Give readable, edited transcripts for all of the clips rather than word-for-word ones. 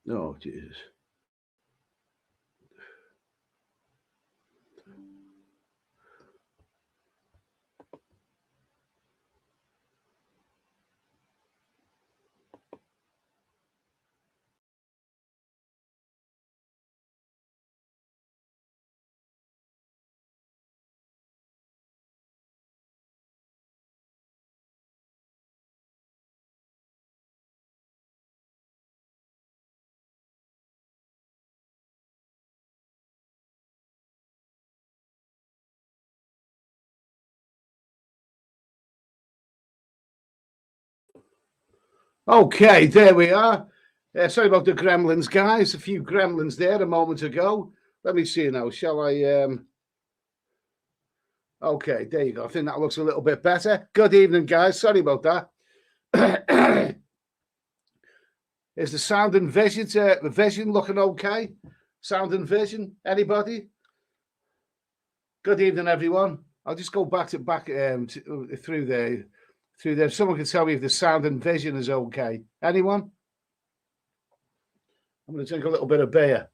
Oh, Jesus. Okay, there we are. Sorry about the gremlins, guys. A few gremlins there a moment ago. Let me see now. Shall I? Okay, there you go. I think that looks a little bit better. Good evening, guys. Sorry about that. Is the sound and vision looking okay? Sound and vision, anybody? Good evening, everyone. I'll just go back through there. Through there. Someone can tell me if the sound and vision is okay. Anyone? I'm going to drink a little bit of beer.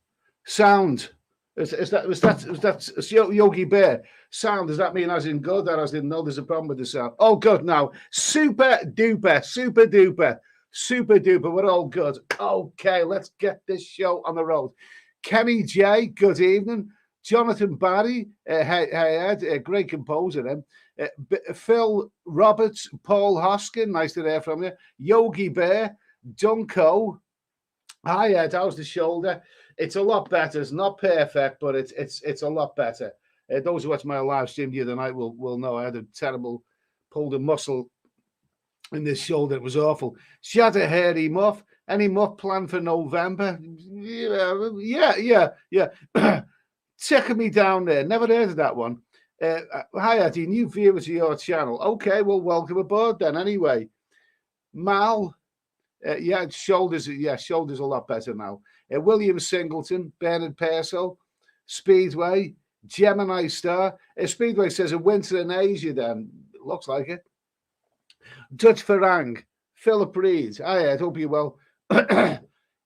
Sound. Was that Yogi Bear? Sound, does that mean as in good or as in no, there's a problem with the sound? Oh, good now. Super duper, super duper, super duper. We're all good. Okay, let's get this show on the road. Kenny J, good evening. Jonathan Barry, hey Ed, great composer then. Phil Roberts, Paul Hoskin, nice to hear from you. Yogi Bear, Dunko. Hi Ed, how's the shoulder? It's a lot better. It's not perfect, but it's a lot better. Those who watched my live stream the other night will know I had a terrible pulled a muscle in this shoulder. It was awful. She had a hairy muff. Any muff planned for November? Yeah. Ticking me down there. Never heard of that one. Hi Eddie, new viewer to your channel. Okay, well, welcome aboard then. Anyway, Mal. Shoulders a lot better now. William Singleton, Bernard Purcell, Speedway, Gemini Star. Speedway says a winter in Asia then. Looks like it. Dutch Farang, Philip Reed. I hope you're well.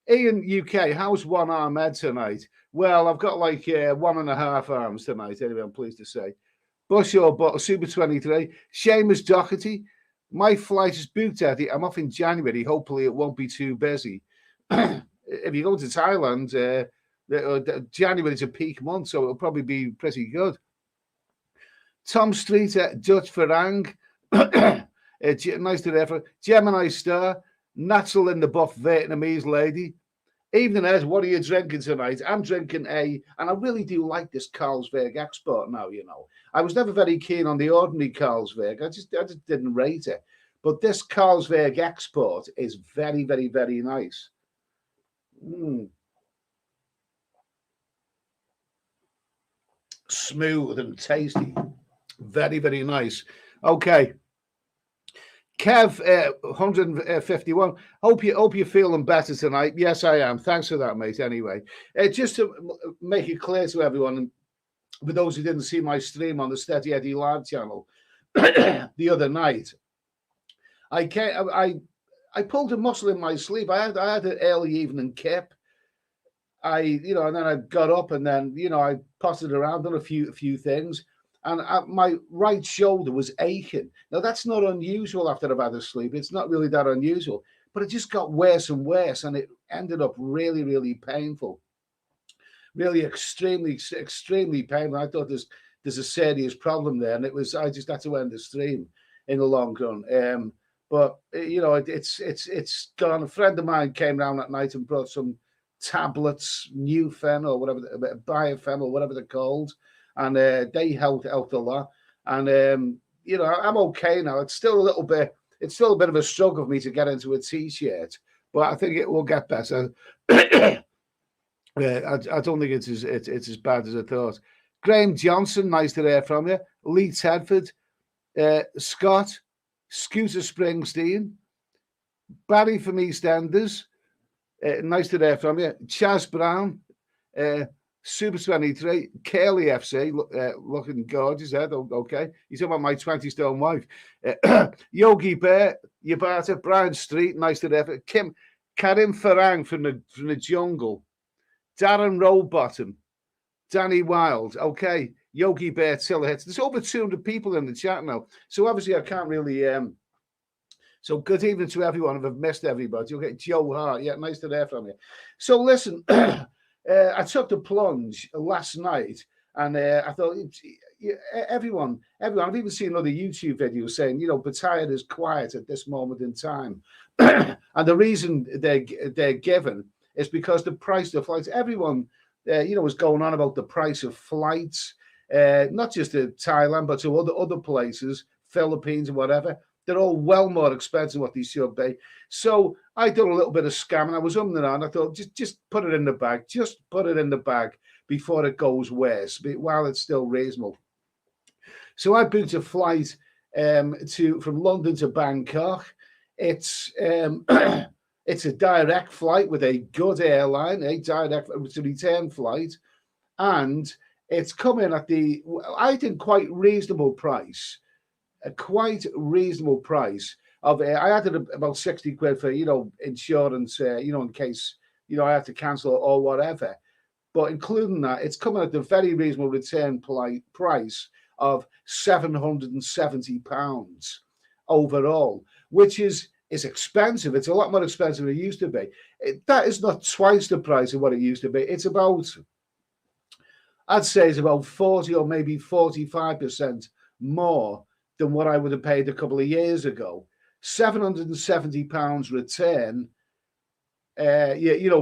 Ian UK, how's one arm Ed tonight? Well, I've got like 1.5 arms tonight, anyway, I'm pleased to say. Bush or Super 23. Seamus Doherty. My flight is booked, Eddie. I'm off in January. Hopefully, it won't be too busy. If you go to Thailand, January is a peak month, so it'll probably be pretty good. Tom Street, Dutch Farang. Nice to hear from Gemini Star. Natural in the Buff Vietnamese lady. Evening, Ed, what are you drinking tonight? I'm drinking and I really do like this Carlsberg Export now, you know. I was never very keen on the ordinary Carlsberg. I just didn't rate it. But this Carlsberg Export is very, very, very nice. Smooth and tasty. Very, very nice. Okay. Kev, 151. Hope you're feeling better tonight. Yes, I am. Thanks for that, mate. Anyway, just to make it clear to everyone, for those who didn't see my stream on the Steady Eddie live channel the other night, I pulled a muscle in my sleep. I had an early evening kip. And then I got up and then I potted around, done a few things. And my right shoulder was aching. Now, that's not unusual after I've had a sleep. It's not really that unusual. But it just got worse and worse, and it ended up really, really painful. Really extremely, extremely painful. I thought there's a serious problem there, and I just had to end the stream in the long run. But it's gone. A friend of mine came round that night and brought some tablets, Nufen or whatever, Biofen or whatever they're called. And they helped a lot. And I'm okay now. It's still a bit of a struggle for me to get into a t-shirt, but I think it will get better. I don't think it's as bad as I thought. Graham Johnson, nice to hear from you. Lee Tedford, Scott, Scooter Springsteen, Barry from EastEnders, nice to hear from you. Chaz Brown, Super 23, Curly FC, looking gorgeous, Ed. Okay. He's talking about my 20-stone wife. Yogi Bear, Yabata, Brian Street, nice to hear. Karim Farang from the jungle, Darren Rollbottom, Danny Wild, okay, Yogi Bear Tiller hits. There's over 200 people in the chat now, so obviously I can't really. So good evening to everyone. If I've missed everybody, you'll get Joe Hart. Yeah, nice to hear from you. So listen, I took the plunge last night, and I thought everyone. I've even seen other YouTube videos saying, Bataille is quiet at this moment in time, and the reason they're given is because the price of flights. Everyone, is going on about the price of flights, not just to Thailand but to other places, Philippines and whatever. They're all well more expensive than what they should be. So I did a little bit of scamming. I was and on. I thought, just put it in the bag. Just put it in the bag before it goes worse, while it's still reasonable. So I booked a flight from London to Bangkok. It's it's a direct flight with a good airline, it's a return flight, and it's coming at I think, quite reasonable price. A quite reasonable price of I added about 60 quid for insurance, in case I have to cancel or whatever. But including that, it's coming at the very reasonable return price of £770 overall, which is expensive. It's a lot more expensive than it used to be. That is not twice the price of what it used to be. It's about, I'd say, it's about 40 or maybe 45% more than what I would have paid a couple of years ago. £770 return,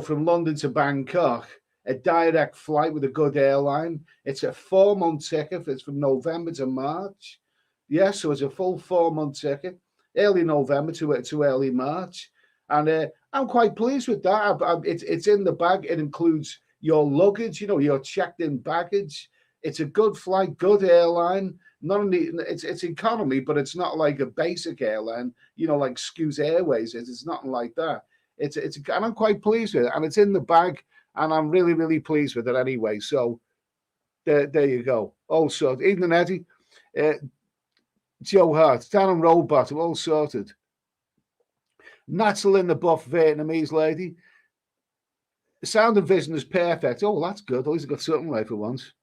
from London to Bangkok, a direct flight with a good airline. It's a 4-month ticket. It's from November to March. Yes, so it's a full 4-month ticket, early November to early March. And I'm quite pleased with that. It's in the bag. It includes your luggage, your checked-in baggage. It's a good flight, good airline. Not only it's economy, but it's not like a basic airline, like Scoot Airways is. It's nothing like that. And I'm quite pleased with it, and it's in the bag, and I'm really, really pleased with it anyway. So there you go. All sorted. Evening, Eddie, Joe Hart, Darren Rollbottom, all sorted. Natal in the buff Vietnamese lady. Sound and vision is perfect. Oh, that's good. At least I got something right for once.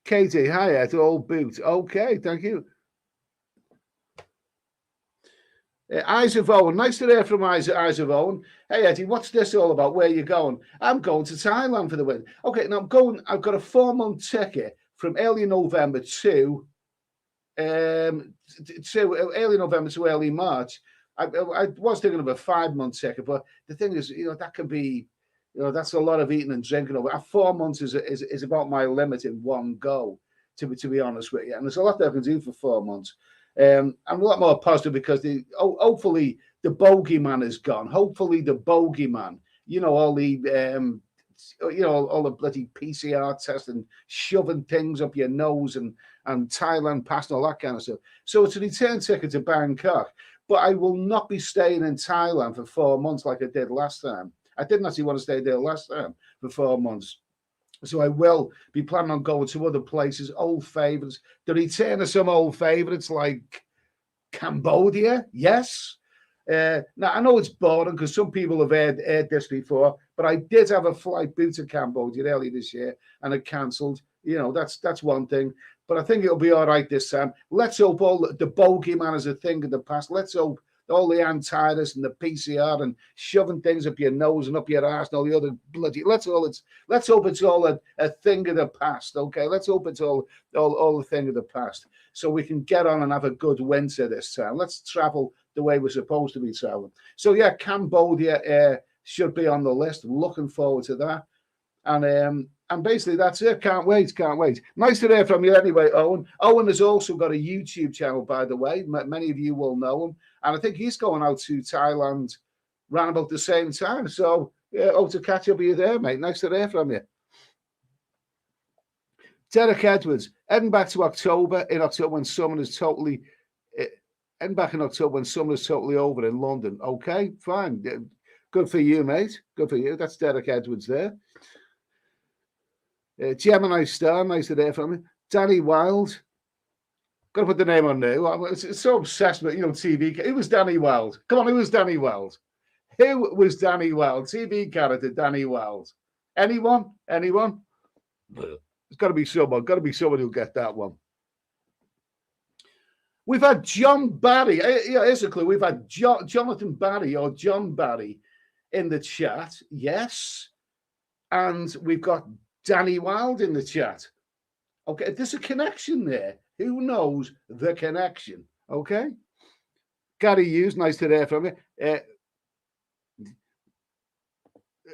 Katie, hi, Ed, all boot. Okay, thank you. Eyes of Owen, nice to hear from Eyes of Owen. Hey, Eddie, what's this all about? Where are you going? I'm going to Thailand for the win. Okay, now I've got a 4-month ticket from early November to early November to early March. I was thinking of a 5-month ticket, but the thing is, that can be, that's a lot of eating and drinking over. 4 months is about my limit in one go, to be honest with you. And there's a lot that I can do for 4 months. I'm a lot more positive because hopefully the bogeyman is gone. Hopefully the bogeyman, all the all the bloody PCR tests and shoving things up your nose and Thailand pass and all that kind of stuff. So it's a return ticket to Bangkok, but I will not be staying in Thailand for 4 months like I did last time. I didn't actually want to stay there last time for 4 months. So I will be planning on going to other places, old favourites. The return of some old favourites like Cambodia, yes. Now, I know it's boring because some people have heard this before, but I did have a flight booked to Cambodia early this year and it cancelled. That's one thing. But I think it'll be all right this time. Let's hope all the bogeyman is a thing of the past. Let's hope all the antivirus and the PCR and shoving things up your nose and up your ass and all the other bloody. Let's hope it's all a thing of the past. Okay, let's hope it's all a thing of the past, so we can get on and have a good winter this time. Let's travel the way we're supposed to be traveling. So yeah, Cambodia should be on the list. Looking forward to that, and basically that's it. Can't wait. Nice to hear from you anyway, Owen. Owen has also got a YouTube channel, by the way. Many of you will know him. And I think he's going out to Thailand around about the same time. So, hope to catch up with you there, mate. Nice to hear from you. Derek Edwards, heading back to October, in October when summer is totally over in London. Okay, fine. Good for you, mate. Good for you. That's Derek Edwards there. Gemini Star, nice to hear from you. Danny Wild. Got to put the name on there. It's so obsessed with, TV. Who was Danny Wells? Come on, who was Danny Wells? Who was Danny Wells? TV character Danny Wells. Anyone? Anyone? There's got to be someone. Got to be someone who'll get that one. We've had John Barry. Here's a clue. We've had Jonathan Barry or John Barry in the chat. Yes. And we've got Danny Wild in the chat. Okay, there's a connection there. Who knows the connection? Okay. Gary Hughes, nice to hear from you.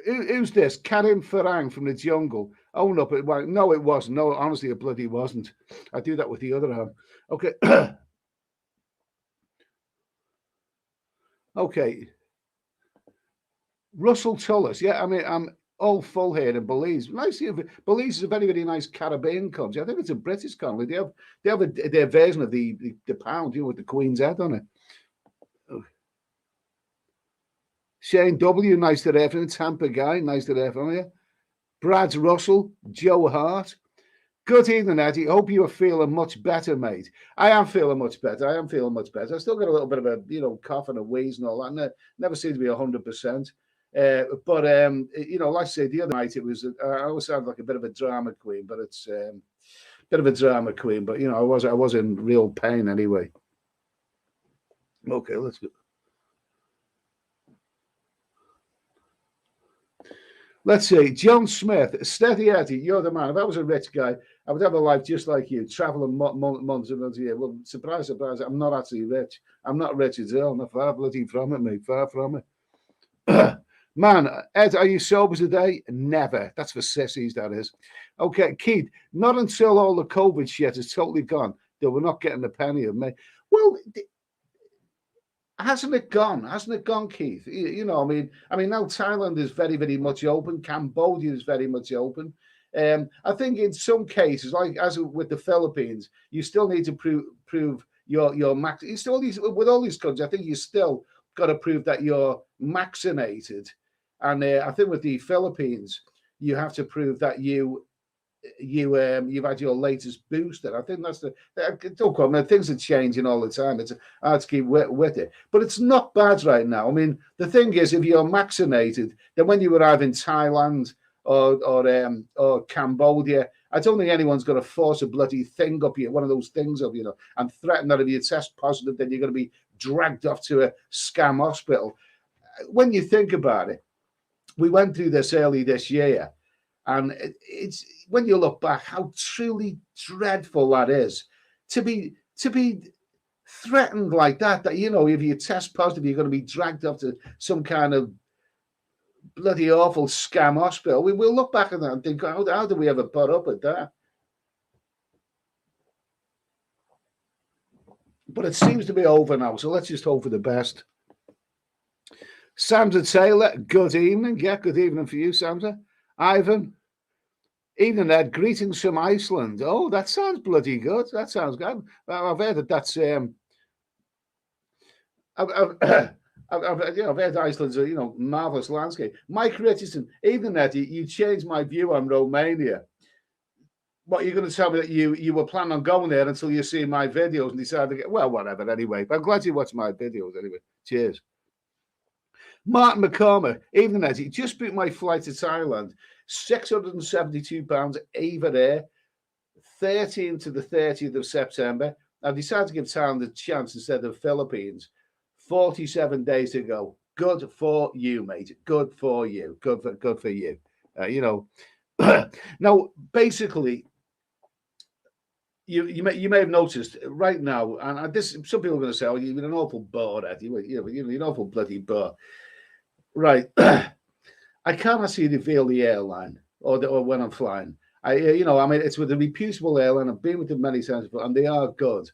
Who's this? Karim Farang from the jungle. Oh, no, but no, it wasn't. No, honestly, it bloody wasn't. I do that with the other hand. Okay. Okay. Russell Tullis. Yeah, I mean, I'm all full here in Belize. Nice. Belize is a very, very nice Caribbean country. I think it's a British country. They have their version of the pound, with the Queen's head on it. Shane W, nice to hear from you. Tampa guy, nice to hear from you. Brad Russell, Joe Hart. Good evening, Eddie. Hope you are feeling much better, mate. I am feeling much better. I still got a little bit of a, cough and a wheeze and all that. And never seems to be 100%. But like I say, the other night it was. I always sound like a bit of a drama queen, but it's a bit of a drama queen. But I was in real pain anyway. Okay, let's go. Let's see. John Smith, steady Eddie, you're the man. If I was a rich guy, I would have a life just like you, traveling months and months a year. Well, surprise, surprise, I'm not actually rich. I'm not rich at all. Not far bloody from it, mate. Far from it. Man, Ed, are you sober today? Never. That's for sissies, that is. Okay, Keith, not until all the COVID shit is totally gone, that we're not getting a penny of me. Well, hasn't it gone? Hasn't it gone, Keith? I mean, now Thailand is very, very much open. Cambodia is very much open. I think in some cases, like as with the Philippines, you still need to prove your max. You still with all these countries, I think you still got to prove that you're vaccinated. And I think with the Philippines, you have to prove that you've had your latest booster. I think that's don't quote me. Things are changing all the time. It's hard to keep with it, but it's not bad right now. I mean, the thing is, if you're vaccinated, then when you arrive in Thailand or Cambodia, I don't think anyone's going to force a bloody thing up you, one of those things up, and threaten that if you test positive, then you're going to be dragged off to a scam hospital. When you think about it, we went through this early this year. And it's when you look back, how truly dreadful that is to be threatened like that. That if you test positive, you're going to be dragged up to some kind of bloody awful scam hospital. We will look back at that and think, how do we ever put up with that? But it seems to be over now, so let's just hope for the best. Samsa Taylor, good evening. Yeah, good evening for you, Samsa. Ivan, evening, Ed. Greetings from Iceland. Oh, that sounds bloody good. That sounds good. I've heard that's. I've heard Iceland's a marvelous landscape. Mike Richardson, evening, Ed. You changed my view on Romania. What, you're going to tell me that you were planning on going there until you see my videos and decided to get, well, whatever. Anyway, but I'm glad you watched my videos anyway. Cheers. Martin McCormick, evening, Eddie. Just booked my flight to Thailand. £672 Ava Air, 13th to the 30th of September. I've decided to give Thailand a chance instead of Philippines. 47 days to go. Good for you, mate. Good for you. Good for you. Now, basically, you may have noticed right now, and this some people are going to say, "Oh, you're an awful bore, Eddie. You're an awful bloody bore." Right. I can't actually reveal the airline or when I'm flying. It's with a reputable airline. I've been with them many times before, and they are good.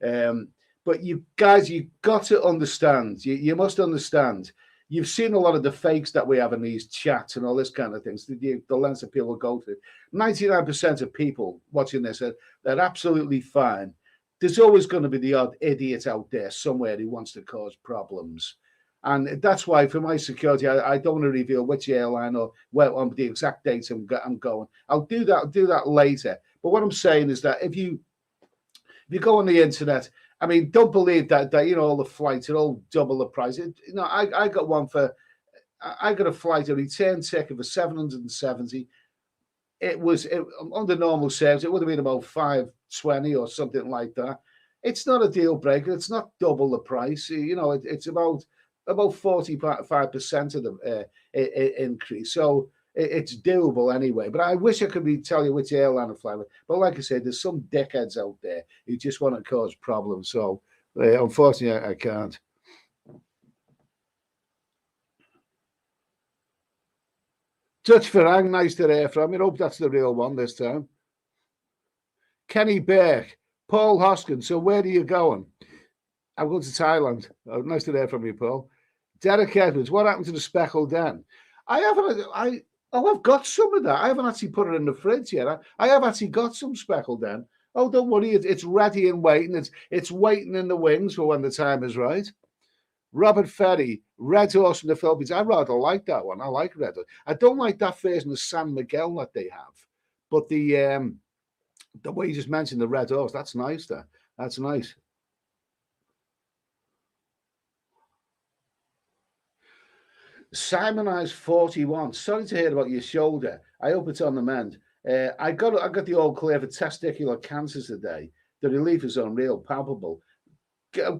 But you guys, you've got to understand. You must understand. You've seen a lot of the fakes that we have in these chats and all this kind of things. The lens that people go through. 99% of people watching this they're absolutely fine. There's always going to be the odd idiot out there somewhere who wants to cause problems. And that's why, for my security, I don't want to reveal which airline or where on the exact dates I'm going. I'll do that later. But what I'm saying is that if you If you go on the internet, I mean, don't believe that all the flights are all double the price. I got one for I got a flight, a return ticket for 770. It was under normal service. It would have been about 520 or something like that. It's not a deal breaker. It's not double the price. It's about 45% of the increase. So it's doable anyway. But I wish I could tell you which airline to fly with. But like I said, there's some dickheads out there who just want to cause problems. So unfortunately, I can't. Dutch Farang, nice to hear from. I hope that's the real one this time. Kenny Burke, Paul Hoskin. So where are you going? I'm going to Thailand. Oh, nice to hear from you, Paul. Derek Edwards, what happened to the speckled den? I've got some of that. I haven't actually put it in the fridge yet. I have actually got some speckled den. Oh, don't worry, it's ready and waiting. It's waiting in the wings for when the time is right. Robert Ferry, Red Horse from the Philippines. I rather like that one. I like Red Horse. I don't like that version of San Miguel that they have, but the way you just mentioned the Red Horse, that's nice. That's nice. Simonized 41. Sorry to hear about your shoulder. I hope it's on the mend. I got the all clear for testicular cancer today. The relief is unreal, palpable.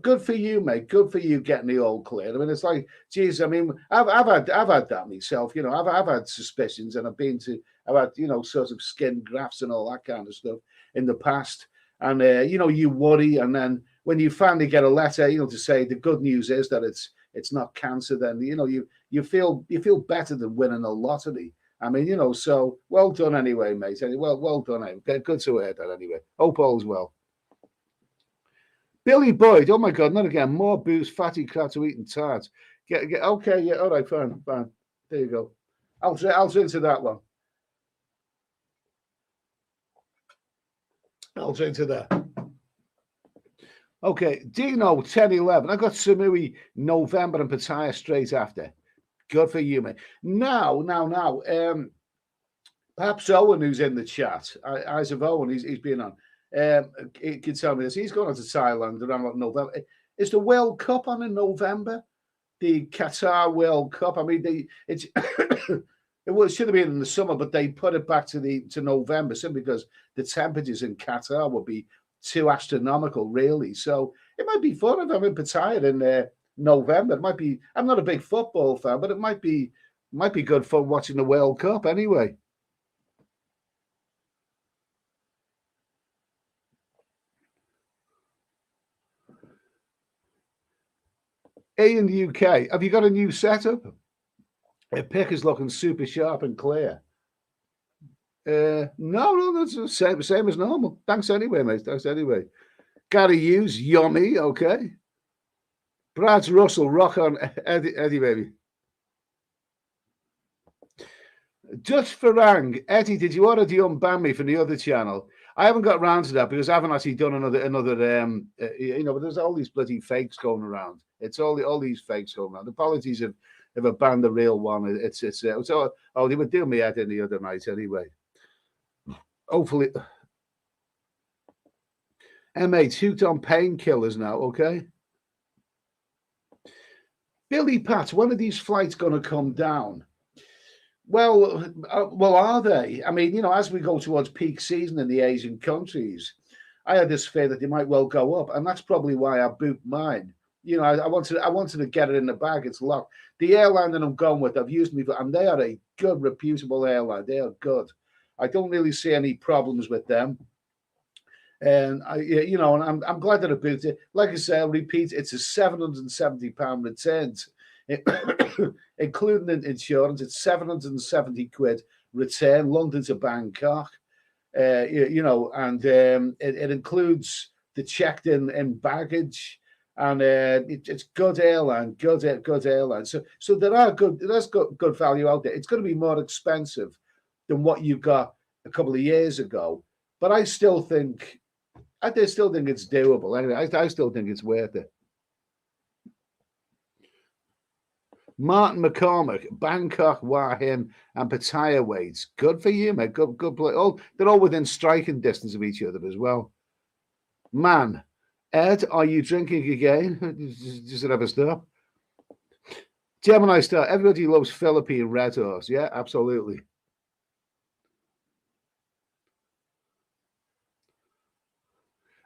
Good for you, mate. Good for you getting the all clear. I mean, it's like, geez. I mean, I've had that myself. I've had suspicions, and I've had sort of skin grafts and all that kind of stuff in the past. And you worry, and then when you finally get a letter, to say the good news is that it's not cancer, then you feel better than winning a lottery. I mean, so well done anyway, mate. Well done. Anyway. Good to hear that anyway. Hope all's well. Billy Boyd, oh my God, not again. More booze, fatty crap to eating tarts. Get okay, yeah, all right, fine. There you go. I'll drink to that one. I'll drink to that. Okay, Dino 1011. I got Samui November and Pattaya straight after. Good for you, mate. Now. Perhaps Owen, who's in the chat, Isaac Owen, he's been on. He can tell me this. He's going on to Thailand around November. Is the World Cup on in November? The Qatar World Cup. I mean, it should have been in the summer, but they put it back to November simply because the temperatures in Qatar would be too astronomical, really. So it might be fun if I'm in Pattaya in November. It might be. I'm not a big football fan, but it might be good fun watching the World Cup anyway. In the UK, have you got a new setup? The pick is looking super sharp and clear. No, that's the same as normal. Thanks anyway, mate. Thanks anyway. Gary Hughes, yummy. Okay. Brad Russell, rock on, Eddie baby. Dutch Farang, Eddie, did you already unban me from the other channel? I haven't got around to that because I haven't actually done another. But there's all these bloody fakes going around. It's all these fakes going around. Apologies if I banned the real one. It's all they were doing me head in the other night anyway. Hopefully, M8 hooked on painkillers now. Okay. Billy Pat, when are these flights going to come down? Well, are they? I mean, as we go towards peak season in the Asian countries, I had this fear that they might well go up, and that's probably why I booked mine. I wanted to get it in the bag. It's locked. The airline that I'm going with, I've used me, and they are a good, reputable airline. They are good. I don't really see any problems with them. And I'm glad that I booked it. Like I say, I'll repeat, it's a £770 return. Including insurance, it's 770 quid return, London to Bangkok. And it includes the checked in baggage, and it's good airline, good airline. So there's good value out there. It's going to be more expensive than what you got a couple of years ago, but I still think it's doable. Anyway, I still think it's worth it. Martin McCormick, Bangkok, Hua Hin, and Pattaya weights. Good for you, mate. Good play. They're all within striking distance of each other as well. Man, Ed, are you drinking again? Does it ever stop? Gemini Star, everybody loves Philippine Red Horse. Yeah, absolutely.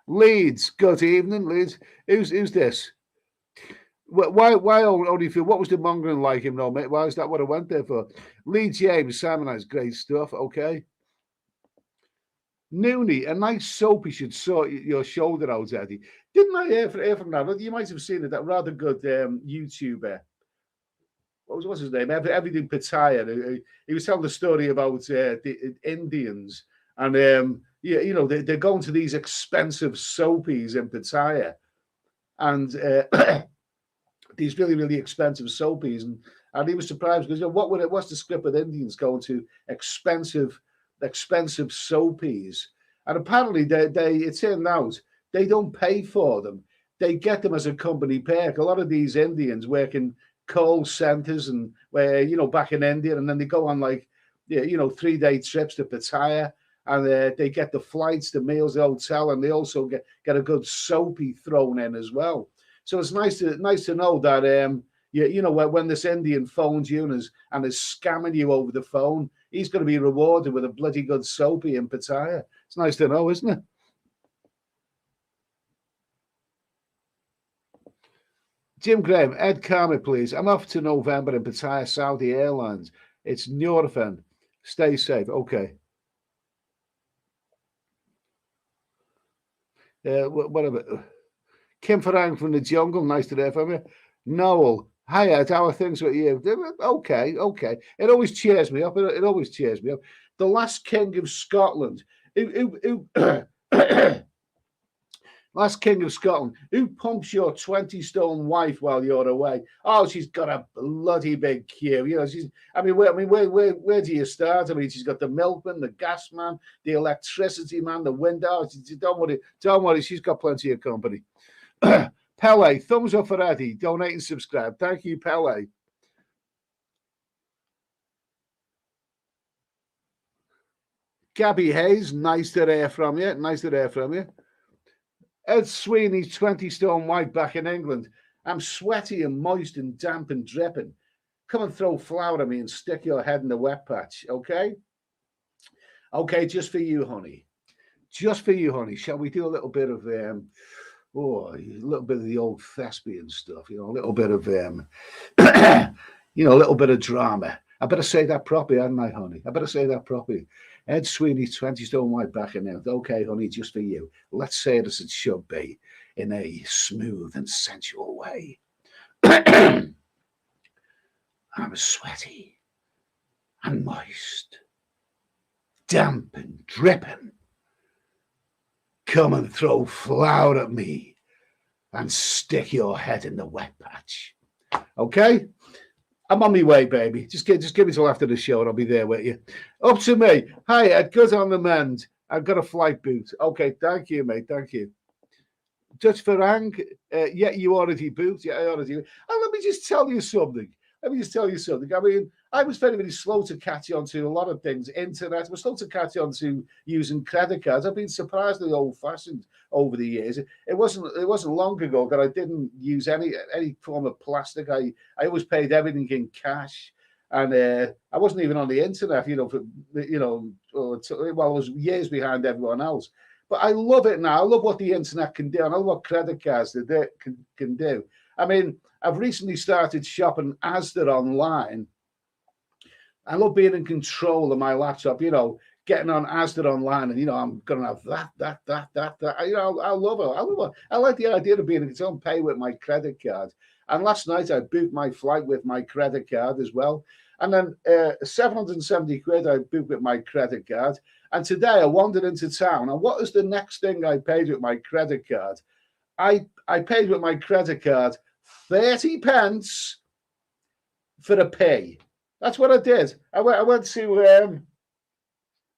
Leeds, good evening, Leeds. Who's this? Why only feel? What was the mongering like him, no, mate? Why is that what I went there for? Lee James, Simonize, great stuff. Okay. Noonie, a nice soapy should sort your shoulder out, Eddie. Didn't I hear from that? You might have seen it, that rather good YouTuber. What's his name? Everything Pattaya. He was telling the story about the Indians. And, yeah, you know, they're going to these expensive soapies in Pattaya. And these really, really expensive soapies. And he was surprised because, you know, what's the script with Indians going to expensive soapies? And apparently it turned out they don't pay for them. They get them as a company perk. A lot of these Indians work in call centers and where, you know, back in India, and then they go on like, you know, 3-day trips to Pattaya, and they get the flights, the meals, the hotel, and they also get a good soapy thrown in as well. So it's nice to know that you know, when this Indian phones you and is scamming you over the phone, he's going to be rewarded with a bloody good soapy in Pattaya. It's nice to know, isn't it? Jim Graham, Ed Carmer, please. I'm off to November in Pattaya, Saudi Airlines. It's Nurofen. Stay safe. Okay. Whatever. Kim Farang from the jungle. Nice to hear from you. Noel. Hi, Ed. How are things with you? Okay. It always cheers me up. It always cheers me up. The last king of Scotland. Last king of Scotland. Who pumps your 20-stone wife while you're away? Oh, she's got a bloody big queue. You know, where do you start? I mean, she's got the milkman, the gas man, the electricity man, the window. Don't worry. She's got plenty of company. Pele, thumbs up for Eddie. Donate and subscribe. Thank you, Pele. Gabby Hayes, nice to hear from you. Nice to hear from you. Ed Sweeney's 20-stone white back in England. I'm sweaty and moist and damp and dripping. Come and throw flour at me and stick your head in the wet patch, okay? Okay, just for you, honey. Just for you, honey. Shall we do a little bit of a little bit of the old thespian stuff, you know, a little bit of you know, a little bit of drama. I better say that properly, hadn't I, honey? I better say that properly. Ed Sweeney's 20-stone white back in there. Okay, honey, just for you. Let's say it as it should be, in a smooth and sensual way. I'm sweaty and moist, damp and dripping. Come and throw flour at me and stick your head in the wet patch. Okay? I'm on my way, baby. Just give me till after the show and I'll be there with you. Up to me. Hi, Ed. Good on the mend. I've got a flight boot. Okay, thank you, mate. Thank you. Dutch Farang, yeah, you already booked. Yeah, I already. And let me just tell you something. I mean, I was very, very slow to catch on to a lot of things. Internet. I was slow to catch on to using credit cards. I've been surprisingly old-fashioned over the years. It wasn't long ago that I didn't use any form of plastic. I always paid everything in cash, and I wasn't even on the internet. You know, I was years behind everyone else. But I love it now. I love what the internet can do, and I love what credit cards can do. I mean, I've recently started shopping Asda online. I love being in control of my laptop, you know, getting on Asda online, and, you know, I'm going to have that. You know, I love it. I like the idea of being in control and pay with my credit card. And last night I booked my flight with my credit card as well. And then 770 quid I booked with my credit card. And today I wandered into town. And what is the next thing I paid with my credit card? I paid with my credit card 30 pence for a pay. That's what I did. I went to I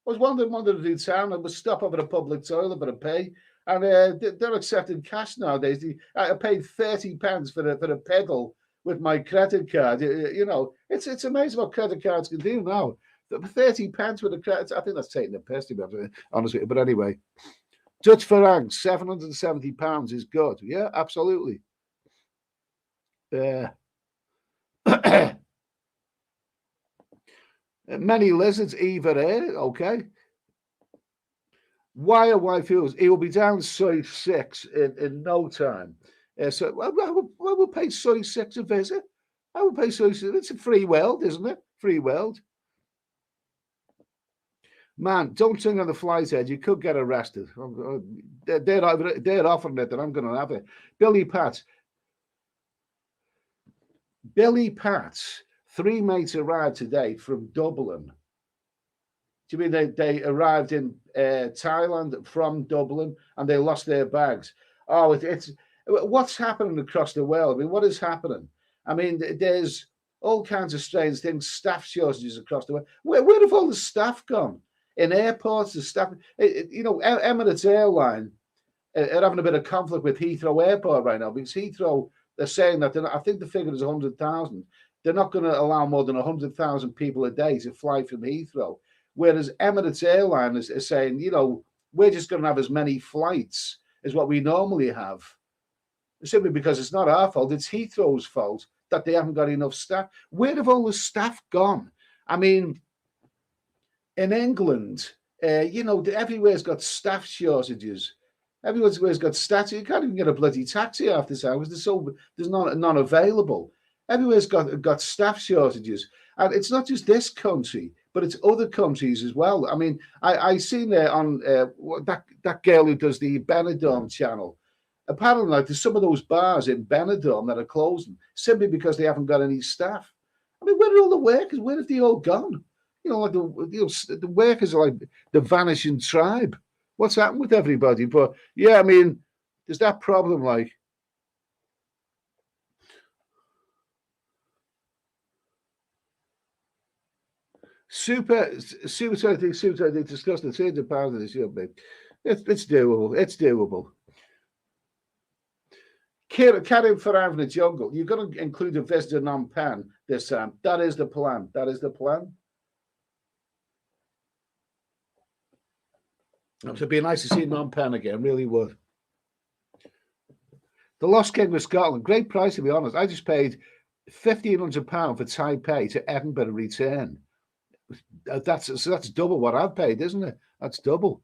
was wandering through town. I would stop over a public toilet for a pay, and they're accepting cash nowadays. I paid 30 pence for a pedal with my credit card. You know, it's amazing what credit cards can do now. 30 pence with a credit. I think that's taking the piss, to be honest with you. But anyway, Dutch franc, £770 is good. Yeah, absolutely. Many lizards, either air. Okay. Why or why fuels? He will be down soy 6 in no time. So I will pay soy 6 a visit. I will pay soy 6. It's a free world, isn't it? Free world. Man, don't sing on the flight edge. You could get arrested. They're offering it, and I'm going to have it. Billy Pats. 3 mates arrived today from Dublin. Do you mean they arrived in Thailand from Dublin and they lost their bags? Oh, it's what's happening across the world? I mean, what is happening? I mean, there's all kinds of strange things, staff shortages across the world. Where have all the staff gone? In airports, the staff, Emirates Airline are having a bit of conflict with Heathrow Airport right now because Heathrow, they're saying that I think the figure is 100,000. They're not going to allow more than 100,000 people a day to fly from Heathrow. Whereas Emirates Airline is saying, we're just going to have as many flights as what we normally have. Simply because it's not our fault, it's Heathrow's fault that they haven't got enough staff. Where have all the staff gone? I mean, in England, everywhere's got staff shortages. Everywhere's got staff. You can't even get a bloody taxi after this hours. There's none available. Everywhere's got staff shortages. And it's not just this country, but it's other countries as well. I mean, I seen there on that girl who does the Benidorm channel. Apparently, like, there's some of those bars in Benidorm that are closing simply because they haven't got any staff. I mean, where are all the workers? Where have they all gone? Like the workers are like the vanishing tribe. What's happened with everybody? But yeah, I mean, there's that problem. Like, super discussed the change of power of this year, babe. It's doable. It's doable. Carrying for out in the jungle. You're going to include a visitor non-pan this time. That is the plan. That is the plan. It would be nice to see non-pen again, really would. The Lost King of Scotland, great price to be honest. I just paid £1,500 for Taipei to Edinburgh return. That's double what I've paid, isn't it? That's double.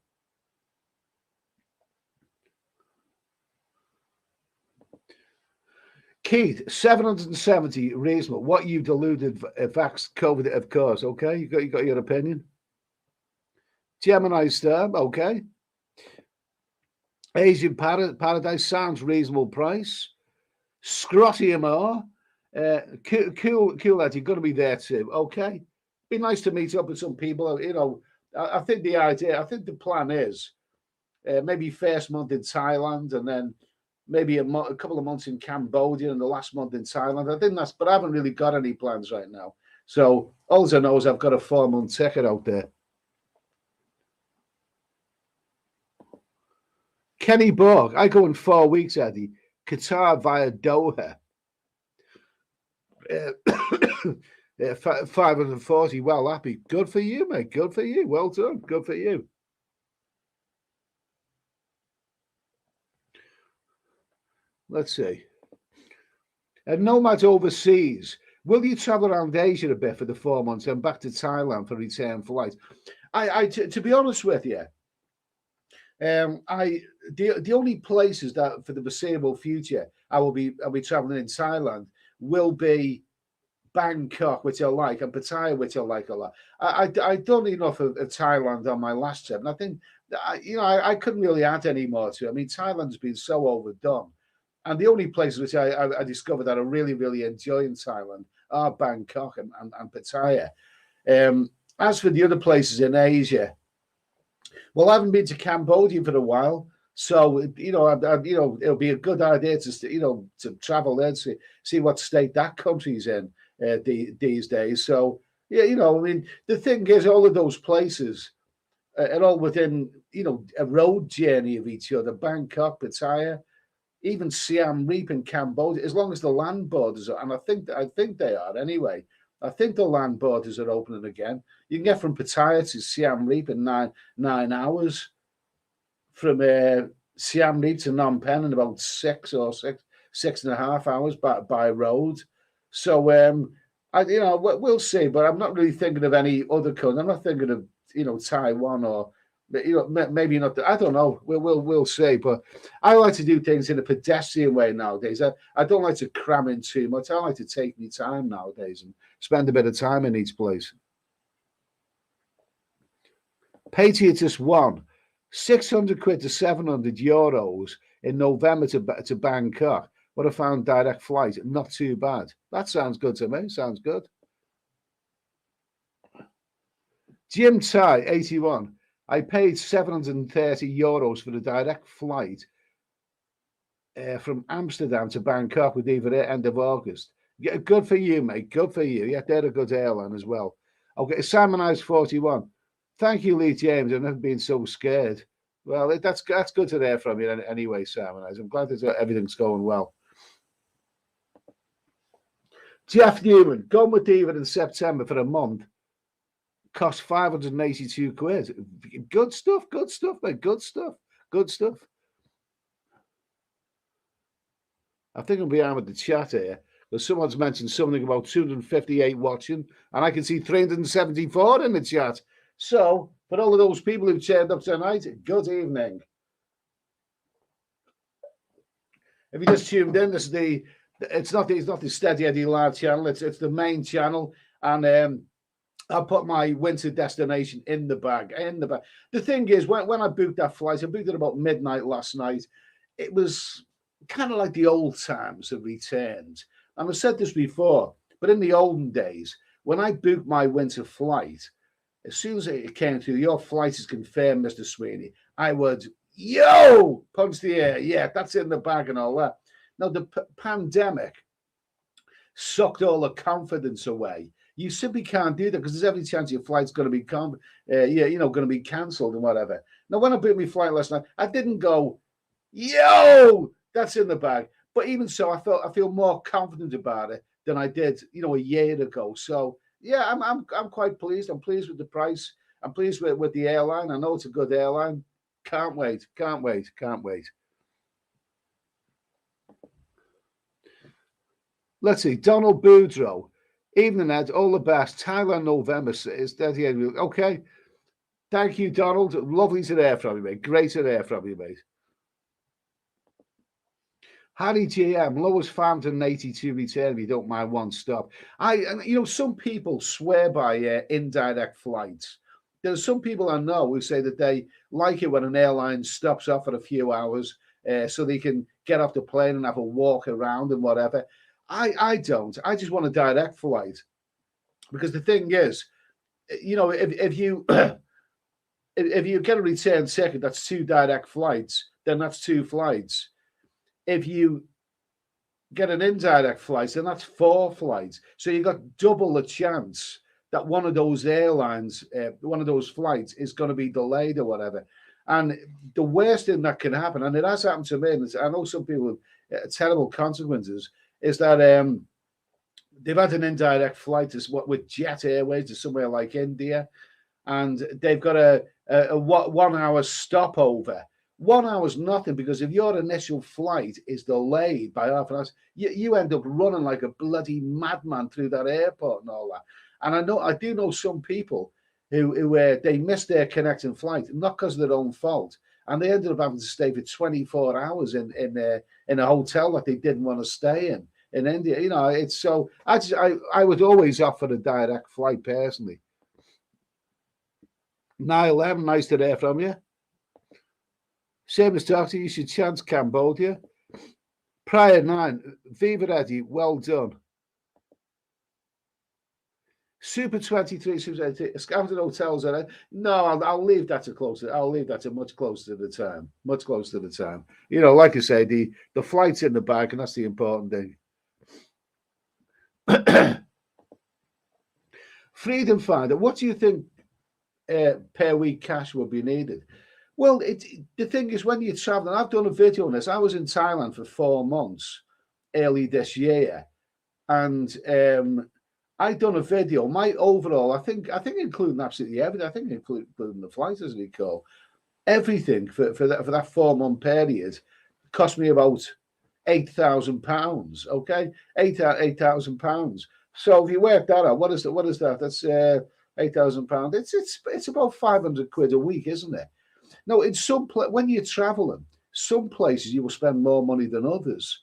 Keith, 770 reasonable. What you deluded, vax COVID, of course. Okay, you got your opinion. Gemini Star, okay. Asian Paradise sounds reasonable price. Scrottium R, cool that you're going to be there too. Okay, be nice to meet up with some people. I think the plan is maybe first month in Thailand and then maybe a couple of months in Cambodia and the last month in Thailand. I think but I haven't really got any plans right now. So all I know is I've got a 4-month ticket out there. Kenny Borg, I go in 4 weeks, Eddie. Qatar via Doha. 540. Well, happy. Good for you, mate. Good for you. Well done. Good for you. Let's see. Nomad overseas. Will you travel around Asia a bit for the 4 months and back to Thailand for return flights? To be honest with you, the only places that for the foreseeable future I'll be traveling in Thailand will be Bangkok, which I like, and Pattaya, which I like a lot. I've done enough of Thailand on my last trip, and I think I couldn't really add any more to it. I mean, Thailand's been so overdone, and the only places which I discovered that I really, really enjoy in Thailand are Bangkok and Pattaya. As for the other places in Asia, well, I haven't been to Cambodia for a while, so it'll be a good idea to travel there to see what state that country's in these days. So yeah, I mean, the thing is, all of those places are all within a road journey of each other. Bangkok, Pattaya, even Siam Reap in Cambodia, as long as the land borders are, and I think they are anyway. I think the land borders are opening again. You can get from Pattaya to Siam Reap in nine hours from Siem Reap to Phnom Penh in about 6.5 hours by road. So we'll see, but I'm not really thinking of any other country. I'm not thinking of Taiwan or maybe not. I don't know. We'll see. But I like to do things in a pedestrian way nowadays. I don't like to cram in too much. I like to take my time nowadays and spend a bit of time in each place. Patriotus won 600 quid to 700 euros in November to Bangkok. What I found direct flight, not too bad. That sounds good to me. Sounds good. Jim Tai 81. I paid 730 euros for the direct flight from Amsterdam to Bangkok with either end of August. Yeah, good for you, mate. Good for you. Yeah, they're a good airline as well. Okay, Simon Ice 41. Thank you, Lee James. I've never been so scared. Well, that's good to hear from you anyway, Simon Ice. I'm glad that everything's going well. Jeff Newman, go Madeira in September for a month. Cost 582 quid. Good stuff, mate. Good stuff. I think I'm behind with the chat here. Because someone's mentioned something about 258 watching, and I can see 374 in the chat. So, for all of those people who've turned up tonight, good evening. If you just tuned in, this is it's not the Steady Eddie Live channel. It's the main channel, and I'll put my winter destination in the bag. The thing is, when I booked that flight, I booked it about midnight last night. It was kind of like the old times have returned. And I've said this before, but in the olden days, when I booked my winter flight, as soon as it came through, your flight is confirmed, Mr. Sweeney, I would, punch the air. Yeah, that's in the bag and all that. Now, the pandemic sucked all the confidence away. You simply can't do that because there's every chance your flight's going to be going to be cancelled and whatever. Now, when I booked my flight last night, I didn't go, that's in the bag. But even so, I feel more confident about it than I did, a year ago. So yeah, I'm quite pleased. I'm pleased with the price. I'm pleased with the airline. I know it's a good airline. Can't wait. Let's see. Donald Boudreau. Evening, Ed. All the best. Thailand, November is 38. Okay. Thank you, Donald. Lovely to hear from you, mate. Great to hear from you, mate. Harry GM, lowest 582 return if you don't mind one stop. Some people swear by indirect flights. There's some people I know who say that they like it when an airline stops off for a few hours so they can get off the plane and have a walk around and whatever. I don't. I just want a direct flight. Because the thing is, if you if you get a return ticket, that's 2 direct flights, then that's 2 flights. If you get an indirect flight, then that's 4 flights. So you got double the chance that one of those airlines, one of those flights is going to be delayed or whatever. And the worst thing that can happen, and it has happened to me, and I know some people have terrible consequences, is that they've had an indirect flight with Jet Airways to somewhere like India, and they've got a 1 hour stopover. 1 hour's nothing, because if your initial flight is delayed by half an hour, you end up running like a bloody madman through that airport and all that. And I do know some people who they missed their connecting flight, not because of their own fault, and they ended up having to stay for 24 hours in a hotel that they didn't want to stay in India. It's so I would always offer a direct flight personally. 9/11, nice to hear from you. Same as Doctor, you should chance Cambodia. Prior 9, Viva Eddie, well done. Super 23, Super 23, Scamden Hotels. No, I'll leave that to closer. I'll leave that to much closer to the time. Much closer to the time. Like I say, the flight's in the bag, and that's the important thing. Freedom Finder, what do you think per week cash will be needed? Well, the thing is, when you're traveling, I've done a video on this. I was in Thailand for 4 months early this year, and I've done a video. My overall, I think including absolutely everything, I think including the flights, as we call, Everything for that 4 month period cost me about £8,000. Okay, £8,000. So if you work that out, what is that? What is that? That's £8,000. It's about 500 quid a week, isn't it? No, in when you're traveling, some places you will spend more money than others.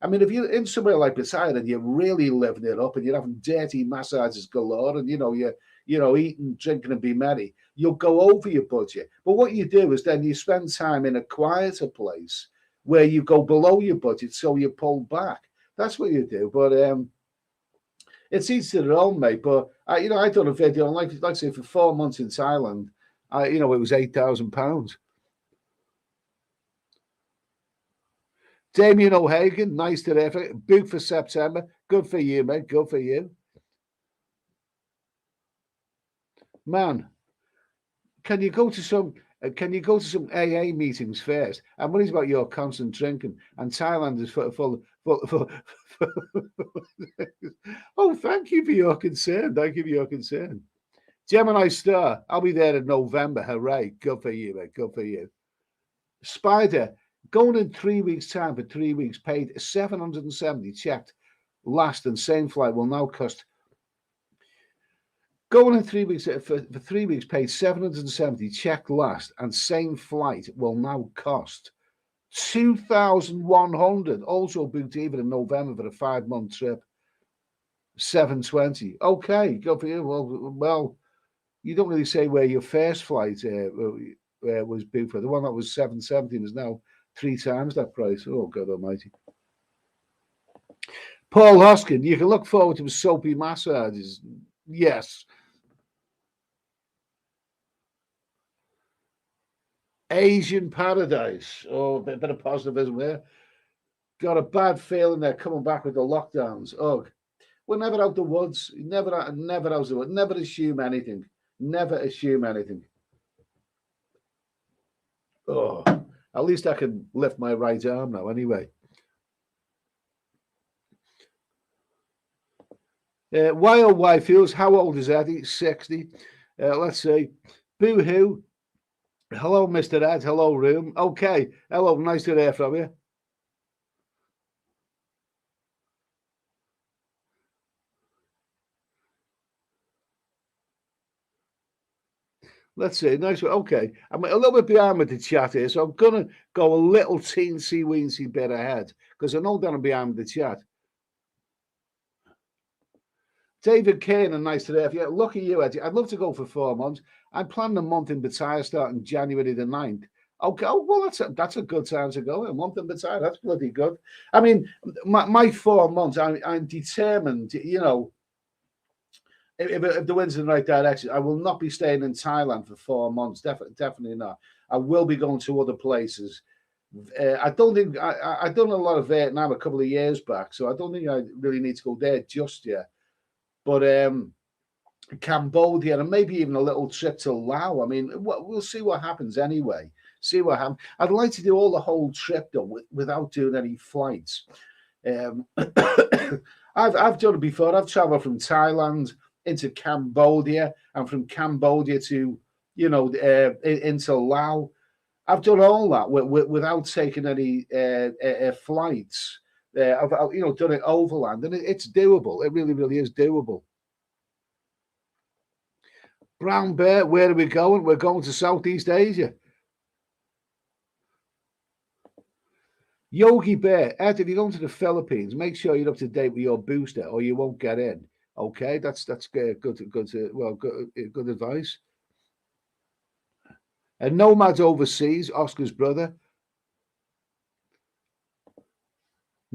I mean, if you're in somewhere like Poseidon and you're really living it up and you're having dirty massages galore and you're eating, drinking and be merry, you'll go over your budget. But what you do is then you spend time in a quieter place where you go below your budget, so you pull back. That's what you do. But it's each to their own, mate. But I done a video, and like I say, for 4 months in Thailand, it was £8,000. Damien O'Hagan, nice to hear. Book for September. Good for you, mate. Good for you. Man, can you go to some AA meetings first? And what is about your constant drinking? And Thailand is full. Oh, thank you for your concern. Thank you for your concern. Gemini Star, I'll be there in November. Hooray. Good for you, mate. Good for you. Spider, going in 3 weeks' time for 3 weeks, paid 770, checked last, and same flight will now cost. Going in 3 weeks for 3 weeks, paid 770, checked last, and same flight will now cost 2,100. Also booked even in November for a 5-month trip. 720. Okay, good for you. Well, you don't really say where your first flight was booked for. The one that was 770 is now 3 times that price. Oh, God almighty. Paul Hoskin, you can look forward to soapy massages. Yes. Asian paradise. Oh, a bit of positivism there. Got a bad feeling they're coming back with the lockdowns. Ugh. We're never out the woods. Never out the woods. Never assume anything. Never assume anything. Oh, at least I can lift my right arm now anyway. YOY Feels, how old is Eddie? 60. Let's see. Boo-hoo. Hello, Mr. Ed. Hello, room. Okay. Hello, nice to hear from you. Let's see. Nice one. Okay. I'm a little bit behind with the chat here, so I'm going to go a little teensy-weensy bit ahead because I know that I'm behind with the chat. David Kane, and nice to hear. Yeah, lucky you, Eddie. I'd love to go for 4 months. I'm planning a month in Battaya starting January the 9th. Okay, well, that's a good time to go. A month in Battaya, that's bloody good. I mean, my 4 months, I'm determined, if the wind's in the right direction, I will not be staying in Thailand for 4 months. Definitely not. I will be going to other places. I don't think I've done a lot of Vietnam a couple of years back, so I don't think I really need to go there just yet. But Cambodia and maybe even a little trip to Laos. I mean, we'll see what happens anyway. See what happens. I'd like to do all the whole trip though without doing any flights. I've done it before. I've traveled from Thailand into Cambodia and from Cambodia to into Laos. I've done all that without taking any flights. I've done it overland, and it's doable. It really, really is doable. Brown Bear, where are we going? We're going to Southeast Asia. Yogi Bear, Ed, if you're going to the Philippines, make sure you're up to date with your booster, or you won't get in. Okay, that's good. Good advice. And Nomads Overseas, Oscar's brother.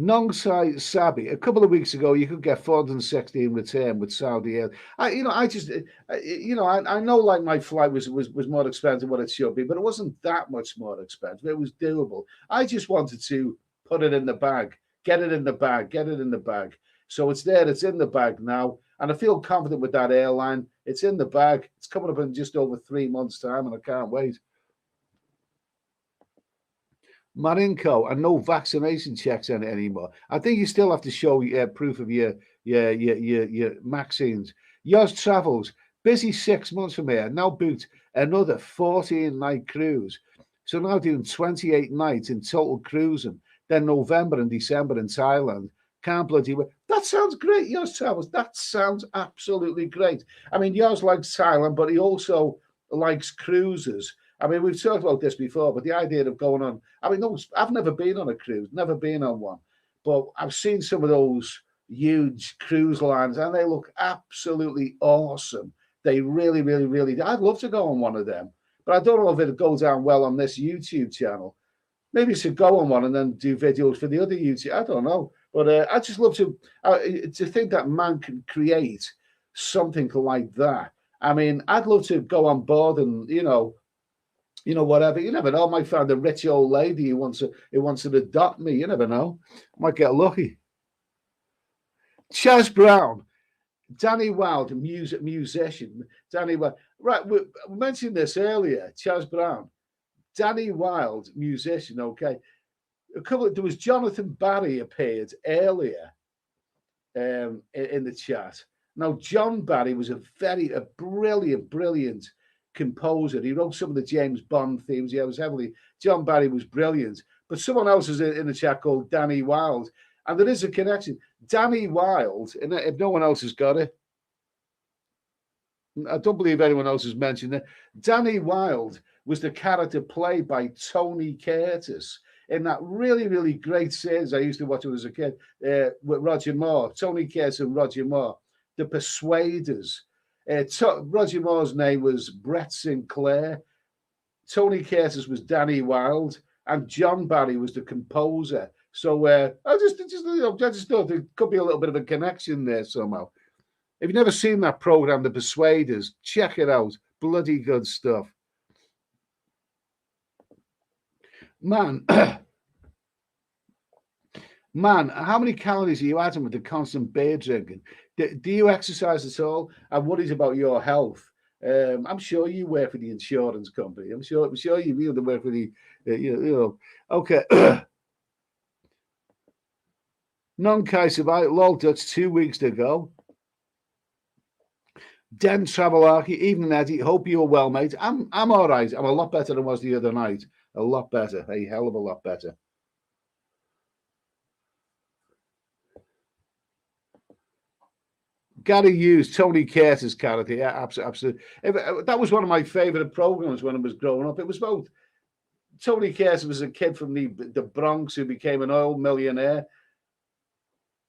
Nong Sai Sabi, a couple of weeks ago, you could get 460 in return with Saudi Air. I know like my flight was more expensive than what it should be, but it wasn't that much more expensive. It was doable. I just wanted to put it in the bag, get it in the bag. So it's there, it's in the bag now. And I feel confident with that airline. It's in the bag. It's coming up in just over 3 months' time, and I can't wait. Marinko, and no vaccination checks in it anymore. I think you still have to show proof of your vaccines. Yours Travels, busy 6 months from here, now booked another 14-night cruise. So now doing 28 nights in total cruising. Then November and December in Thailand. Can't bloody wait. That sounds great, yours travels. That sounds absolutely great. I mean, yours likes Thailand, but he also likes cruises. I mean, we've talked about this before, but the idea of going on, I mean, no, I've never been on a cruise, never been on one, but I've seen some of those huge cruise lines and they look absolutely awesome. They really, really, really, I'd love to go on one of them, but I don't know if it'll go down well on this YouTube channel. Maybe you should go on one and then do videos for the other YouTube. I don't know. But I just love to think that man can create something like that. I mean, I'd love to go on board and, whatever. You never know. I might find a rich old lady who wants to adopt me. You never know. I might get lucky. Chaz Brown. Danny Wilde, musician. Danny Wilde. Right, we mentioned this earlier. Chaz Brown. Danny Wilde, musician, okay. There was Jonathan Barry appeared earlier in the chat. Now, John Barry was a brilliant composer. He wrote some of the James Bond themes. John Barry was brilliant. But someone else is in the chat called Danny Wilde. And there is a connection. Danny Wilde, and if no one else has got it, I don't believe anyone else has mentioned it. Danny Wilde was the character played by Tony Curtis in that really, really great series I used to watch when I was a kid with Roger Moore. Tony Curtis and Roger Moore, The Persuaders. Roger Moore's name was Brett Sinclair. Tony Curtis was Danny Wilde, and John Barry was the composer. So I just thought there could be a little bit of a connection there somehow. If you've never seen that program, The Persuaders, check it out. Bloody good stuff. Man, how many calories are you adding with the constant beer drinking? Do you exercise at all? I'm worried about your health. I'm sure you work for the insurance company. I'm sure you really work for the, Okay. Non-Kai survived. Lol, Dutch 2 weeks to go. Den Travelarchy, evening Eddie. Hope you're well, mate. I'm all right. I'm a lot better than I was the other night. A lot better. A hell of a lot better. Gary Hughes, Tony Curtis character. Yeah, absolutely. That was one of my favorite programs when I was growing up. It was about Tony Curtis was a kid from the Bronx who became an oil millionaire.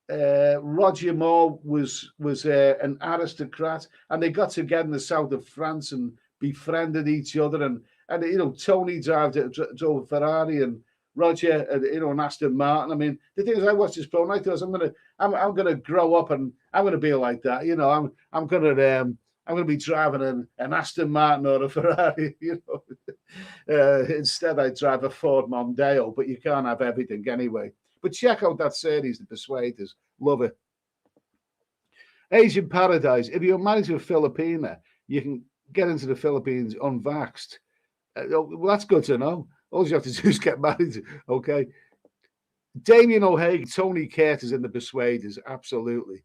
Roger Moore was an aristocrat, and they got together in the south of France and befriended each other. And Tony drove a Ferrari, and Roger, an Aston Martin. I mean, the thing is, I watched this program. I thought I'm gonna grow up and I'm gonna be like that. I'm gonna be driving an Aston Martin or a Ferrari. Instead, I drive a Ford Mondeo. But you can't have everything anyway. But check out that series, The Persuaders. Love it. Asian Paradise. If you're married to a Filipina, you can get into the Philippines unvaxxed. Well, that's good to know. All you have to do is get married. Okay. Damien O'Hagan, Tony Curtis in The Persuaders. Absolutely.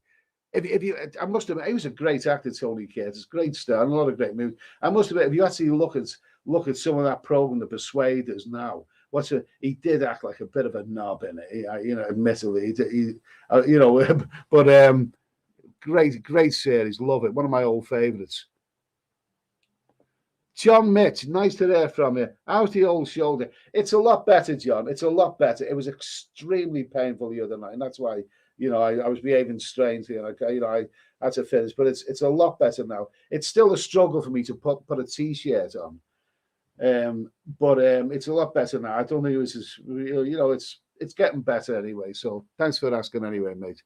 I must admit, he was a great actor, Tony Curtis. Great star, and a lot of great movies. I must admit, if you actually look at some of that program, The Persuaders now, he did act like a bit of a knob in it, admittedly. But great series, love it. One of my old favourites. John Mitch, nice to hear from you. How's the old shoulder? It's a lot better, John. It's a lot better. It was extremely painful the other night, and that's why I was behaving strangely, and I had to finish. But it's a lot better now. It's still a struggle for me to put a t-shirt on. But it's a lot better now. I don't think it was it's getting better anyway. So thanks for asking anyway, mate.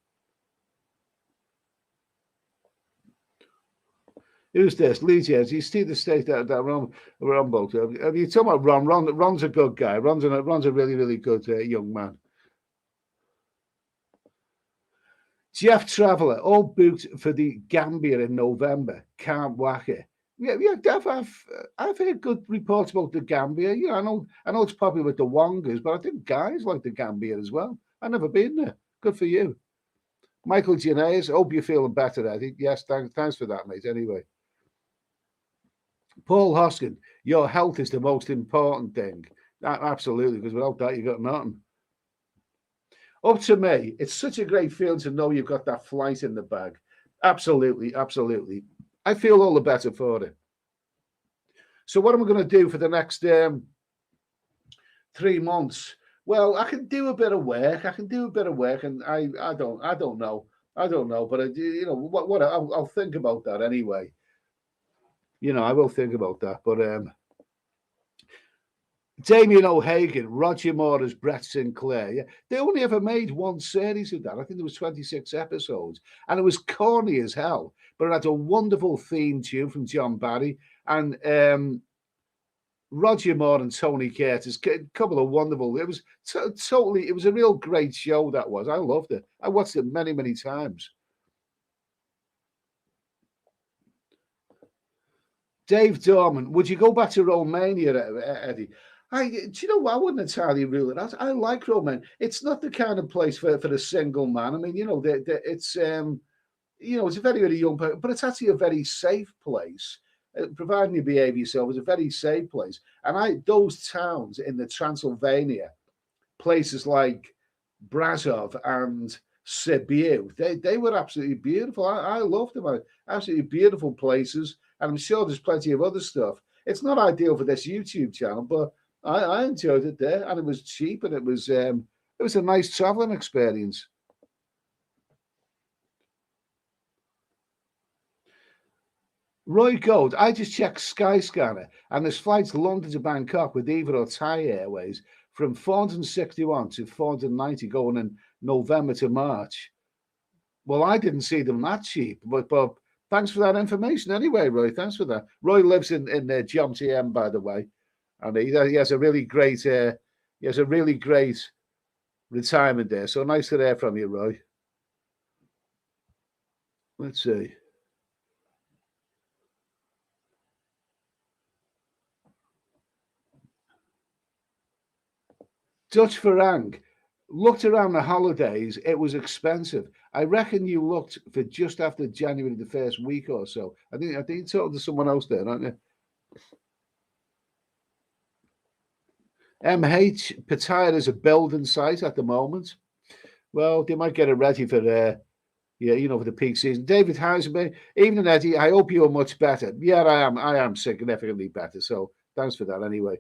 Who's this? Lee James. You see the state that Ron boat. Have you talking about Ron? Ron's a good guy. Ron's a really, really good young man. Jeff Traveller, all booked for the Gambia in November. Can't whack it. Yeah, I've heard good reports about the Gambia. I know it's popular with the Wongas, but I think guys like the Gambia as well. I've never been there. Good for you. Michael Genaeus, hope you're feeling better, Eddie. Yes, thanks for that, mate. Anyway. Paul Hoskin, your health is the most important thing. Absolutely, because without that, you got nothing. Up to me, it's such a great feeling to know you've got that flight in the bag. Absolutely, absolutely. I feel all the better for it. So, what am I going to do for the next 3 months? Well, I can do a bit of work. I can do a bit of work, and I don't know. I don't know, but what I'll think about that anyway. I will think about that. But Damien O'Hagan, Roger Moore as Brett Sinclair. Yeah, they only ever made one series of that. I think there was 26 episodes, and it was corny as hell. But it had a wonderful theme tune from John Barry and Roger Moore and Tony Curtis. A couple of wonderful. It was totally. It was a real great show. That was. I loved it. I watched it many, many times. Dave Dorman, would you go back to Romania, Eddie? Do you know what? I wouldn't entirely rule it out. I like Romania. It's not the kind of place for a single man. I mean, it's it's a very, very young person, but it's actually a very safe place. Providing you behave yourself, it's a very safe place. And those towns in the Transylvania, places like Brasov and Sibiu, they were absolutely beautiful. I loved them. Absolutely beautiful places. And I'm sure there's plenty of other stuff. It's not ideal for this YouTube channel, but I enjoyed it there, and it was cheap, and it was a nice traveling experience. Roy Gold, I just checked Skyscanner, and there's flights London to Bangkok with Eva or Thai Airways from 461 to 490 going in November to March. Well, I didn't see them that cheap, but thanks for that information anyway, Roy. Thanks for that. Roy lives in GMTM, by the way, and he has a really great retirement there. So nice to hear from you, Roy. Let's see. Dutch Farang, looked around the holidays. It was expensive. I reckon you looked for just after January, the first week or so. I think you talked to someone else there, aren't you? MH Pattaya is a building site at the moment. Well, they might get it ready for for the peak season. David Heisenberg, evening Eddie. I hope you're much better. Yeah, I am. I am significantly better. So thanks for that anyway.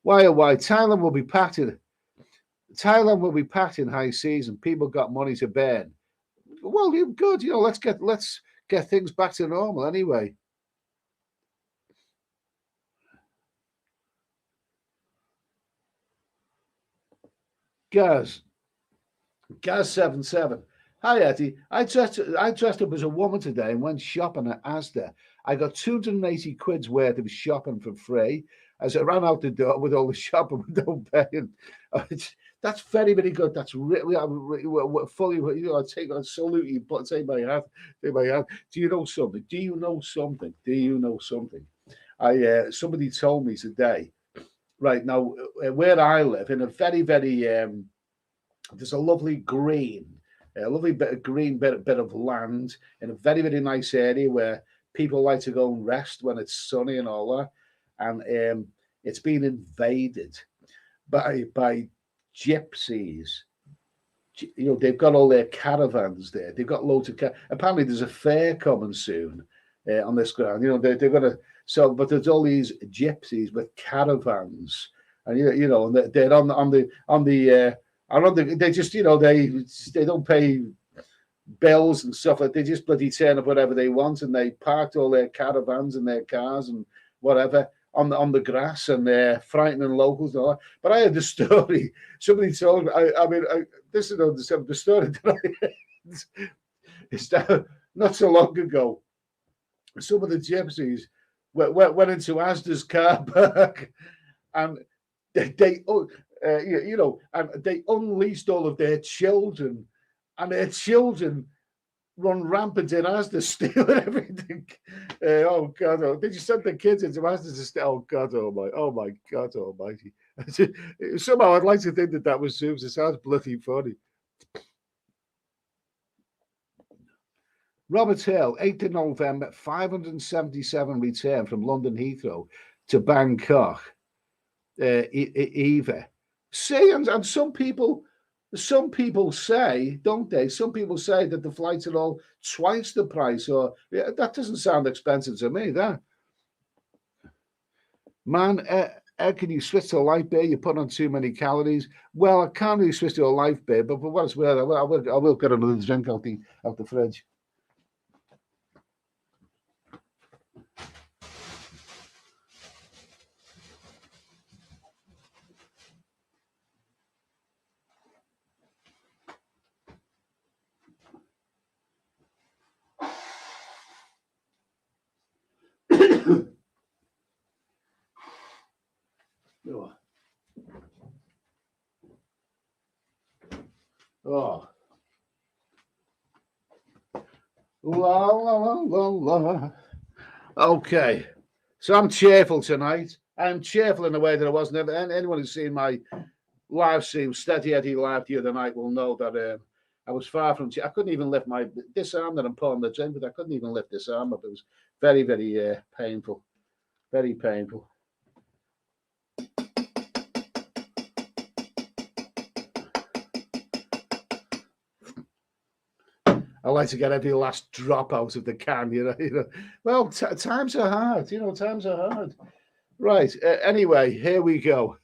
Why oh why? Thailand will be packed in high season. People got money to burn. Well, you're good. Let's get things back to normal anyway. Gaz 77. Hi Eddie. I dressed up as a woman today and went shopping at Asda. I got 280 quid's worth of shopping for free as I ran out the door with all the shopping without paying. That's very, very good. That's really fully. I salute you, but take my hat. Do you know something? Somebody told me today. Right now, where I live, in a very, very there's a lovely lovely bit of green bit of land in a very, very nice area where people like to go and rest when it's sunny and all that. And it's been invaded by gypsies. They've got all their caravans there. They've got loads of apparently there's a fair coming soon on this ground. They're gonna but there's all these gypsies with caravans, and and they're on the they just they don't pay bills and stuff like. They just bloody turn up whatever they want, and they parked all their caravans and their cars and whatever on the grass, and they're frightening locals and all that. But I heard the story. Somebody told me. This is the story that I heard. It's not so long ago. Some of the gypsies went into Asda's car park, and they unleashed all of their children, and their children run rampant in Asda, stealing everything. Oh God! Did you send the kids into Asda to steal? Oh God! Oh my God Almighty! Somehow I'd like to think that was Zooms. It sounds bloody funny. Robert Hill, 8th of November, 577 return from London Heathrow to Bangkok. either. See, and some people say, don't they? Some people say that the flights are all twice the price, or yeah, that doesn't sound expensive to me. That man, can you switch to a light beer? You put on too many calories. Well, I can't really switch to a light beer, but for what it's worth, I will get another drink out the fridge. Oh. Oh. La, la, la, la, la. Okay. So I'm cheerful tonight. I'm cheerful in a way that I wasn't. And anyone who's seen my live stream, Steady Eddie live the other night, will know that I was far from. I couldn't even lift this arm that I'm pulling the drink, but I couldn't even lift this arm up. It was very, very painful. Very painful. I like to get every last drop out of the can, you know. Well, times are hard, times are hard. Right. Anyway, here we go.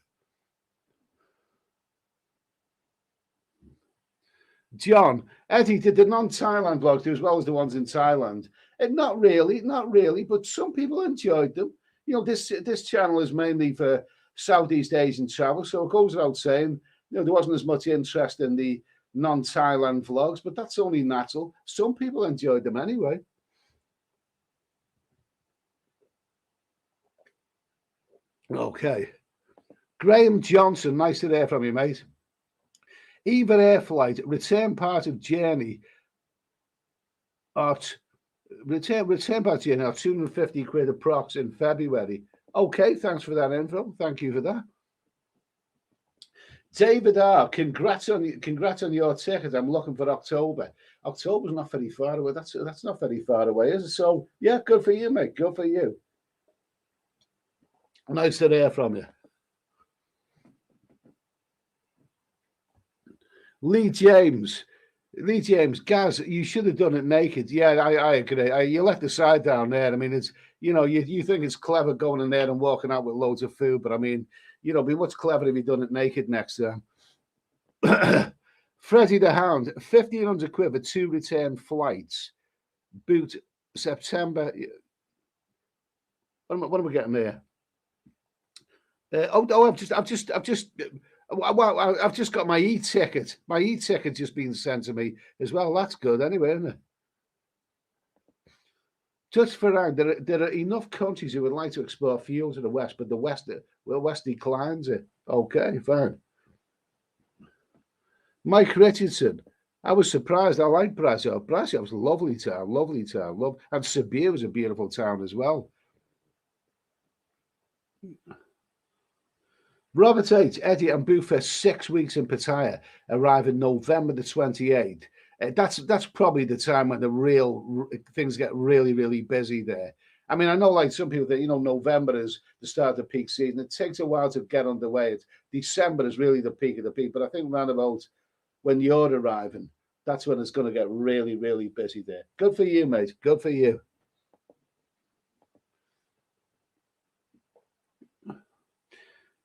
John, Eddie, did the non-Thailand blogs do as well as the ones in Thailand? Not really, but some people enjoyed them. This channel is mainly for Southeast Asian travel, so it goes without saying, there wasn't as much interest in the non-Thailand vlogs, but that's only natural. Some people enjoyed them anyway. Okay. Graham Johnson, nice to hear from you, mate. Eva Air flight, return part of journey at return part of journey at 250 quid approx in February. Okay, thanks for that info. Thank you for that. David R, congrats on your ticket. I'm looking for October. October's not very far away. That's not very far away, is it? So yeah, good for you, mate. Good for you. Nice to hear from you. Lee James, Gaz, you should have done it naked. Yeah, I agree. You left the side down there. I mean, it's you think it's clever going in there and walking out with loads of food, but I mean, it'd be much cleverer if you done it naked next time. Freddie the Hound, 1,500 quid for 2 return flights. Boot September. What am I getting there? I've just got my e-ticket. My e-ticket just been sent to me as well. That's good anyway, isn't it? Just for round, there are enough countries who would like to export fuel to the West, but the West declines it. Okay, fine. Mike Richardson, I was surprised. I like Brasov. Brasov's a lovely town. And Sibiu was a beautiful town as well. Robert H. Eddie and Boo for 6 weeks in Pattaya, arriving November the 28th. That's probably the time when the real things get really, really busy there. I mean, I know like some people that, November is the start of the peak season. It takes a while to get underway. December is really the peak of the peak. But I think around about when you're arriving, that's when it's going to get really, really busy there. Good for you, mate. Good for you.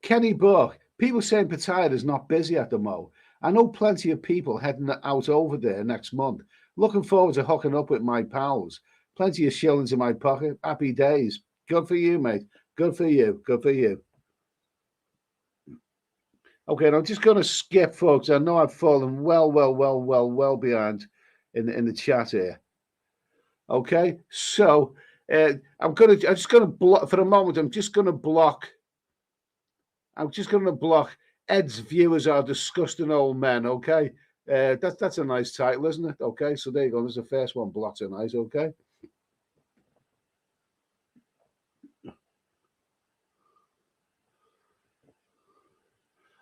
Kenny Buck, people saying Pattaya is not busy at the moment. I know plenty of people heading out over there next month. Looking forward to hooking up with my pals. Plenty of shillings in my pocket. Happy days. Good for you, mate. Good for you. Good for you. Okay, and I'm just going to skip, folks. I know I've fallen well behind in the chat here. Okay, so I'm just going to block for a moment. I'm just going to block Ed's viewers are disgusting old men. Okay, that's a nice title, isn't it? Okay, so there you go. There's the first one blocked tonight. Okay.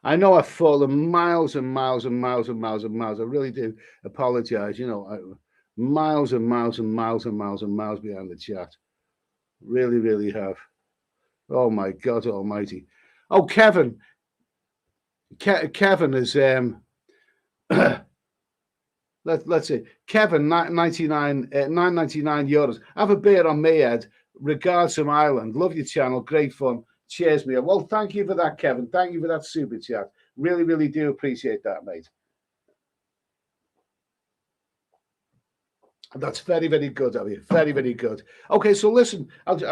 I know I've fallen miles and miles and miles and miles and miles. I really do apologize. Miles and miles and miles and miles and miles behind the chat. Really, really have. Oh my God Almighty. Oh, Kevin. Kevin is let's see. Kevin, 999 euros. Have a beer on me, Ed. Regards from Ireland. Love your channel. Great fun. Cheers, me. Well, thank you for that, Kevin. Thank you for that super chat. Really, really do appreciate that, mate. That's very, very good of you. Very, very good. Okay, so listen, I've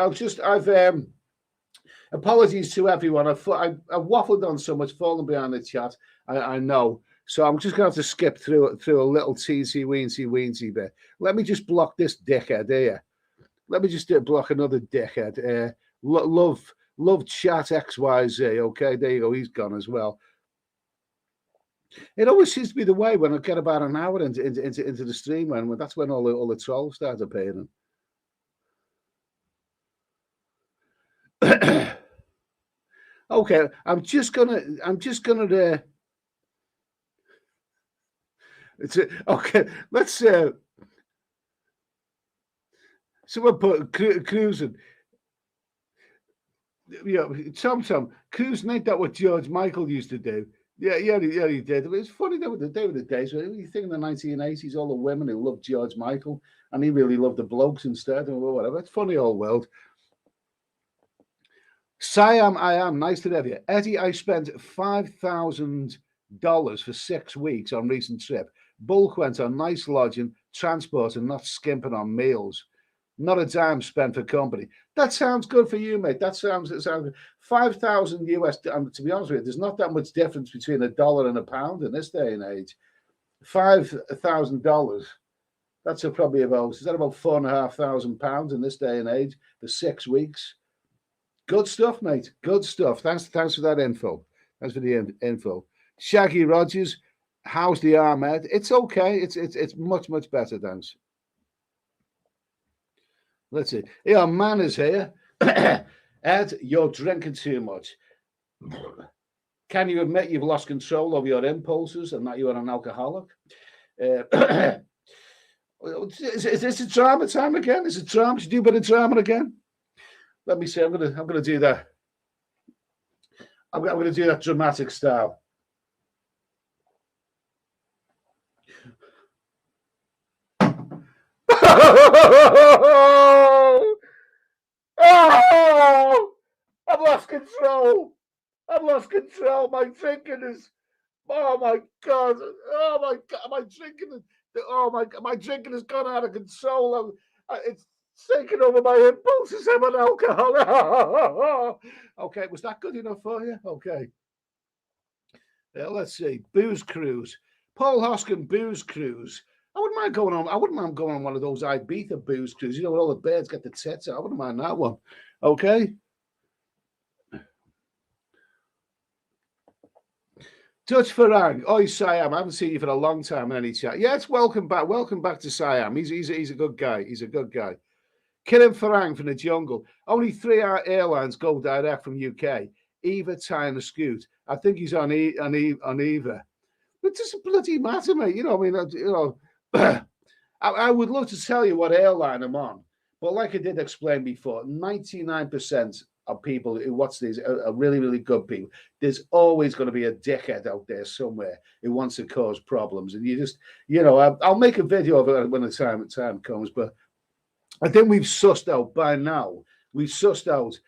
apologies to everyone. I waffled on so much, falling behind the chat. I know. So I'm just going to have to skip through a little teensy-weensy bit. Let me just block this dickhead here. Let me just block another dickhead. Love chat XYZ. Okay, there you go. He's gone as well. It always seems to be the way when I get about an hour into the stream, when that's when all the trolls start appearing. Okay, I'm just gonna okay, let's someone put cruising. Yeah, Tom, cruising, ain't that what George Michael used to do? Yeah, he did. It's funny though, the days. You think in the 1980s, all the women who loved George Michael, and he really loved the blokes instead, or whatever. It's funny old world. Siam, I am nice to have you, Eddie. I spent $5,000 for 6 weeks on recent trip. Bulk went on nice lodging, transport, and not skimping on meals. Not a dime spent for company. That sounds good for you, mate. That sounds good. 5,000 US. And to be honest with you, there's not that much difference between $1 and £1 in this day and age. $5,000. That's probably about. Is that about £4,500 in this day and age for 6 weeks? Good stuff, mate. Good stuff. Thanks for that info. Thanks for the info. Shaggy Rogers, how's the arm, Ed? It's okay. It's much better, thanks. Let's see. Yeah, man is here. Ed, you're drinking too much. Can you admit you've lost control of your impulses and that you are an alcoholic? Is this a drama time again? Is it drama? Should do a bit of drama again? Let me see. I'm gonna do that. I'm gonna do that dramatic style. Oh, I've lost control. My drinking is. Oh my god. Oh my god. My drinking is. Oh my drinking has gone out of control. It's taking over my impulses. I'm an alcoholic. Okay, was that good enough for you? Okay. Let's see. Booze cruise. Paul Hoskin booze cruise. I wouldn't mind going on one of those Ibiza booze cruises. You know, where all the birds get the tits out. I wouldn't mind that one. Okay. Dutch Farang. Oi, Siam. I haven't seen you for a long time in any chat. Yes, welcome back. Welcome back to Siam. He's a good guy. He's a good guy. Killing Farang from the jungle. Only 3 airlines go direct from UK. Eva, Thai, and Scoot. I think he's on Eva. It doesn't bloody matter, mate. You know, I mean, you know, I would love to tell you what airline I'm on, but like I did explain before, 99% of people who watch these are really, really good people. There's always going to be a dickhead out there somewhere who wants to cause problems, and you just, you know, I'll make a video of it when the time comes. But I think we've sussed out by now. We've sussed out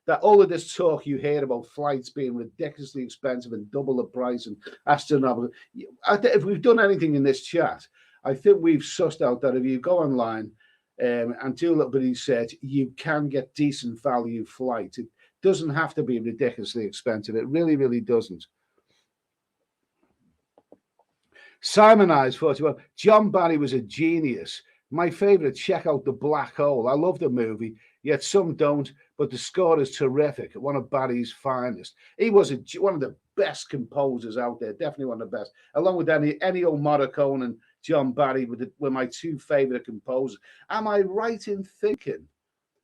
that all of this talk you hear about flights being ridiculously expensive and double the price and astronomical. If we've done anything in this chat, I think we've sussed out that if you go online and do a little bit of research, you can get decent value flights. It doesn't have to be ridiculously expensive. It really, really doesn't. Simon Eyes 41. John Barry was a genius. My favorite, check out The Black Hole. I love the movie, yet some don't, but the score is terrific. One of Barry's finest. He was one of the best composers out there, definitely one of the best. Along with Ennio Morricone and John Barry were my 2 favorite composers. Am I right in thinking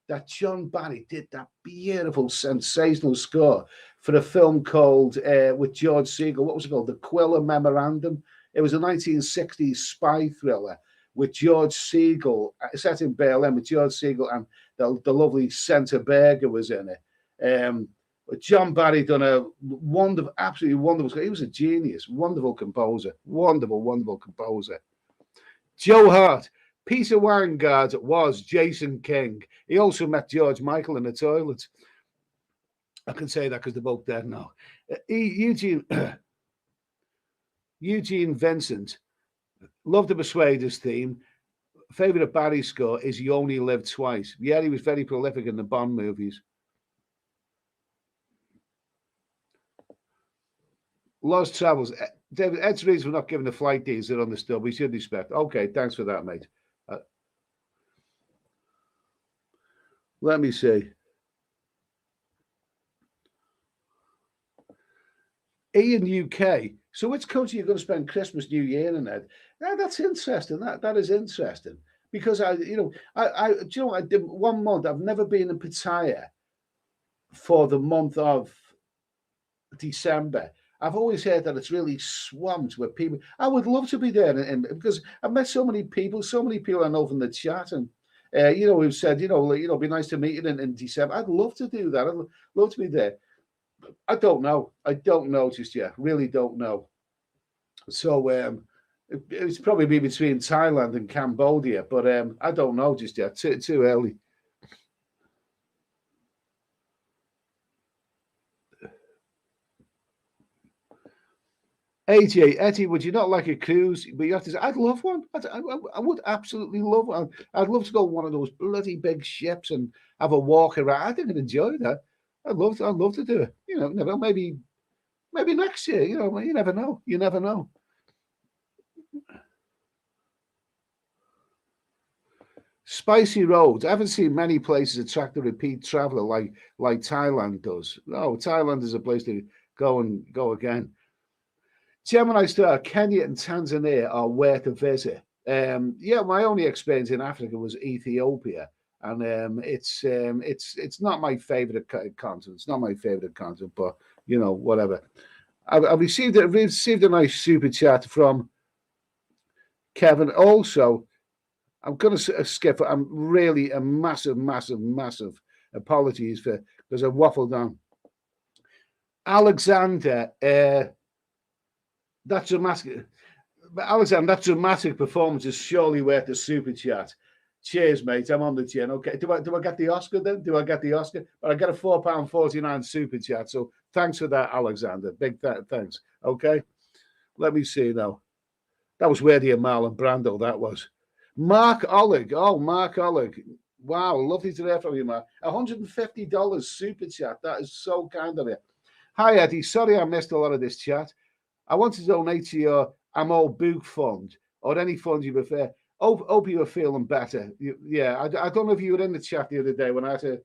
that John Barry did that beautiful, sensational score for a film called, with George Segal, what was it called? The Quiller Memorandum. It was a 1960s spy thriller with George Segal, set in Berlin with George Segal, and the lovely Senta Berger was in it. John Barry done a wonderful, absolutely wonderful. He was a genius, wonderful composer, wonderful composer. Joe Hart, Peter Wangard was Jason King. He also met George Michael in the toilet. I can say that because they're both dead now. Eugene Vincent, loved the Persuaders theme. Favorite Barry score is You Only Live Twice. Yeah, he was very prolific in the Bond movies. Lost Travels. David, Ed's reasons for not giving the flight deals are understood. We should respect. Okay, thanks for that, mate. Let me see. Ian UK. So which country are you going to spend Christmas, New Year in, Ed? That's interesting. That is interesting. Because I did 1 month. I've never been in Pattaya for the month of December. I've always heard that it's really swamped with people. I would love to be there, and because I've met so many people I know from the chat, and who've said, it'd be nice to meet you in December. I'd love to do that. I'd love to be there. I don't know. I don't know just yet. Really don't know. So it's probably be between Thailand and Cambodia, but I don't know just yet. Too early. AJ, Eddie, would you not like a cruise? But you have to say, I'd love one. I would absolutely love one. I'd love to go on one of those bloody big ships and have a walk around. I think I'd enjoy that. I'd love to do it. Maybe next year. You never know. You never know. Spicy roads. I haven't seen many places attract a repeat traveler like Thailand does. No, Thailand is a place to go again. Gemini Star, Kenya and Tanzania are where to visit. My only experience in Africa was Ethiopia, and it's not my favorite continent. It's not my favorite continent, but whatever. I received a nice super chat from Kevin. Also, I'm going to skip. I'm really a massive apologies because I waffled on. Alexander. That dramatic performance is surely worth the super chat. Cheers, mate. I'm on the chin. Okay. Do I get the Oscar then? Do I get the Oscar? But I get a £4.49 super chat. So thanks for that, Alexander. Big thanks. Okay. Let me see now. That was Worthy of Marlon Brando. That was Mark Oleg. Oh, Mark Oleg. Wow, lovely to hear from you, Mark. $150 super chat. That is so kind of you. Hi, Eddie. Sorry I missed a lot of this chat. I want to donate to your I'm All Book fund or any fund you prefer. Hope you are feeling better. I don't know if you were in the chat the other day when I had to.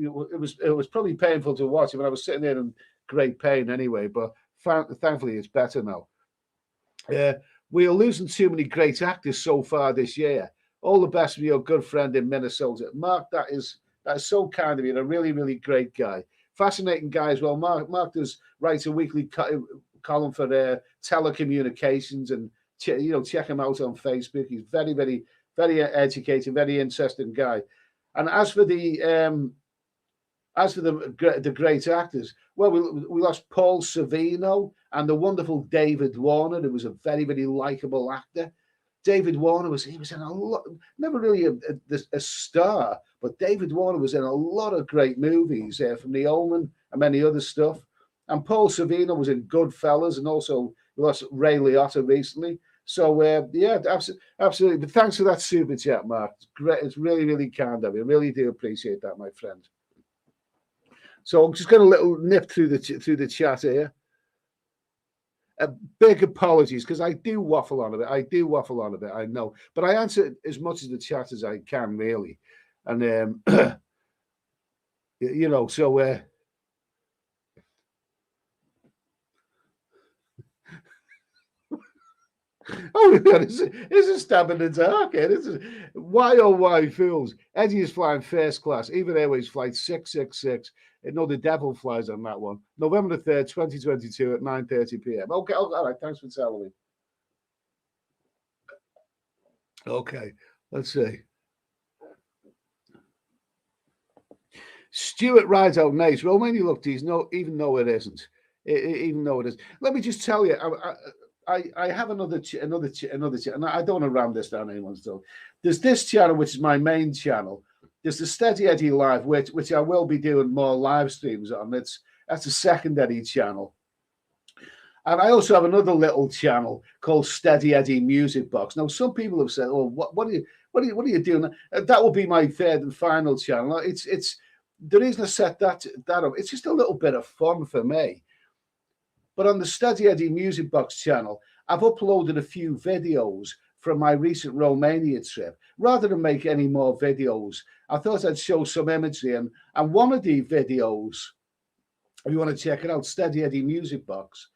It was probably painful to watch when I was sitting there in great pain anyway. But thankfully, it's better now. We are losing too many great actors so far this year. All the best from your good friend in Minnesota, Mark. That is so kind of you. A really, really great guy. Fascinating guy as well. Mark does write a weekly column for telecommunications, and check him out on Facebook. He's very, very, very educated, very interesting guy. And as for the great actors, well, we lost Paul Sorvino and the wonderful David Warner, who was a very, very likable actor. David Warner was in a lot, never really a star, but David Warner was in a lot of great movies from The Omen and many other stuff. And Paul Sorvino was in Goodfellas, and also we lost Ray Liotta recently. So absolutely. But thanks for that super chat, Mark. It's great. It's really, really kind of you. I really do appreciate that, my friend. So I'm just going to little nip through the chat here. Big apologies because I do waffle on a bit. I know, but I answer as much of the chat as I can, really. And so. Oh, this is a stab in the dark. This is why oh why fools. Eddie is flying first class. Even Airways flight 666. No, the devil flies on that one. November the 3rd, 2022 at 9:30 p.m. Okay, all right. Thanks for telling me. Okay, let's see. Stuart rides out nice. Romania looked easy, no, even though it isn't. Even though it is. Let me just tell you, I have another, and I don't want to ram this down anyone's throat. There's this channel, which is my main channel. There's the Steady Eddie Live, which I will be doing more live streams on. That's a second Eddie channel. And I also have another little channel called Steady Eddie Music Box. Now, some people have said, "Oh, what are you doing?" That will be my third and final channel. It's the reason I set that up. It's just a little bit of fun for me. But on the Steady Eddie Music Box channel, I've uploaded a few videos from my recent Romania trip. Rather than make any more videos, I thought I'd show some imagery. And one of the videos, if you want to check it out, Steady Eddie Music Box,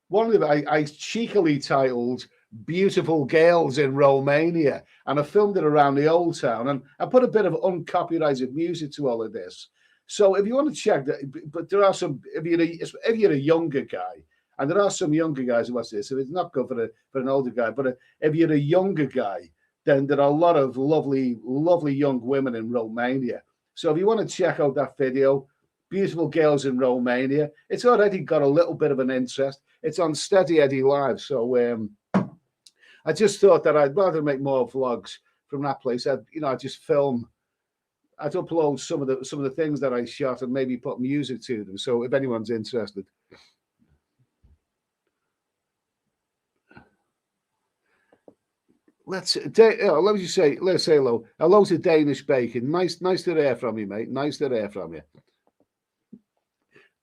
one of them I cheekily titled Beautiful Girls in Romania. And I filmed it around the old town. And I put a bit of uncopyrighted music to all of this. So if you want to check that, but there are some, if you're a younger guy, and there are some younger guys who watch this, so it's not good for an older guy, but if you're a younger guy, then there are a lot of lovely young women in Romania. So if you want to check out that video, Beautiful Girls in Romania, it's already got a little bit of an interest. It's on Steady Eddie Live. So I just thought that I'd rather make more vlogs from that place. I'd just film. I'd upload some of the things that I shot and maybe put music to them. So if anyone's interested. Let's say hello. Hello to Danish Bacon. Nice to hear from you, mate. Nice to hear from you.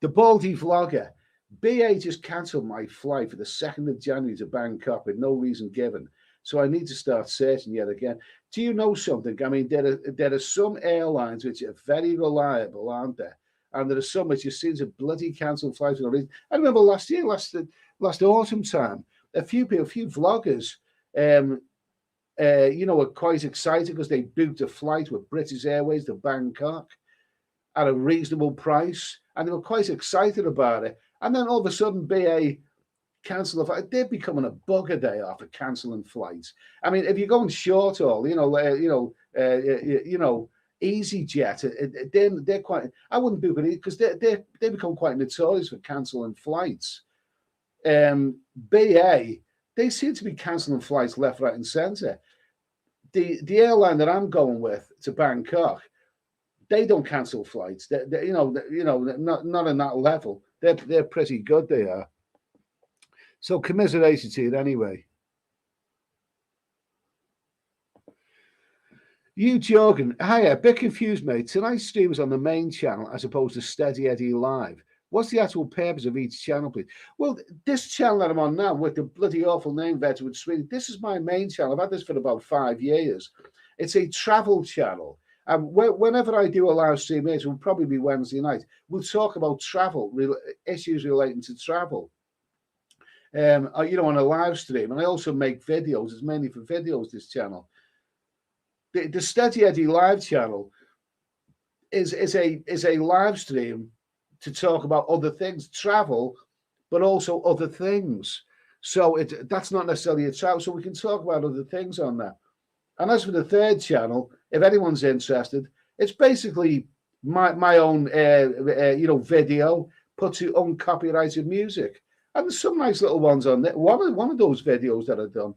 The Baldy Vlogger. BA just cancelled my flight for the 2nd of January to Bangkok with no reason given. So I need to start searching yet again. Do you know something? I mean, there are some airlines which are very reliable, aren't there? And there are some which just seem to bloody cancel flights for no reason. I remember last autumn time, a few vloggers, were quite excited because they booked a flight with British Airways to Bangkok at a reasonable price, and they were quite excited about it. And then all of a sudden, BA cancel the flight. They're becoming a bugger day after cancelling flights. I mean, if you're going short haul, EasyJet, they're quite. I wouldn't book it because they become quite notorious for cancelling flights. BA, they seem to be cancelling flights left, right, and centre. The airline that I'm going with to Bangkok, they don't cancel flights. Not on that level. They're pretty good. They are. So commiseration to you anyway. You Jorgen, hiya, a bit confused, mate. Tonight's stream was on the main channel as opposed to Steady Eddie Live. What's the actual purpose of each channel, please? Well, this channel that I'm on now with the bloody awful name Veteran Sweden, this is my main channel. I've had this for about 5 years. It's a travel channel. And whenever I do a live stream, it will probably be Wednesday night. We'll talk about travel, issues relating to travel. On a live stream, and I also make videos. It's mainly for videos. This channel, the Steady Eddie Live channel, is a live stream to talk about other things, travel, but also other things. So that's not necessarily a travel. So we can talk about other things on that. And as for the third channel, if anyone's interested, it's basically my own video put to uncopyrighted music. And there's some nice little ones on there. One of those videos that I've done,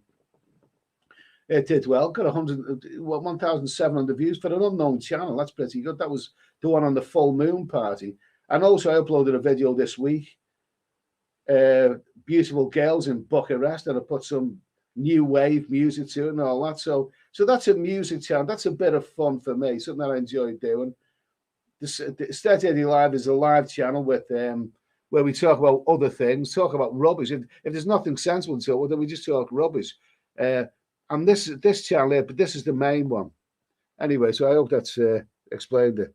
it did well. Got 1,700 views for an unknown channel. That's pretty good. That was the one on the full moon party. And also I uploaded a video this week, Beautiful Girls in Bucharest, and I put some new wave music to it and all that. So that's a music channel. That's a bit of fun for me, something that I enjoy doing. The Steady Eddie Live is a live channel with where we talk about other things, talk about rubbish. If there's nothing sensible to it, then we just talk rubbish. And this channel here, but this is the main one. Anyway, so I hope that's explained it.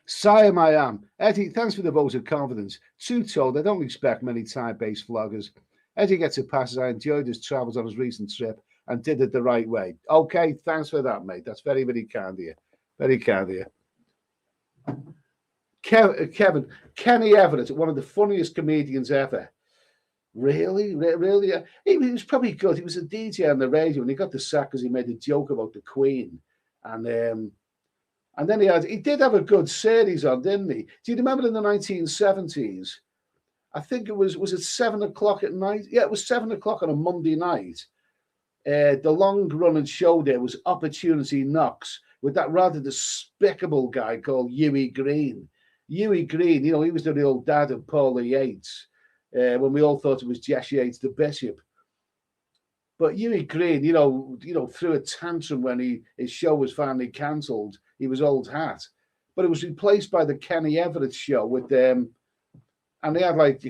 Siam I am. Eddie, thanks for the vote of confidence. Truth told, I don't expect many time-based vloggers. Eddie gets a pass as I enjoyed his travels on his recent trip and did it the right way. Okay, thanks for that, mate. That's very, very kind of you. Very kind of you. Kenny Everett, one of the funniest comedians ever. Really. He was probably good. He was a DJ on the radio, and he got the sack because he made a joke about the Queen, and then he did have a good series on, didn't he? Do you remember in the 1970s? I think it was it 7 o'clock at night? Yeah, it was 7 o'clock on a Monday night. The long running show there was Opportunity Knocks with that rather despicable guy called Huey Green. Huey Green, he was the real dad of Paula Yates. When we all thought it was Jess Yates, the bishop. But Huey Green, threw a tantrum when his show was finally cancelled. He was old hat, but it was replaced by the Kenny Everett show with them, and they had like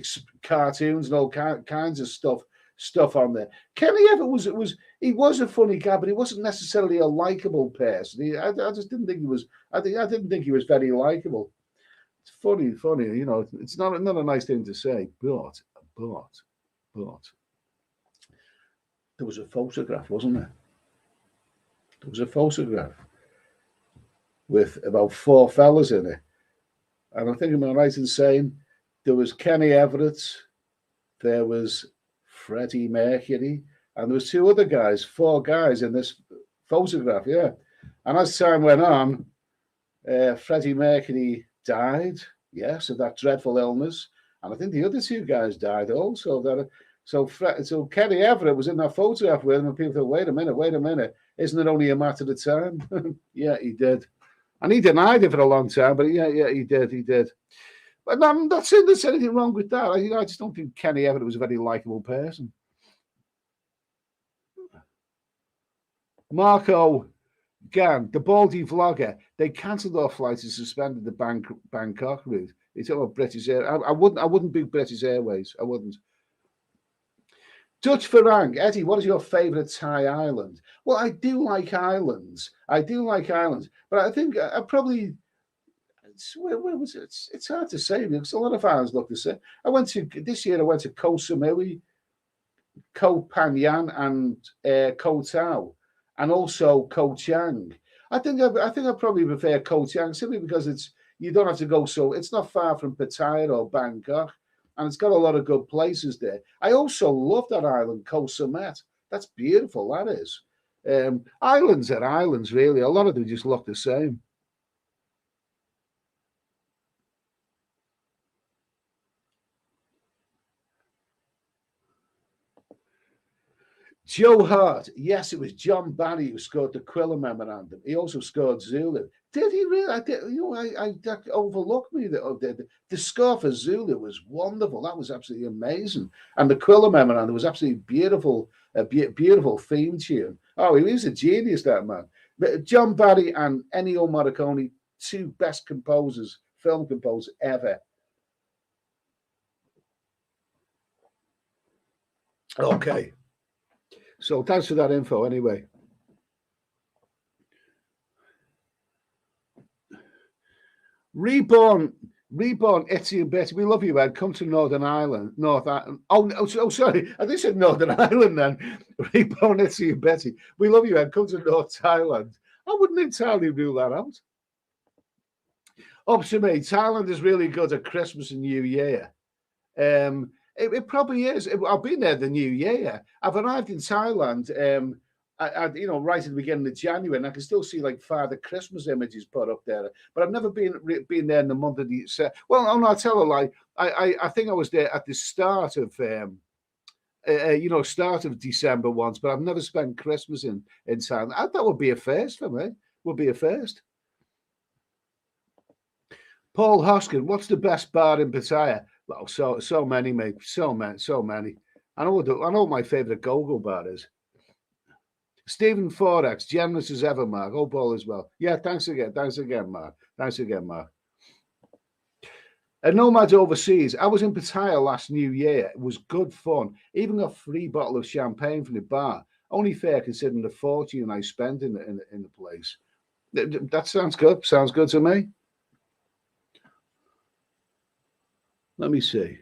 cartoons and all kinds of stuff on there. Kenny Everett he was a funny guy, but he wasn't necessarily a likable person. I just didn't think he was. I didn't think he was very likable. It's funny. It's not a nice thing to say, but there was a photograph, wasn't there? There was a photograph with about 4 fellas in it. And I think I'm right in saying there was Kenny Everett, there was Freddie Mercury, and there was 2 other guys, 4 guys in this photograph, yeah. And as time went on, Freddie Mercury died, yes, of that dreadful illness. And I think the other 2 guys died also. So Kenny Everett was in that photograph with him, and people thought, wait a minute, isn't it only a matter of time? Yeah, he did. And he denied it for a long time, but yeah, he did. But I'm not saying there's anything wrong with that. I just don't think Kenny Everett was a very likable person. Marco Gann, the Baldy vlogger, they cancelled our flights and suspended the Bangkok route. It's about British Air. I wouldn't book British Airways. I wouldn't. Dutch Farang, Eddie, what is your favourite Thai island? Well, I do like islands. But I think I probably, where was it? It's hard to say because a lot of islands look the same. This year I went to Koh Samui, Koh Phangan, and Koh Tao, and also Koh Chang. I think I probably prefer Koh Chang simply because you don't have to go it's not far from Pattaya or Bangkok. And it's got a lot of good places there. I also love that island, Koh Samet. That's beautiful, that is. Islands are islands, really. A lot of them just look the same. Joe Hart. Yes, it was John Barry who scored the Quiller Memorandum. He also scored Zulu. Did he really? I that overlooked me. The score for Zulu was wonderful. That was absolutely amazing. And the Quiller Memorandum was absolutely beautiful. A beautiful theme tune. Oh, he was a genius, that man. But John Barry and Ennio Morricone, 2 best composers, film composers ever. Okay. So thanks for that info anyway. Reborn, Etsy and Betty, we love you, Ed. Come to Northern Ireland. Oh, sorry. I think said Northern Ireland then. Reborn, Etsy and Betty. We love you, Ed. Come to North Thailand. I wouldn't entirely rule that out. Up to me, Thailand is really good at Christmas and New Year. It probably is. I've been there the New Year. I've arrived in Thailand, right at the beginning of January, and I can still see like Father Christmas images put up there. But I've never been there in the month of the. Well, no, I'll tell a lie. I think I was there at the start of start of December once, but I've never spent Christmas in Thailand. That would be a first for me. Would be a first. Paul Hoskin, what's the best bar in Pattaya? Well, so many, mate. So many. I know what my favourite go-go bar is. Stephen Forex, generous as ever, Mark. Hope all is well. Yeah, thanks again, Mark. A Nomad Overseas. I was in Pattaya last New Year. It was good fun. Even got a free bottle of champagne from the bar. Only fair considering the fortune I spent in the place. That sounds good. Sounds good to me. Let me see.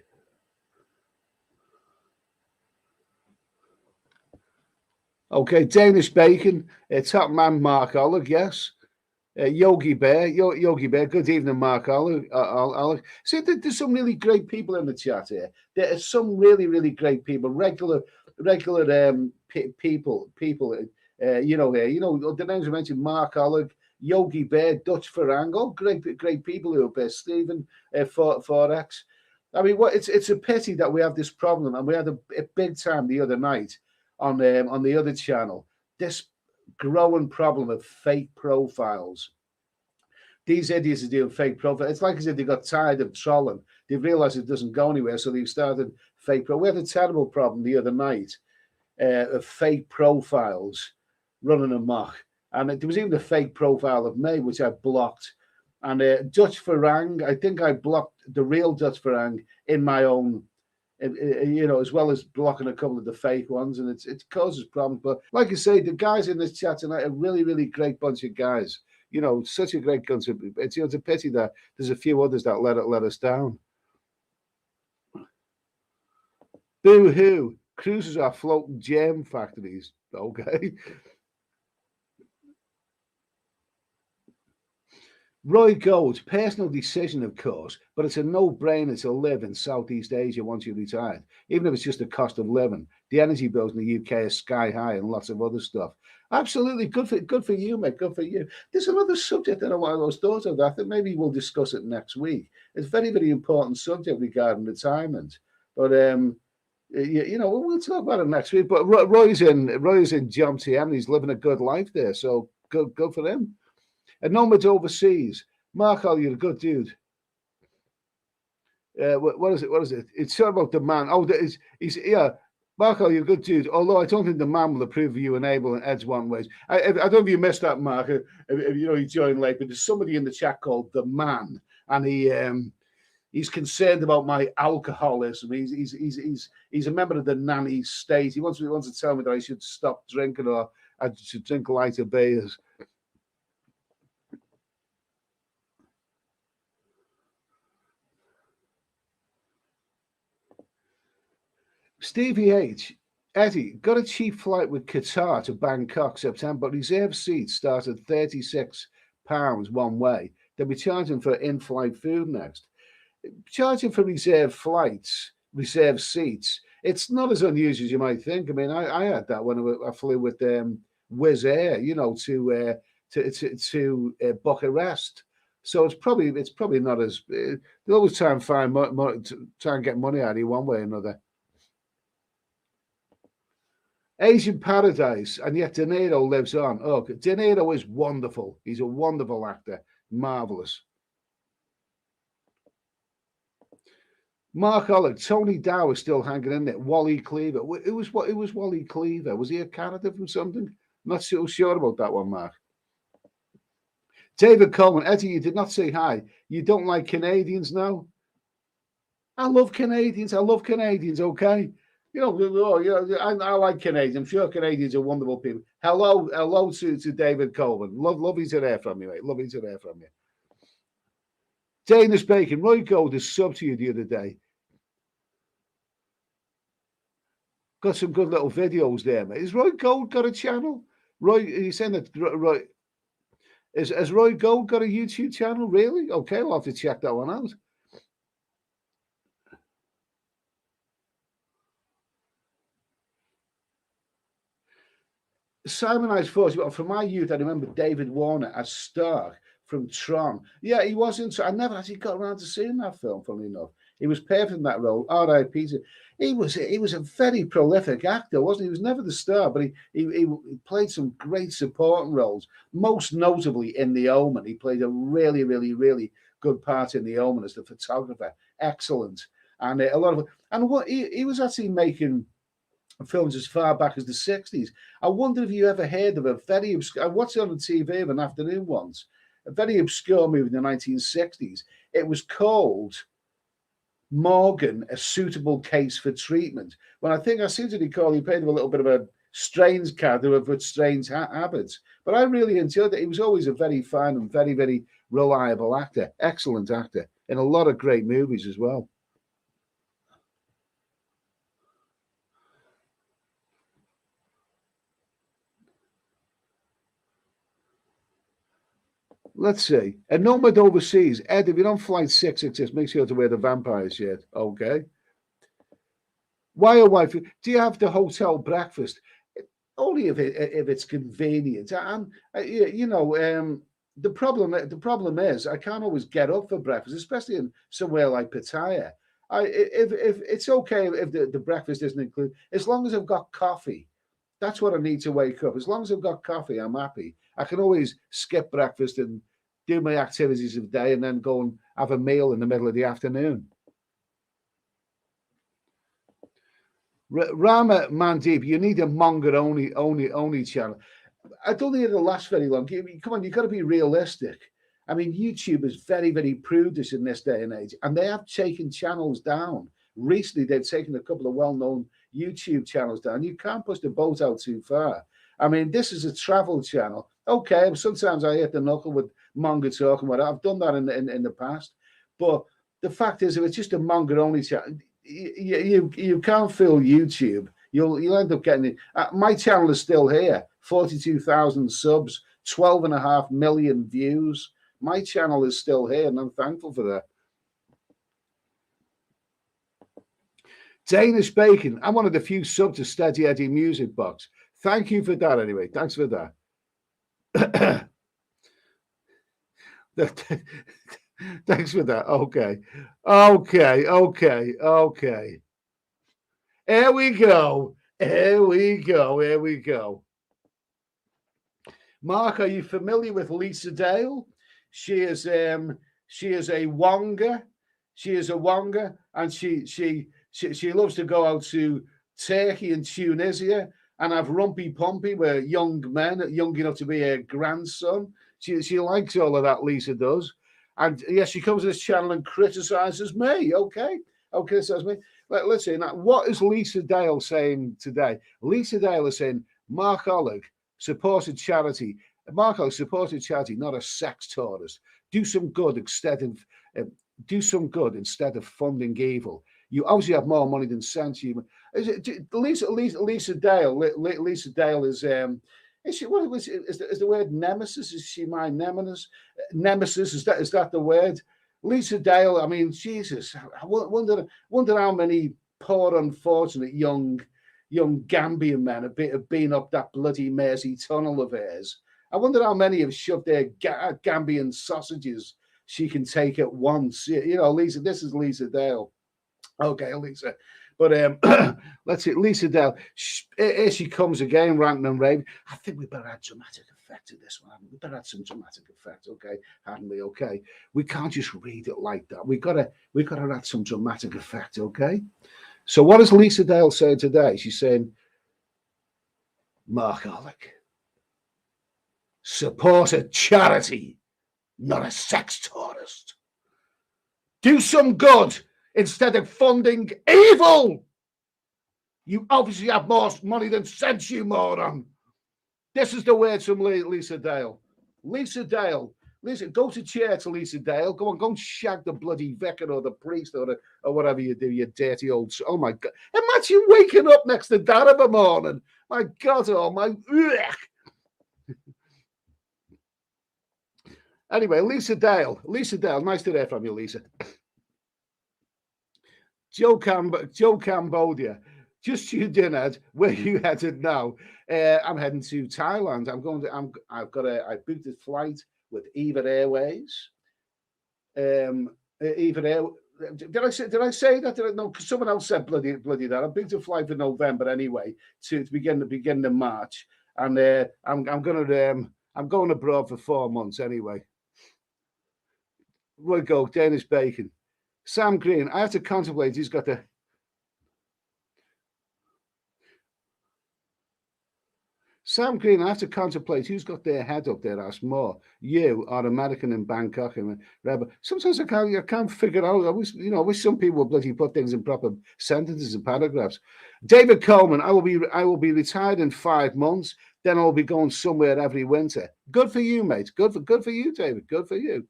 Okay, Danish bacon. Top man Mark Oleg, yes. Yogi Bear, Yogi Bear. Good evening, Mark. Alec. See, there's some really great people in the chat here. There are some really, really great people. Regular people. Here. The names I mentioned: Mark Alec, Yogi Bear, Dutch Farango. Great people who are there. Stephen Forex. I mean, it's a pity that we have this problem, and we had a big time the other night on the other channel. This growing problem of fake profiles. These idiots are doing fake profiles. It's like as if they got tired of trolling. They've realized it doesn't go anywhere, so they've started fake profiles. We had a terrible problem the other night of fake profiles running amok. And there was even a fake profile of me, which I blocked. And Dutch Farang, I think I blocked the real Dutch Farang in my own, as well as blocking a couple of the fake ones, and it causes problems. But like I say, the guys in this chat tonight are really, really great bunch of guys. Such a great bunch of. It's a pity that there's a few others that let us down. Boo hoo! Cruises are floating gem factories. Okay. Roy Gold, personal decision, of course, but it's a no-brainer to live in Southeast Asia once you're retired, even if it's just the cost of living. The energy bills in the UK are sky high and lots of other stuff. Absolutely, good for you, mate. Good for you. There's another subject that I was thought of. I think maybe we'll discuss it next week. It's a very, very important subject regarding retirement. But we'll talk about it next week. But Roy's in Jom TM and he's living a good life there. So good for him. And nomads overseas. Marco, you're a good dude. What is it? It's sort of about the man. Oh, Marco, you're a good dude. Although I don't think the man will approve of you enabling Ed's one ways. I don't know if you missed that, Mark. If you joined late, but there's somebody in the chat called the man, and he's concerned about my alcoholism. He's a member of the nanny state. He wants to tell me that I should stop drinking or I should drink lighter beers. Stevie H. Eddie, got a cheap flight with Qatar to Bangkok, September. Reserved seats start at £36 one way. They'll be charging for in-flight food next. Charging for reserved flights, reserved seats, it's not as unusual as you might think. I mean, I had that when I flew with Wizz Air, to Bucharest. So it's probably not as they'll always try and find try and get money out of you one way or another. Asian Paradise, and yet De Niro lives on. Oh, De Niro is wonderful. He's a wonderful actor. Marvelous. Mark Olick, Tony Dow is still hanging in there. Wally Cleaver. It was Wally Cleaver. Was he a character from something? Not so sure about that one, Mark. David Coleman, Eddie, you did not say hi. You don't like Canadians now? I love Canadians. Okay. I like Canadians. I'm sure Canadians are wonderful people. Hello to David Coleman. Lovely to hear from you, mate. Lovely to hear from you. Danish Bacon, Roy Gold is subbed to you the other day. Got some good little videos there, mate. Has Roy Gold got a channel? Roy, are you saying that Roy has Roy Gold got a YouTube channel? Really? Okay, I'll have to check that one out. Simon I's Force. From my youth, I remember David Warner as Stark from Tron. Yeah, he wasn't. I never actually got around to seeing that film. Funnily enough, he was perfect in that role. R.I.P. He was a very prolific actor, wasn't he? He was never the star, but he played some great supporting roles. Most notably in The Omen, he played a really, really, really good part in The Omen as the photographer. Excellent, and a lot of what he was actually making films as far back as the 60s. I wonder if you ever heard of a very obscure, I watched it on the TV of an afternoon once, a very obscure movie in the 1960s. It was called Morgan, A Suitable Case for Treatment. When I seem to recall he played a little bit of a strange character with strange habits. But I really enjoyed it. He was always a very fine and very, very reliable actor. Excellent actor in a lot of great movies as well. Let's see. A nomad overseas. Ed, if you're on flight 666, make sure to wear the vampire shirt. Okay. Why or wife? Do you have the hotel breakfast? Only if it's convenient. And the problem is I can't always get up for breakfast, especially in somewhere like Pattaya. If it's okay if the breakfast isn't included, as long as I've got coffee. That's what I need to wake up. As long as I've got coffee, I'm happy. I can always skip breakfast and do my activities of the day, and then go and have a meal in the middle of the afternoon. Rama Mandeep, you need a manga only channel. I don't think it'll last very long. Come on, you've got to be realistic. I mean, YouTube is very, very prudish in this day and age, and they have taken channels down. Recently, they've taken a couple of well-known YouTube channels down. You can't push the boat out too far. I mean, this is a travel channel. Okay, sometimes I hit the knuckle with manga talk and whatever. I've done that in the past. But the fact is, if it's just a manga only channel, you can't fill YouTube. You'll end up getting it. My channel is still here. 42,000 subs, 12.5 million views. My channel is still here, and I'm thankful for that. Danish Bacon. I'm one of the few subs to Steady Eddie Music Box. Thank you for that anyway. Thanks for that. Thanks for that. Okay. Here we go. Mark, are you familiar with Lisa Dale? She is a Wonga. She is a Wonga, and she loves to go out to Turkey and Tunisia and have rumpy pumpy with young men, young enough to be her grandson. She likes all of that, Lisa does. And yes, she comes to this channel and criticizes me. Okay, criticizes me. Let's see. Now, what is Lisa Dale saying today? Lisa Dale is saying Mark Oleg supported charity. Mark Oleg supported charity, not a sex tourist. Do some good instead of funding evil. You obviously have more money than sense. Lisa Dale? Lisa Dale is she, is the word nemesis? Is she my nemesis? Nemesis, is that the word? Lisa Dale, I mean, Jesus, I wonder how many poor, unfortunate young Gambian men have been up that bloody Mersey tunnel of hers. I wonder how many have shoved their Gambian sausages she can take at once. Lisa, this is Lisa Dale. Okay, Lisa. But let's see, Lisa Dale. Here she comes again, ranting and raving. I think we better add dramatic effect to this one. We better add some dramatic effect, okay? Hadn't we? Okay. We can't just read it like that. We gotta add some dramatic effect, okay? So what does Lisa Dale say today? She's saying, Mark Oleg, support a charity, not a sex tourist. Do some good instead of funding evil. You obviously have more money than sense, you moron. This is the words from Lisa Dale. Lisa Dale. Lisa, go to church, Lisa Dale. Go and shag the bloody vicar or the priest or whatever you do, you dirty old... Oh, my God. Imagine waking up next to that of a morning. My God, oh, my... Anyway, Lisa Dale. Nice to hear from you, Lisa. Joe Cambodia. Just tuned in, Ed. Where you headed now? I'm heading to Thailand. I booked a flight with EVA Airways. Did I say that? No, someone else said bloody that. I booked a flight for November anyway to begin the March, and I'm going abroad for 4 months anyway. We'll go Danish Bacon. Sam Green. I have to contemplate. He's got the. Sam Green, I have to contemplate who's got their head up there. Ask more. You are American in Bangkok and Rebel. Sometimes I can't figure out. I wish some people would bloody put things in proper sentences and paragraphs. David Coleman, I will be retired in 5 months. Then I'll be going somewhere every winter. Good for you, mate. Good for you, David. Good for you.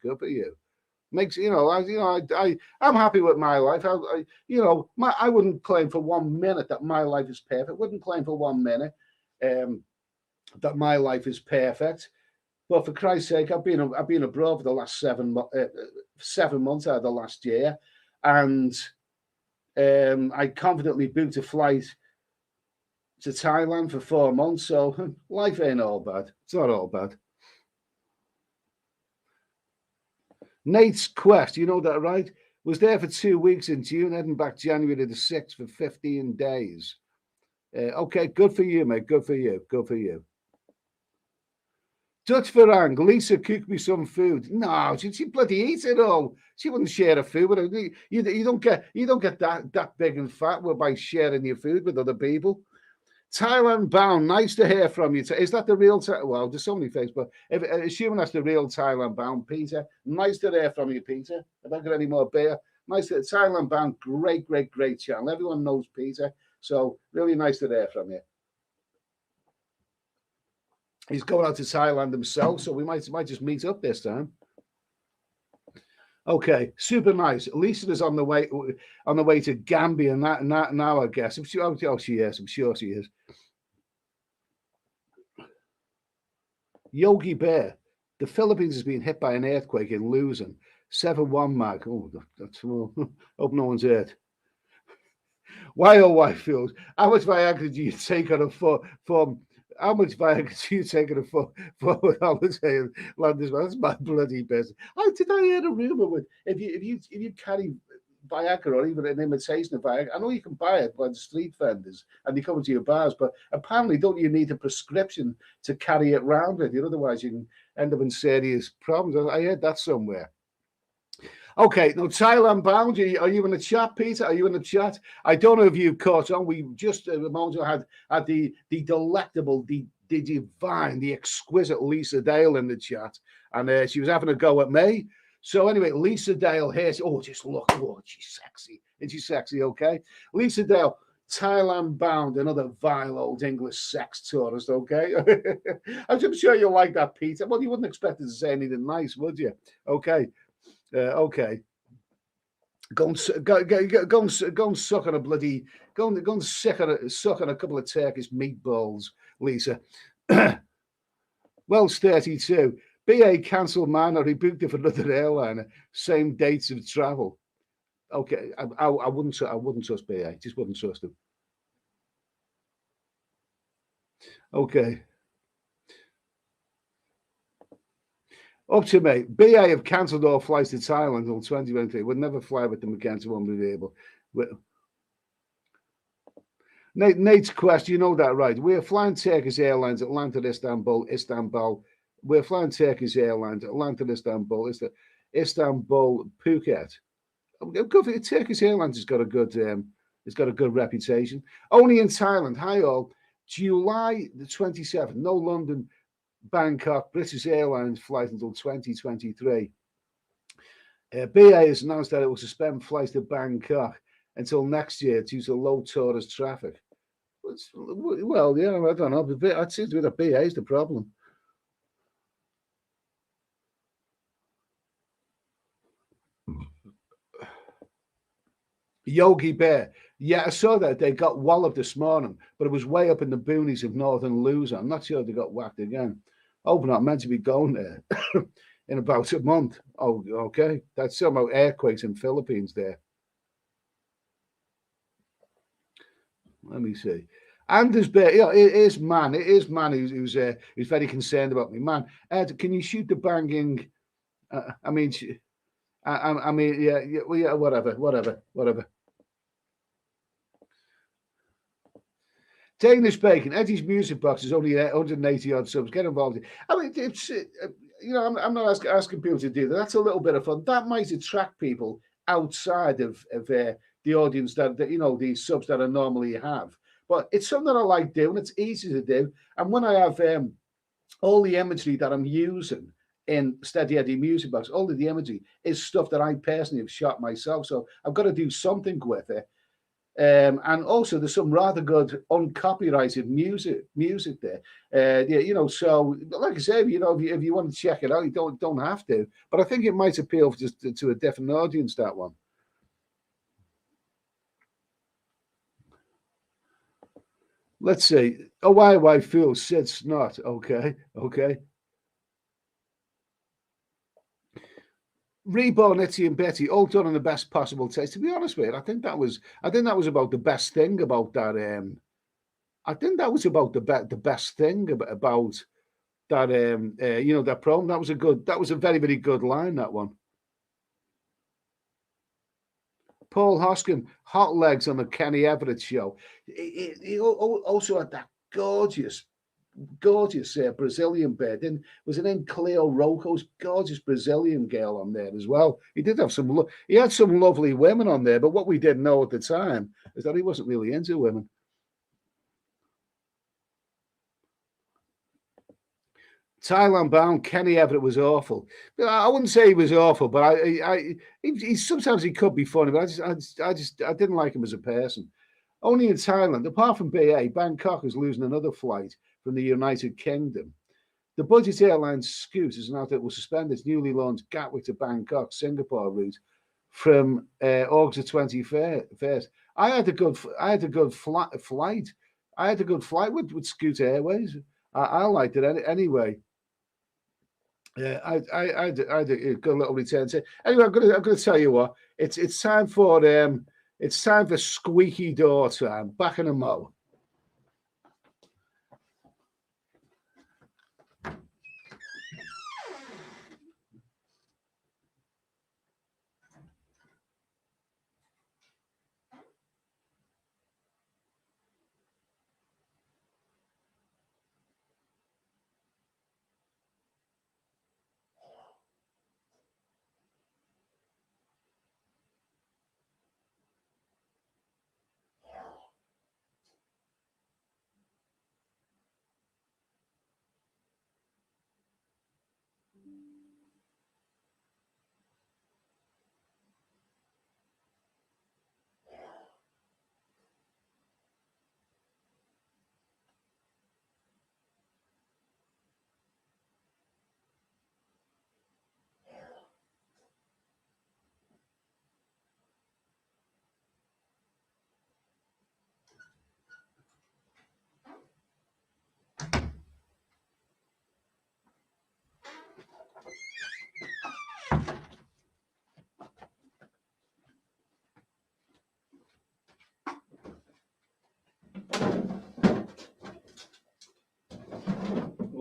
Makes I'm happy with my life. I wouldn't claim for 1 minute that my life is perfect. Wouldn't claim for 1 minute that my life is perfect. But for Christ's sake, I've been abroad for the last 7 months out of the last year, and I confidently booked a flight to Thailand for 4 months. So life ain't all bad. It's not all bad. Nate's Quest, you know that, right? Was there for 2 weeks in June, heading back January the 6th for 15 days. Okay, good for you, mate. Good for you. Good for you. Dutch Varang, Lisa cooked me some food. No, she bloody eats it all. She wouldn't share her food with her. You don't get that big and fat by sharing your food with other people. Thailand bound, nice to hear from you. Is that the real? Well, there's so many things, but assuming that's the real Thailand bound, Peter. Nice to hear from you, Peter. Have I got any more beer? Nice to Thailand bound. Great channel. Everyone knows Peter, so really nice to hear from you. He's going out to Thailand himself, so we might just meet up this time. Okay, super nice. Lisa is on the way to Gambia now, I guess. She is. I'm sure she is. Yogi Bear, the Philippines has been hit by an earthquake in Luzon. 7-1 mag. Oh, that's hope no one's hurt. Why feels? How much Viagra do you take on a form? How much Viagra do you take on a forward holiday in London? That's my bloody business. Did I hear a rumor with if you carry Viagra or even an imitation of Viagra? I know you can buy it by the street vendors and they come into your bars, but apparently don't you need a prescription to carry it around with you? Otherwise, you can end up in serious problems. I heard that somewhere. Okay, now Thailand bound. Are you in the chat, Peter? Are you in the chat? I don't know if you caught on. We just a moment ago had the delectable, the divine, the exquisite Lisa Dale in the chat, and she was having a go at me. So anyway, Lisa Dale here. Oh, just look. Oh, she's sexy. Isn't she sexy? Okay, Lisa Dale. Thailand bound, another vile old English sex tourist. Okay, I'm sure you'll like that, Peter. Well, you wouldn't expect her to say anything nice, would you? Okay. Okay. Go and suck on a bloody go and suck on a couple of Turkish meatballs, Lisa. Well, 32. BA cancelled man or he booked it for another airliner. Same dates of travel. Okay, I wouldn't trust BA. Just wouldn't trust him. Okay. Up to me. BA have cancelled all flights to Thailand until 2023. Would never fly with them again to unbelievable. Nate's Quest, you know that, right? We're flying Turkish Airlines, Atlanta, Istanbul. We're flying Turkish Airlines, Atlanta, Istanbul, Phuket. Turkish Airlines has got a good reputation. Only in Thailand. Hi all. July the 27th. No London, Bangkok, British Airlines flight until 2023. BA has announced that it will suspend flights to Bangkok until next year due to low tourist traffic. Well, yeah, I don't know. It seems to be that BA is the problem. Yogi Bear. Yeah, I saw that. They got walloped this morning, but it was way up in the boonies of northern Luzon. I'm not sure they got whacked again. Oh, we're not meant to be going there in about a month. Oh, okay. That's somehow earthquakes in Philippines there. Let me see. Anders Bear, it is man who's very concerned about me. Man, Ed, can you shoot the banging? I mean, yeah, whatever. Danish Bacon, Eddie's Music Box is only 180 odd subs. Get involved. I mean, it's I'm not asking people to do that. That's a little bit of fun. That might attract people outside of the audience that these subs that I normally have. But it's something I like doing. It's easy to do. And when I have all the imagery that I'm using in Steady Eddie Music Box, all of the imagery is stuff that I personally have shot myself. So I've got to do something with it. And also there's some rather good uncopyrighted music there. So like I say, if you want to check it out, you don't have to. But I think it might appeal just to a different audience, that one. Let's see. Oh, why fools? Sid's not. Okay. Reborn Itty and Betty, all done in the best possible taste. To be honest with you, I think that was about the best thing about that. I think that was about the best thing about that. That promo. That was a very, very good line. That one. Paul Hoskin, hot legs on the Kenny Everett show. He also had that gorgeous Brazilian bear. Then was it in Cleo Rocco's gorgeous Brazilian girl on there as well. He did have he had some lovely women on there, but what we didn't know at the time is that he wasn't really into women. Thailand bound Kenny Everett was awful. I wouldn't say he was awful, but he sometimes he could be funny, but I didn't like him as a person. Only in Thailand, apart from BA, Bangkok is losing another flight from the United Kingdom. The budget airline Scoot has announced it will suspend its newly launched Gatwick to Bangkok, Singapore route from August 21st. I had a good flight. I had a good flight with Scoot Airways. I liked it anyway. Yeah, I had a good little return. Anyway, I'm gonna tell you what. It's time for squeaky door time. Back in a mo.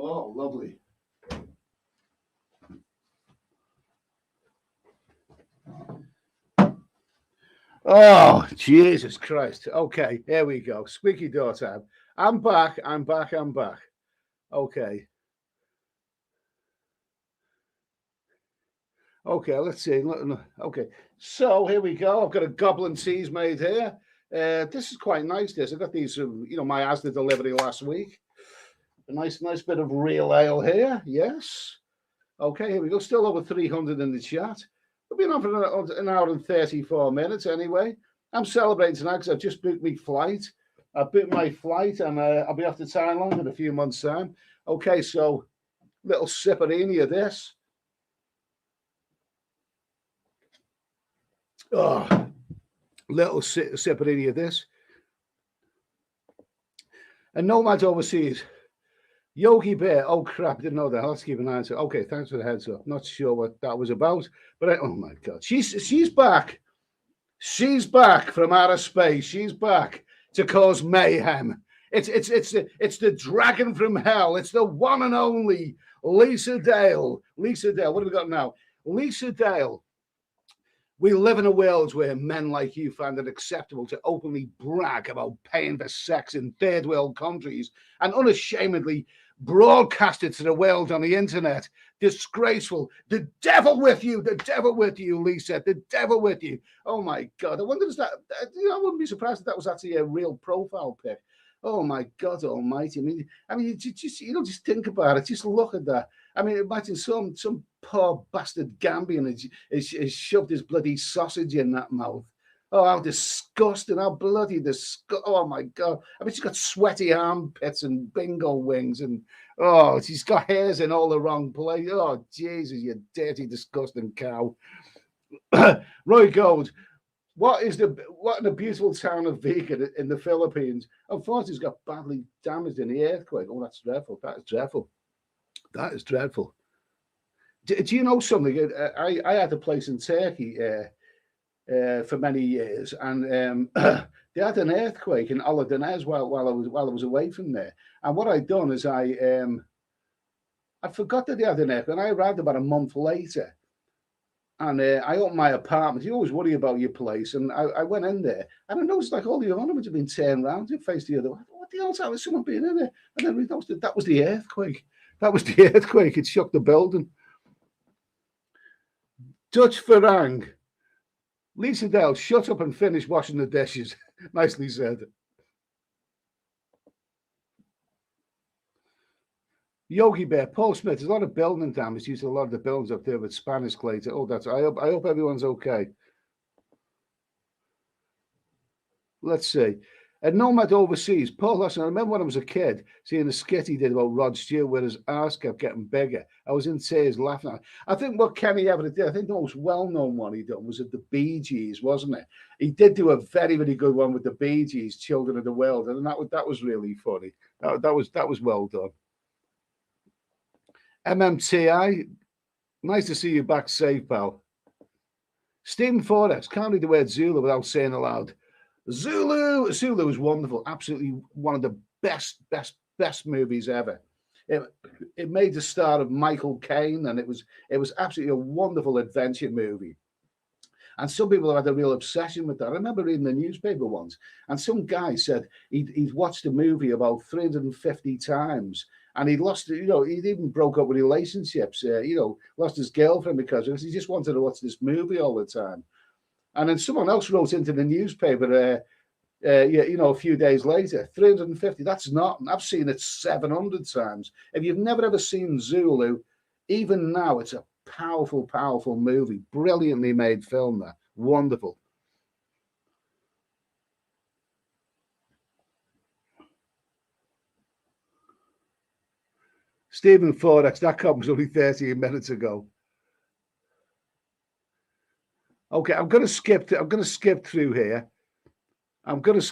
Oh, lovely. Oh, Jesus Christ. Okay, here we go. Squeaky door time. I'm back. Okay. Okay, let's see. Okay, so here we go. I've got a goblin teas made here. This is quite nice. I got these, my Asda delivery last week. A nice bit of real ale here. Yes. Okay, here we go. Still over 300 in the chat. We've been on for an hour and 34 minutes anyway. I'm celebrating tonight because I've just booked my flight. I booked my flight and I'll be off to Thailand in a few months' time. Okay, so little sipperini of this. Oh, little sipperini of this. And Nomad Overseas. Yogi Bear. Oh, crap. Didn't know that. Let's keep an eye on it. Okay, thanks for the heads up. Not sure what that was about. But oh, my God. She's back. She's back from outer space. She's back to cause mayhem. It's the dragon from hell. It's the one and only Lisa Dale. Lisa Dale. What have we got now? Lisa Dale. We live in a world where men like you find it acceptable to openly brag about paying for sex in third world countries and unashamedly broadcast it to the world on the internet. Disgraceful. The devil with you, Lisa. The devil with you. Oh my God. I wonder, I wouldn't be surprised if that was actually a real profile pic. Oh my God Almighty! I mean, just think about it. Just look at that. I mean, imagine some poor bastard Gambian has shoved his bloody sausage in that mouth. Oh, how disgusting! How bloody disgusting! Oh my God! I mean, she's got sweaty armpits and bingo wings, and she's got hairs in all the wrong place. Oh Jesus, you dirty, disgusting cow! Roy Gold. What in the beautiful town of Viga in the Philippines? Unfortunately, it's got badly damaged in the earthquake. Oh, that's dreadful. That is dreadful. That is dreadful. Do you know something? I had a place in Turkey for many years, and they had an earthquake in Aladınez while I was away from there. And what I'd done is I forgot that they had an earthquake, and I arrived about a month later. And I opened my apartment. You always worry about your place. And I went in there and I noticed like all the ornaments had been turned around to face the other way. What the hell's that? Was someone being in there? And then we noticed that was the earthquake. That was the earthquake. It shook the building. Dutch Farang. Lisa Dale, shut up and finish washing the dishes. Nicely said. Yogi Bear, Paul Smith. There's a lot of building damage due to a lot of the buildings up there with Spanish clay. Oh, that's. I hope everyone's okay. Let's see. At Nomad Overseas, Paul Lawson. I remember when I was a kid seeing the skit he did about Rod Stewart where his arse kept getting bigger. I was in tears laughing at it. I think what Kenny Everett did, I think the most well-known one he done was at the Bee Gees, wasn't it? He did do a very, very good one with the Bee Gees, Children of the World, and that was really funny. That was well done. MMTI, nice to see you back safe, pal. Stephen Forex, can't read the word Zulu without saying aloud. Zulu is wonderful. Absolutely one of the best movies ever. It made the star of Michael Caine, and it was absolutely a wonderful adventure movie. And some people have had a real obsession with that. I remember reading the newspaper once, and some guy said he'd watched the movie about 350 times. And he'd lost, he'd even broke up with relationships, lost his girlfriend because he just wanted to watch this movie all the time. And then someone else wrote into the newspaper, a few days later, 350, that's not, I've seen it 700 times. If you've never ever seen Zulu, even now, it's a powerful, powerful movie, brilliantly made film there, wonderful. Stephen Forex, that comment was only 13 minutes ago. Okay, I'm going to skip through here. I'm going to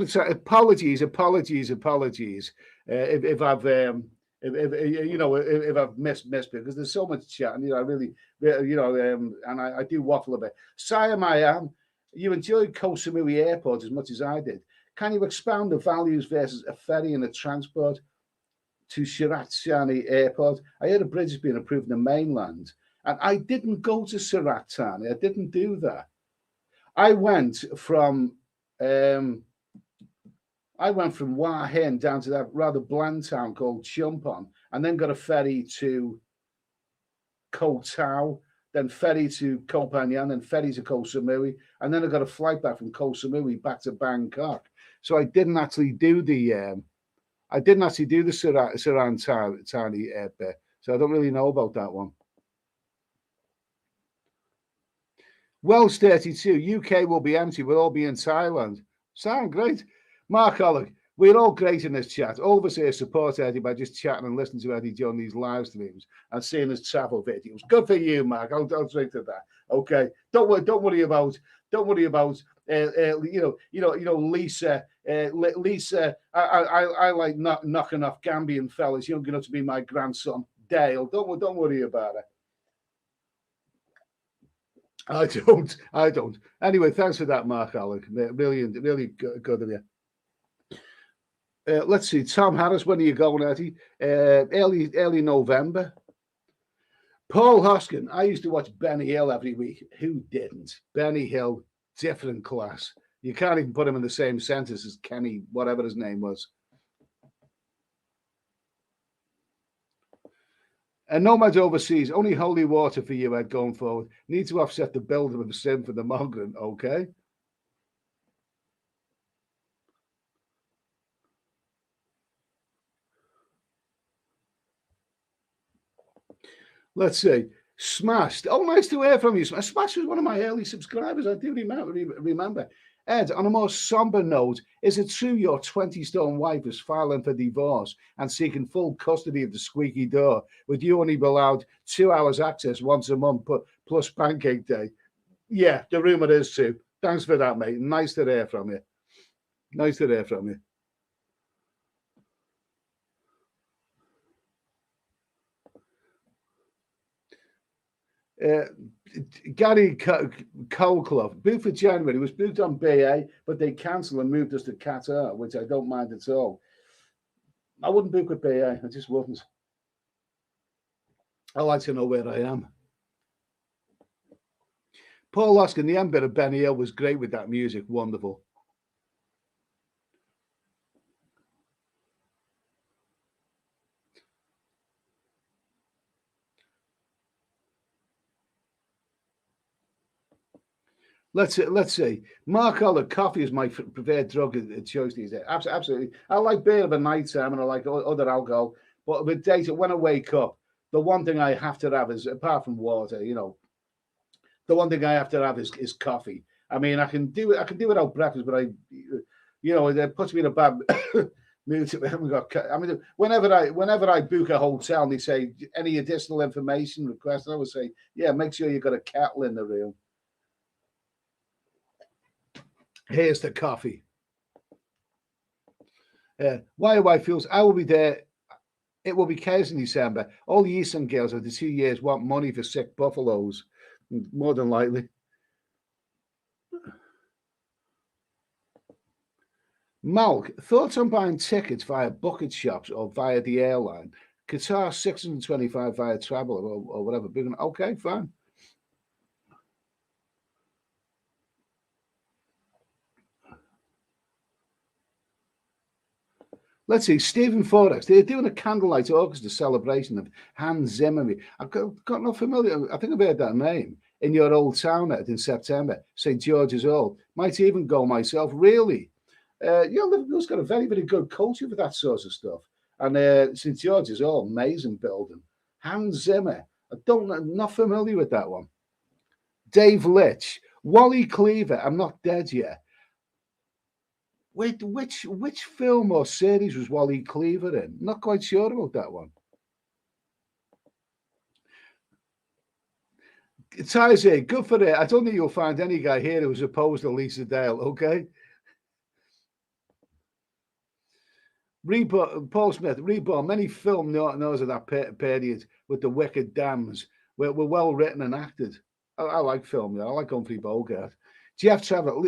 say apologies if I've missed because there's so much chat and and I do waffle a bit. Siam, I am. You enjoyed Koh Samui Airport as much as I did. Can you expound the values versus a ferry and a transport to Surat Thani Airport? I heard a bridge has been approved in the mainland, and I didn't go to Surat Thani. I didn't do that. I went from Hua Hin down to that rather bland town called Chumpon, and then got a ferry to Koh Tao, then ferry to Koh Phangan, then ferry to Koh Samui, and then I got a flight back from Koh Samui back to Bangkok. So I didn't actually do the Surat Thani airport, so I don't really know about that one. Wells 32, UK will be empty. We'll all be in Thailand. Sound great. Mark Ollick, we're all great in this chat. All of us here support Eddie by just chatting and listening to Eddie during these live streams and seeing his travel videos. Good for you, Mark. I'll drink to that. Okay. Don't worry about Lisa. Lisa, I like knocking off Gambian fellas. You're going to be my grandson, Dale. Don't worry about it. I don't. Anyway, thanks for that, Mark Alec. Really good of you. Let's see. Tom Harris, when are you going, Eddie? Early November. Paul Hoskin. I used to watch Benny Hill every week. Who didn't? Benny Hill, different class. You can't even put him in the same sentence as Kenny, whatever his name was. And Nomads Overseas, only holy water for you, Ed, going forward. Need to offset the build of sin for the migrant, okay? Let's see. Smashed. Oh, nice to hear from you. Smashed was one of my early subscribers. I do remember. Ed, on a more somber note, is it true your 20-stone wife is filing for divorce and seeking full custody of the squeaky door, with you only allowed 2 hours access once a month plus pancake day? Yeah, the rumor is true. Thanks for that, mate. Nice to hear from you. Nice to hear from you. Uh, Gary Colclough, booked for January, was booked on BA, but they cancelled and moved us to Qatar, which I don't mind at all. I wouldn't book with BA, I just wouldn't. I like to know where I am. Paul Oskin, the end bit of Benny Hill was great with that music, wonderful. Let's see. Mark Holler, coffee is my preferred drug choice these days. Absolutely. I like beer of a night time and I like other alcohol. But with data, when I wake up, the one thing I have to have is, apart from water, the one thing I have to have is coffee. I mean, I can do without breakfast, but it puts me in a bad mood. I mean, whenever I book a hotel and they say any additional information request, I would say, yeah, make sure you've got a kettle in the room. Here's the coffee. YY feels I will be there. It will be chaos in December. All the Eastern girls of the 2 years want money for sick buffaloes, more than likely. Malk, thoughts on buying tickets via bucket shops or via the airline? Qatar 625 via travel or whatever. Okay, fine. Let's see, Stephen Forex. They're doing a candlelight orchestra celebration of Hans Zimmer. I've got no familiar. I think I've heard that name in your old town in September. St. George's Hall. Might even go myself. Really? Liverpool's got a very, very good culture for that sort of stuff. And St. George's Hall, amazing building. Hans Zimmer. I'm not familiar with that one. Dave Litch. Wally Cleaver. I'm not dead yet. Wait, which film or series was Wally Cleaver in? Not quite sure about that one. Tyze, good for it. I don't think you'll find any guy here who's opposed to Lisa Dale, okay? Paul Smith, Reborn, many film knows of that period with the wicked dams were well written and acted. I like film, I like Humphrey Bogart. Jeff Trevor,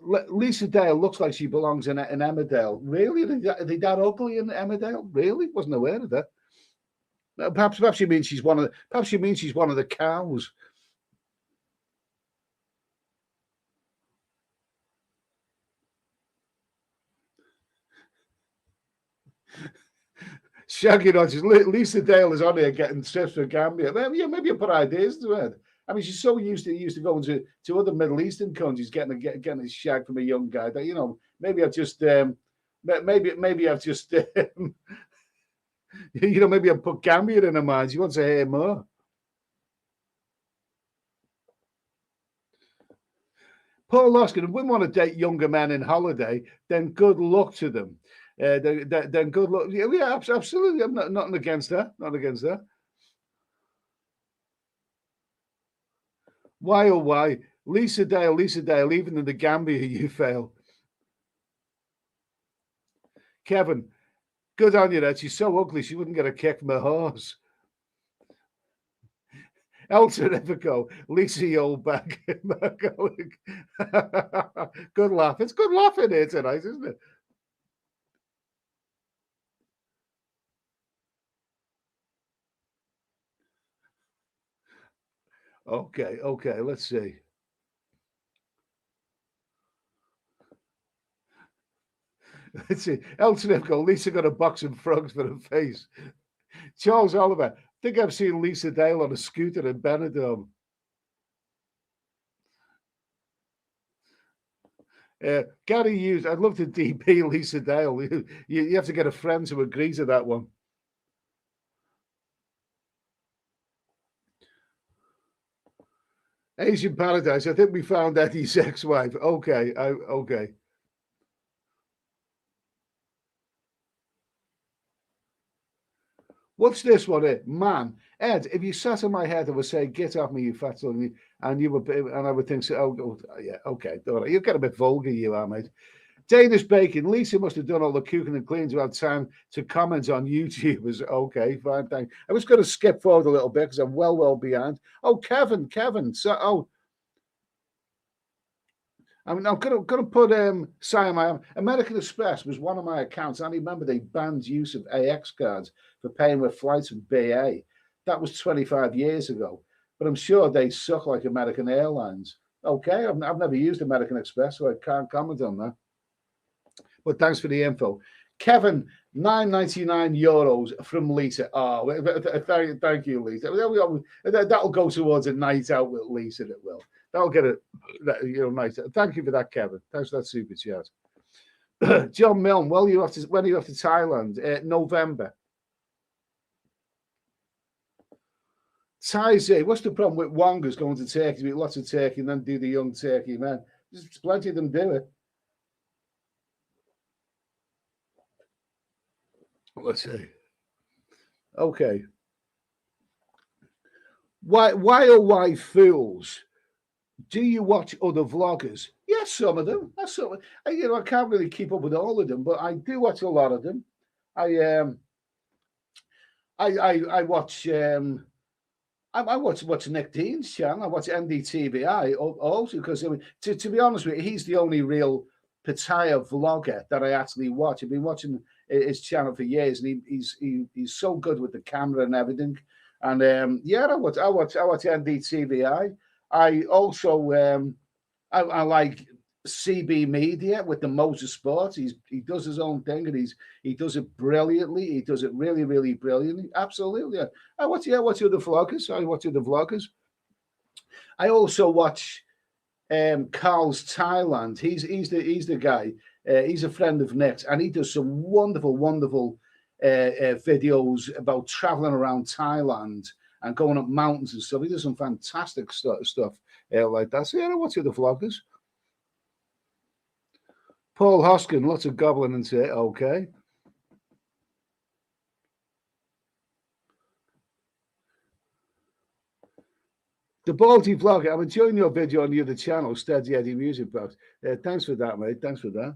Lisa Dale looks like she belongs in Emmerdale. Really? Are they that ugly in Emmerdale? Really? Wasn't aware of that. Perhaps she means she's one of the cows. Shaggy Rogers, Lisa Dale is on here getting trips for Gambia. Yeah, maybe I put ideas to it. I mean, she's so used to going to other Middle Eastern countries, getting a shag from a young guy that maybe I've just maybe I've just maybe I've put Gambia in her mind. She wants to hear more. Paul Loskin, wouldn't want to date younger men in holiday, then good luck to them. Then good luck. Yeah, absolutely. I'm not against that. Not against that. Why, oh, why? Lisa Dale, even in the Gambia, you fail. Kevin, good on you, that she's so ugly, she wouldn't get a kick from a horse. El Terrifico, Lisa, you old bag. Good laugh. It's good laughing here tonight, isn't it? Okay, let's see. Let's see. Elton go, Lisa got a box of frogs for her face. Charles Oliver, I think I've seen Lisa Dale on a scooter in Benidorm. Gary Hughes, I'd love to DP Lisa Dale. You have to get a friend to agree to that one. Asian Paradise. I think we found Eddie's ex-wife. Okay, okay. What's this one here? Man, Ed, if you sat on my head and would say, get off me, you fat son, and I would think, so, oh yeah, okay, all right. You get a bit vulgar, you are, mate. Danish Bacon. Lisa must have done all the cooking and cleaning to have time to comment on YouTubers. Okay, fine, thanks. I was going to skip forward a little bit because I'm well behind. Oh, Kevin. So, I'm going to put Siam. American Express was one of my accounts. I remember they banned use of AX cards for paying with flights with BA. That was 25 years ago. But I'm sure they suck like American Airlines. Okay, I've never used American Express, so I can't comment on that. But thanks for the info. Kevin, €9.99 from Lisa. Oh, thank you, Lisa. That'll go towards a night out with Lisa, it will. That'll get it, nice. Thank you for that, Kevin. Thanks for that super chat. John Milne, when are you off to Thailand? November. Thai, what's the problem with Wongas going to Turkey, eat lots of turkey and then do the young turkey man? There's plenty of them do it. Let's see. Okay. Why fools? Do you watch other vloggers? Yes, some of them. I can't really keep up with all of them, but I do watch a lot of them. I watch. I watch Nick Dean's channel. I watch NDTVI also because to be honest with you, he's the only real Pattaya vlogger that I actually watch. I've been watching his channel for years, and he's so good with the camera and everything. And I watch NDTVI. I also I like CB Media with the motorsport. He does his own thing, and he does it brilliantly. He does it really, really brilliantly. Absolutely. I watch other vloggers. I also watch Carl's Thailand. He's the guy. He's a friend of Nick's, and he does some wonderful videos about traveling around Thailand and going up mountains and stuff. He does some fantastic stuff like that. So I watch other vloggers. Paul Hoskin, lots of gobbling into it. Okay. The Baldy Vlogger, I'm enjoying your video on the other channel, Steady Eddie Music Box. Thanks for that, mate. Thanks for that.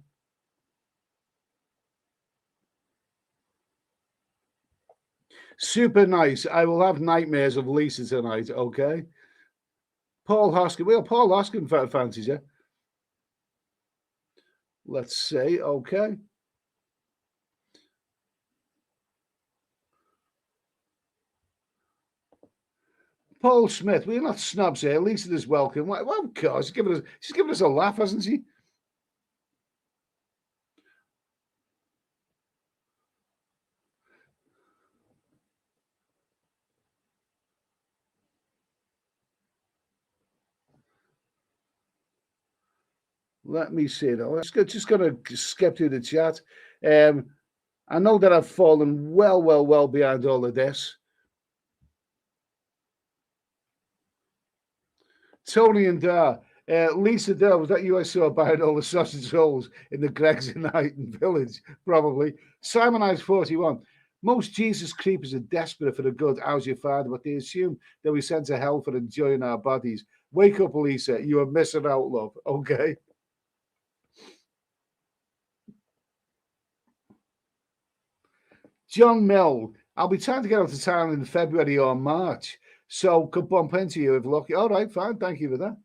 Super nice. I will have nightmares of Lisa tonight, okay? Paul Hoskin. Well, Paul Hoskin fancies you. Let's see. Okay. Paul Smith, we're not snobs here. Lisa is welcome. Well, of course, she's given us a laugh, hasn't she? Let me see though. Just going to skip through the chat. I know that I've fallen well behind all of this. Tony and Lisa Dell, was that you I saw buying all the sausage rolls in the Greg's in Highton village? Probably. Simon Eyes 41. Most Jesus creepers are desperate for the good. How's your father? But they assume that we sent to hell for enjoying our bodies. Wake up, Lisa. You are missing out, love. Okay. John Mill. I'll be trying to get out to town in February or March. So could bump into you if lucky. All right, fine. Thank you for that.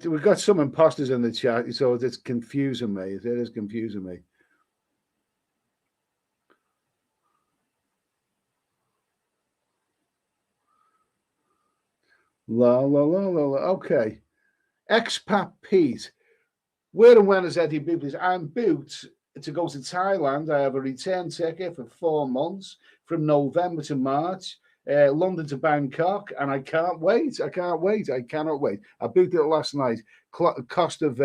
We've got some imposters in the chat, so it's confusing me. It is confusing me. La. Okay. Expat Pete. Where and when is Eddie Boopers? I'm booked to go to Thailand. I have a return ticket for 4 months from November to March, London to Bangkok, and I can't wait. I cannot wait. I booked it last night. Cost of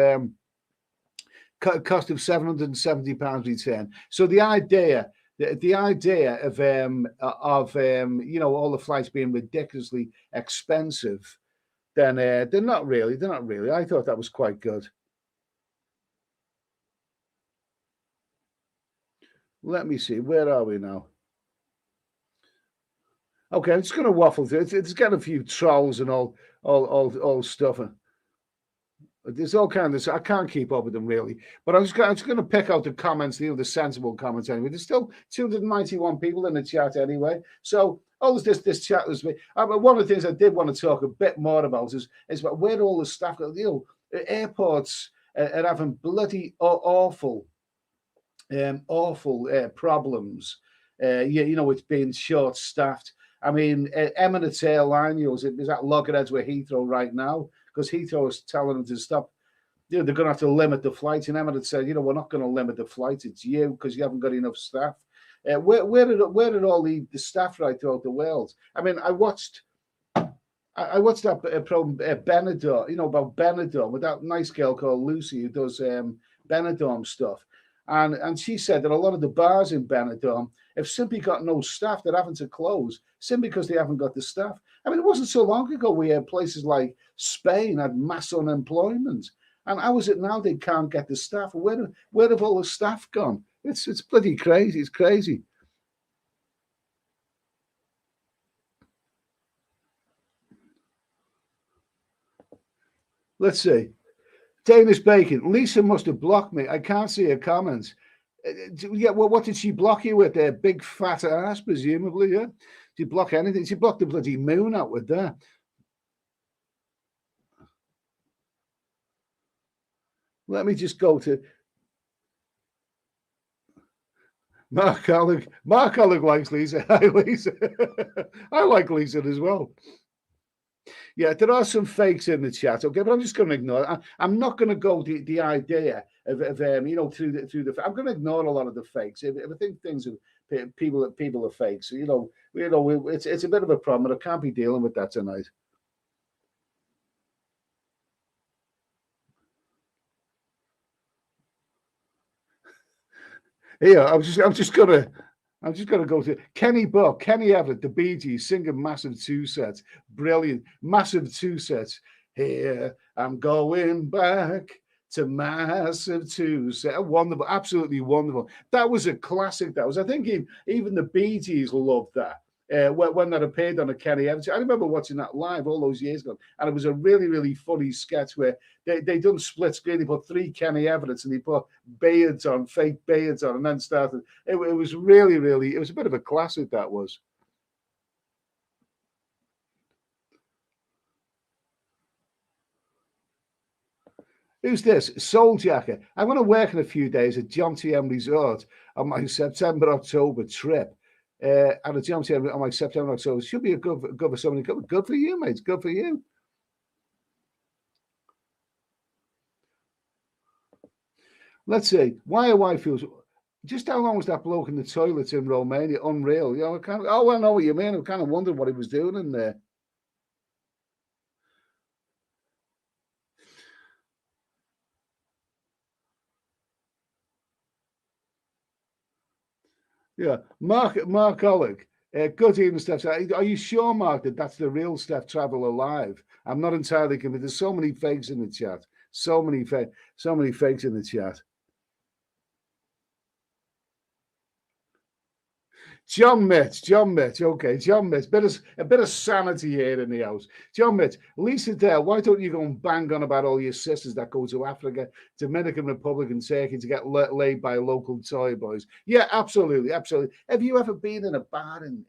£770 return. So the idea of all the flights being ridiculously expensive, then they're not really. I thought that was quite good. Let me see. Where are we now? Okay, I'm just going to waffle through. It's got a few trolls and all stuff. There's all kinds of. I can't keep up with them really, but I'm just going to pick out the comments, the sensible comments anyway. There's still 291 people in the chat anyway, so all this chat was me. But one of the things I did want to talk a bit more about is about where all the staff go. Airports are having bloody awful problems. It's being short-staffed. I mean, Emirates Airline, is at loggerheads with Heathrow right now because Heathrow is telling them to stop. They're going to have to limit the flights, and Emirates said, we're not going to limit the flights. It's you because you haven't got enough staff. Where did all the staff right throughout the world? I mean, I watched that program Benidorm, about Benidorm with that nice girl called Lucy who does Benidorm stuff. And she said that a lot of the bars in Benidorm have simply got no staff. They're having to close simply because they haven't got the staff. I mean, it wasn't so long ago we had places like Spain had mass unemployment. And how is it now they can't get the staff? Where have all the staff gone? It's bloody crazy. It's crazy. Let's see. Danish Bacon. Lisa must have blocked me. I can't see her comments. Yeah, well, what did she block you with? Their big fat ass, presumably, yeah? She block anything. She blocked the bloody moon out with that. Let me just go to Mark Alec. Mark Alec likes Lisa. Hi, Lisa. I like Lisa as well. Yeah, there are some fakes in the chat, okay, but I'm just going to ignore it. I'm not going to go the idea of through the. I'm going to ignore a lot of the fakes. If I think things are people are fakes, so, it's a bit of a problem, and I can't be dealing with that tonight. Yeah, I'm just gonna go to Kenny Buck, Kenny Everett, the Bee Gees singing massive two sets. Brilliant. Massive two sets. Here, I'm going back to massive two set. Wonderful, absolutely wonderful. That was a classic. That was, I think even the Bee Gees loved that. When that appeared on a Kenny Everett. I remember watching that live all those years ago, and it was a really, really funny sketch where they done split screen. They put 3 Kenny Everetts and they put beards on, fake beards on, and then started. It was really, really. It was a bit of a classic. That was. Who's this? Soul Jacker. I'm going to work in a few days at John T. M Resort on my September-October trip. And a John T. M on my September-October. It should be a good for somebody. Good for you, mate. Good for you. Let's see. Why are white fuels? Just how long was that bloke in the toilets in Romania? Unreal. I know what you mean. I kind of wondered what he was doing in there. Yeah, Mark Oleg. Good evening, Steph. Are you sure, Mark, that that's the real Steph Travel alive? I'm not entirely convinced. There's so many fakes in the chat. So many fakes in the chat. John Mitch. Okay, John Mitch. A bit of sanity here in the house. John Mitch, Lisa Dale, why don't you go and bang on about all your sisters that go to Africa, Dominican Republic, and Turkey to get laid by local toy boys? Yeah, absolutely. Have you ever been in a bar in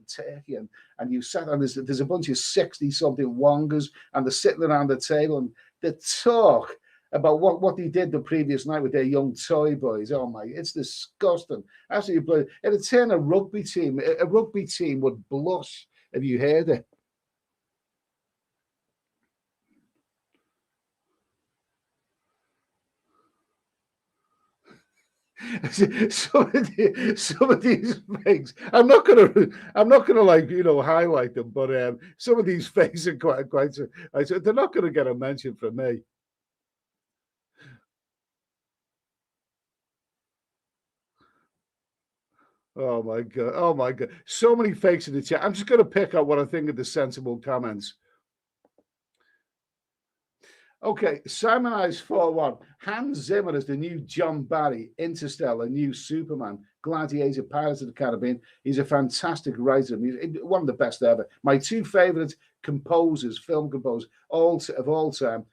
Turkey and you sat on there's a bunch of 60-something wongers and they're sitting around the table and they talk about what they did the previous night with their young toy boys. Oh my, it's disgusting. Absolutely bloody. It'd turn a rugby team would blush if you heard it. some of these fakes. I'm not gonna highlight them, but some of these fakes are quite. They're not gonna get a mention from me. Oh my god! So many fakes in the chat. I'm just going to pick out what I think of the sensible comments. Okay, Simon Ice 4-1. Hans Zimmer is the new John Barry, Interstellar, new Superman, Gladiator, Pirates of the Caribbean. He's a fantastic writer. He's one of the best ever. My 2 favorite composers, film composers, of all time.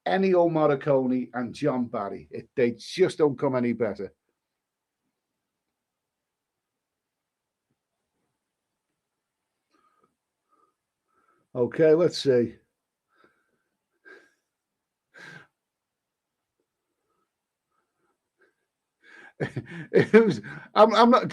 Ennio Morricone and John Barry. They just don't come any better. Okay, let's see. I'm not.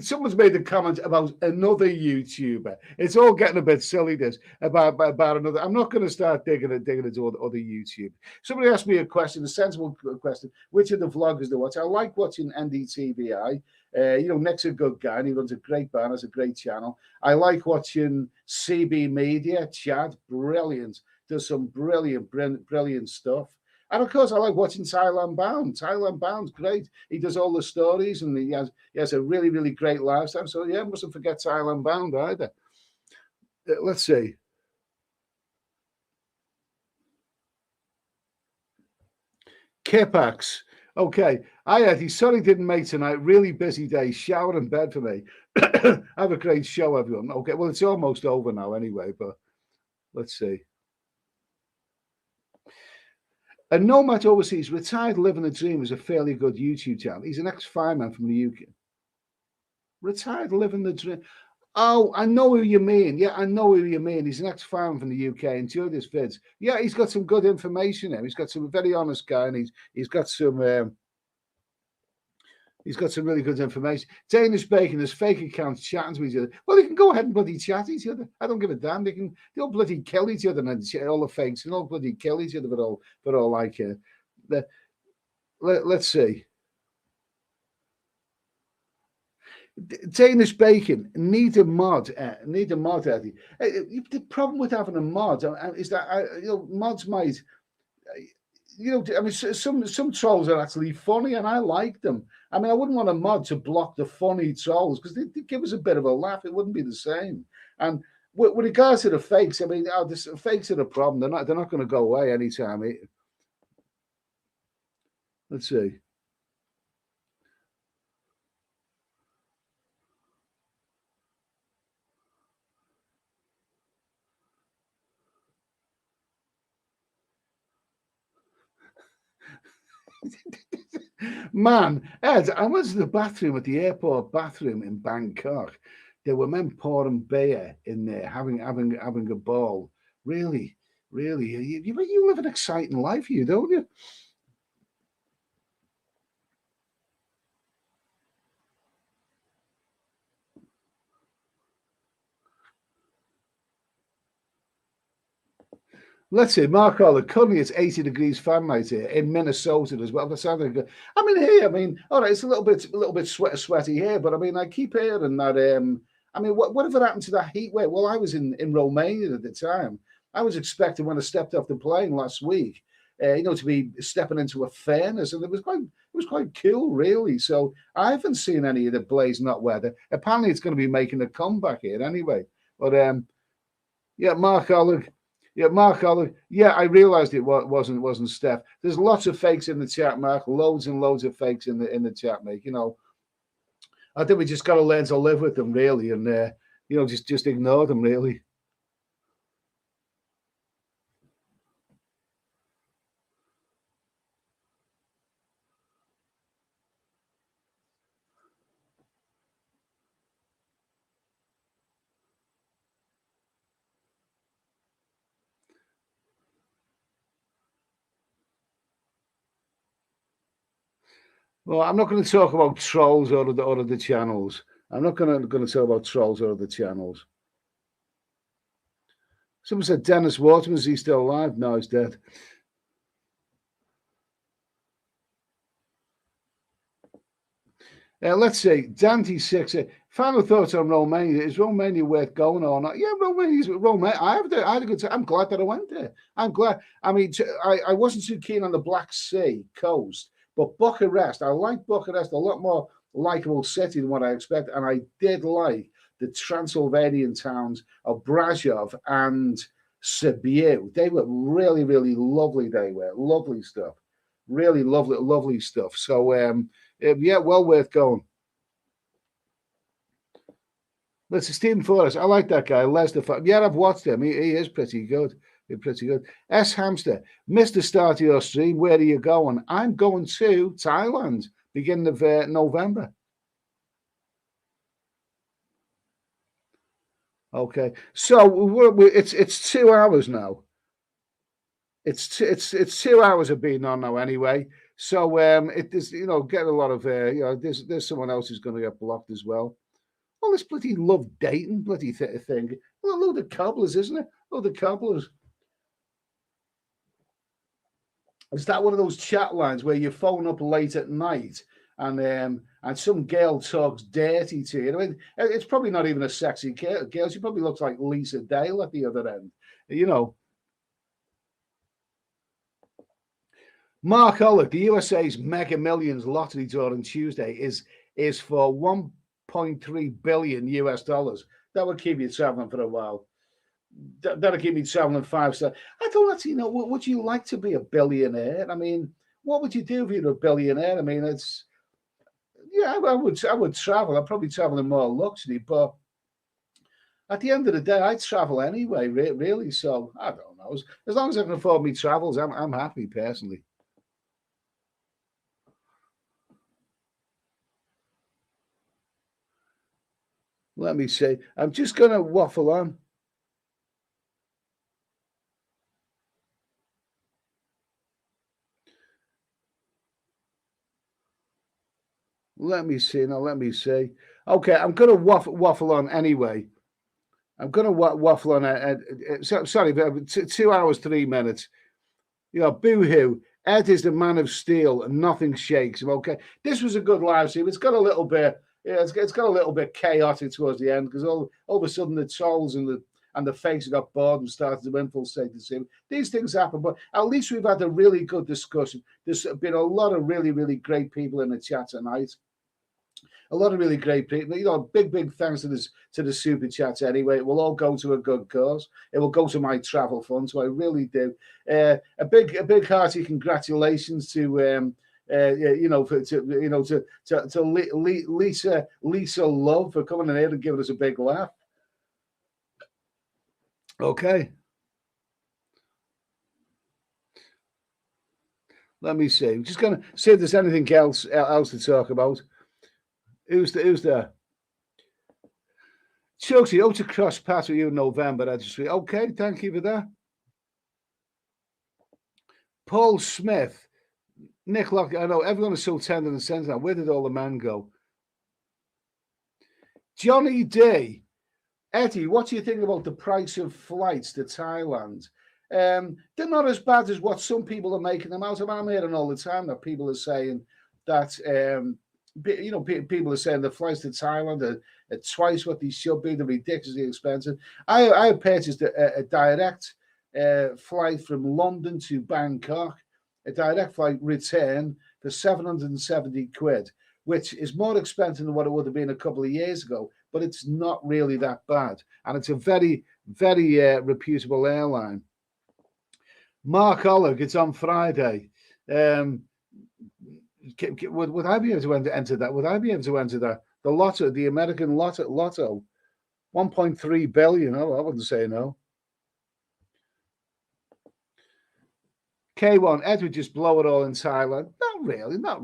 Someone's made a comment about another YouTuber. It's all getting a bit silly. This about another. I'm not going to start digging into other YouTube. Somebody asked me a question, a sensible question. Which of the vloggers do I watch? I like watching NDTVI. Nick's a good guy and he runs a great band, has a great channel. I like watching CB Media. Chad, brilliant. Does some brilliant stuff. And of course, I like watching Thailand Bound. Thailand Bound's great. He does all the stories, and he has a really, really great lifestyle. So yeah, mustn't forget Thailand Bound either. Let's see. Kipax. Okay. Hi, Eddie. Sorry didn't make tonight. Really busy day. Shower in bed for me. Have a great show, everyone. Okay. Well, it's almost over now anyway, but let's see. A Nomad Overseas, Retired Living a Dream is a fairly good YouTube channel. He's an ex-fireman from the UK. Retired Living the Dream. Oh, I know who you mean. Yeah, I know who you mean. He's an ex-fireman from the UK. Enjoyed his vids. Yeah, he's got some good information there. He's got some very honest guy, and he's got some really good information. Danish Bacon, there's fake accounts chatting to each other. Well, they can go ahead and bloody chat each other. I don't give a damn. They all bloody kill each other, and all the fakes, and all bloody kill each other. But all like let's see. Danish Bacon need a mod, Eddie. The problem with having a mod is that mods might. I mean, some trolls are actually funny, and I like them. I mean, I wouldn't want a mod to block the funny trolls because they give us a bit of a laugh. It wouldn't be the same. And with regards to the fakes, I mean, the fakes are the problem. They're not going to go away anytime. Let's see. Man, Ed, I went to the bathroom at the airport bathroom in Bangkok. There were men pouring beer in there, having a ball. Really, really, you live an exciting life, you don't you? Let's see, Mark Oliver, currently it's 80 degrees Fahrenheit here in Minnesota as well. That sounds like I mean, here, all right, it's a little bit sweaty here, but I mean, I keep hearing that. I mean, whatever happened to that heat wave? Well, I was in Romania at the time. I was expecting when I stepped off the plane last week, to be stepping into a furnace, and it was quite cool, really. So I haven't seen any of the blazing hot weather. Apparently, it's going to be making a comeback here anyway. But yeah, Mark Oliver. Yeah, Mark Oliver. Yeah, I realised it wasn't Steph. There's lots of fakes in the chat, Mark. Loads and loads of fakes in the chat, mate. I think we just got to learn to live with them, really, and just ignore them, really. Well, I'm not going to talk about trolls or other channels. I'm not going to talk about trolls or other channels. Someone said Dennis Waterman, is he still alive? No, he's dead. Let's see, Dante6. Final thoughts on Romania. Is Romania worth going or not? Yeah, Romania. I had a good time. I'm glad that I went there. I'm glad. I mean, I wasn't too keen on the Black Sea coast, but Bucharest. I like Bucharest a lot more likable city than what I expected, and I did like the Transylvanian towns of Brasov and Sibiu. They were really, really lovely. They were lovely stuff. Really lovely stuff. So, yeah, well worth going. Let's see, Stephen Forrest. I like that guy, Lester. Yeah, I've watched him. He is pretty good. pretty good. S. Hamster, missed the start of your stream. Where are you going? I'm going to Thailand, beginning of November. Okay, so it's 2 hours now. It's 2 hours of being on now anyway. So it is, you know, get a lot of there's someone else who's going to get blocked as well. Well, this bloody love dating bloody thing. A load of cobblers, isn't it? A load of cobblers. Is that one of those chat lines where you phone up late at night and some girl talks dirty to you? I mean, it's probably not even a sexy girl. She probably looks like Lisa Dale at the other end. You know. Mark Ollick, the USA's Mega Millions lottery draw on Tuesday is for 1.3 billion US dollars. That would keep you traveling for a while. That'll keep me traveling 5 stars. I don't actually know. Would you like to be a billionaire? I mean, what would you do if you're a billionaire? I mean, I would travel. I'd probably travel in more luxury, but at the end of the day, I'd travel anyway, really. So I don't know. As long as I can afford me travels, I'm happy personally. Let me see. I'm just going to waffle on. Let me see. Now, let me see. Okay, I'm going to waffle on anyway. I'm going to waffle on. Sorry, 2 hours, 3 minutes. You know, boo-hoo. Ed is the man of steel and nothing shakes him. Okay, this was a good live stream. It's got a little bit... Yeah, it's got a little bit chaotic towards the end because all of a sudden the trolls and the fakes got bored and started to infiltrate the scene. These things happen, but at least we've had a really good discussion. There's been a lot of really, really great people in the chat tonight. A lot of really great people. You know, big thanks to the super chats anyway. It will all go to a good cause. It will go to my travel fund, so I really do. A big hearty congratulations to Lisa Love for coming in here and giving us a big laugh. Okay. Let me see. I'm just going to see if there's anything else to talk about. Who's there? Chelsea, out to cross paths with you in November. Okay, thank you for that. Paul Smith. Nick Lock, I know everyone is so tender and sensitive. Where did all the men go? Johnny D. Eddie, what do you think about the price of flights to Thailand? They're not as bad as what some people are making them out of. I'm hearing all the time that people are saying that, people are saying the flights to Thailand are twice what they should be. They're ridiculously expensive. I purchased a direct flight from London to Bangkok. A direct flight return for 770 quid, which is more expensive than what it would have been a couple of years ago, but it's not really that bad. And it's a very, very reputable airline. Mark Ollick, it's on Friday. Would I be able to enter that? Would I be able to enter that? The lotto, the American lotto, 1.3 billion. Oh, I wouldn't say no. K1, Ed would just blow it all in Thailand. Not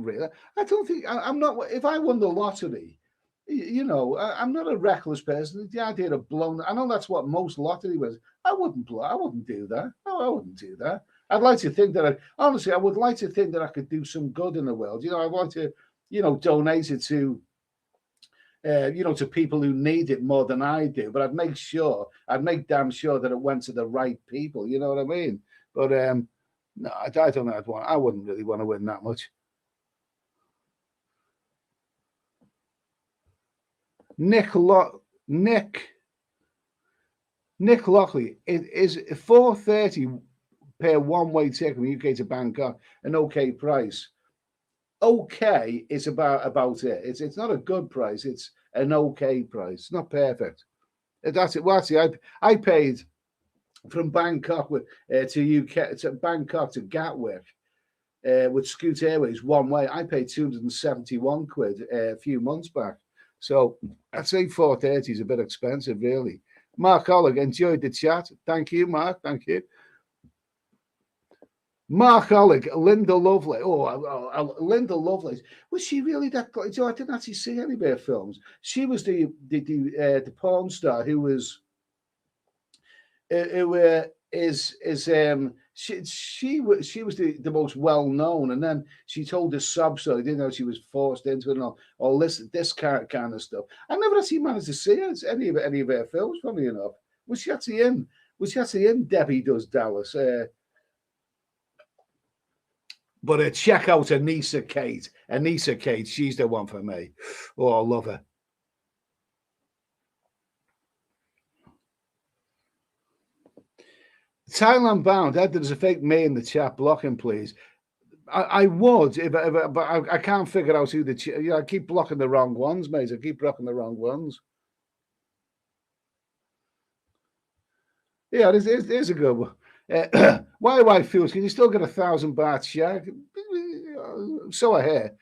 really. I don't think I'm not. If I won the lottery, I'm not a reckless person. The idea of blowing, I know that's what most lottery was. I wouldn't do that. No, I wouldn't do that. I'd like to think that I would like to think that I could do some good in the world. I'd like to, donate it to, to people who need it more than I do. But I'd make damn sure that it went to the right people. You know what I mean? But no, I don't know. I wouldn't really want to win that much. Nick Lockley, it is $4.30 per one-way ticket from UK to Bangkok, an okay price. Okay is about it. It's not a good price. It's an okay price. Not perfect. That's it. Well, actually, I paid from Bangkok to Bangkok to Gatwick with Scoot Airways one way. I paid 271 quid a few months back. So I'd say 4.30 is a bit expensive, really. Mark Ollick, enjoyed the chat. Thank you, Mark. Thank you. Mark Ollig, Linda Lovelace. Linda Lovelace. Was she really that? I didn't actually see any of her films. She was the porn star who was who she was the most well known, and then she told a sob story. Didn't know she was forced into it and all this kind of stuff. I never actually managed to see any of her films. Funny enough, was she actually in? Was she actually in Debbie Does Dallas? But check out Anissa Kate. Anissa Kate, she's the one for me. Oh, I love her. Thailand bound. Ed, there's a fake me in the chat. Block him, please. I would, but I can't figure out who the. I keep blocking the wrong ones, mate. I keep blocking the wrong ones. Yeah, there's a good one. Why feels? Can you still get 1,000 baht shag? So I hear.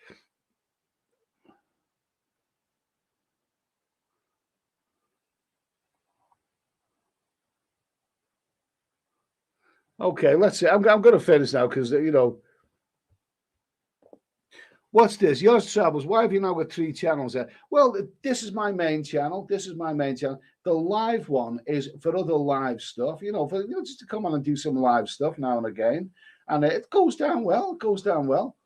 Okay, let's see. I'm going to finish now because what's this? Yours travels. Why have you now got 3 channels there? Well, this is my main channel. This is my main channel. The live one is for other live stuff. Just to come on and do some live stuff now and again, and it goes down well. It goes down well.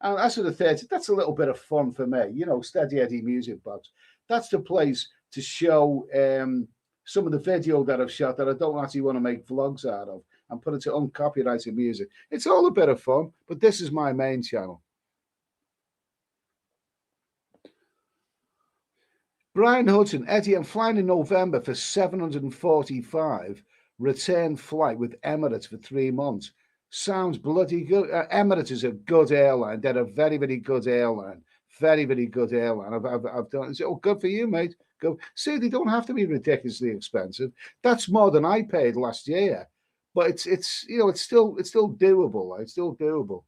And as for the 30, that's a little bit of fun for me. Steady Eddie Music Box. That's the place to show some of the video that I've shot that I don't actually want to make vlogs out of and put it to uncopyrighted music. It's all a bit of fun, but this is my main channel. Brian Hudson, Eddie, I'm flying in November for 745 return flight with Emirates for 3 months. Sounds bloody good. Emirates is a good airline. They're a very, very good airline. Very, very good airline. I've done it. Oh, good for you, mate. Go. See, they don't have to be ridiculously expensive. That's more than I paid last year. But it's still doable. It's still doable.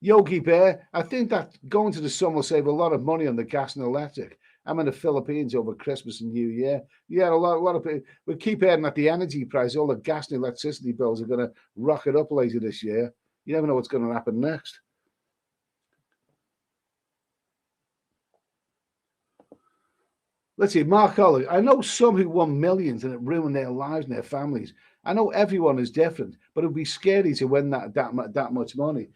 Yogi Bear, I think that going to the sun will save a lot of money on the gas and electric. I'm in the Philippines over Christmas and New Year. Yeah, a lot of people. We keep hearing that the energy price, all the gas and electricity bills are going to rocket up later this year. You never know what's going to happen next. Let's see, Mark Ollie. I know some who won millions and it ruined their lives and their families. I know everyone is different, but it would be scary to win that much money.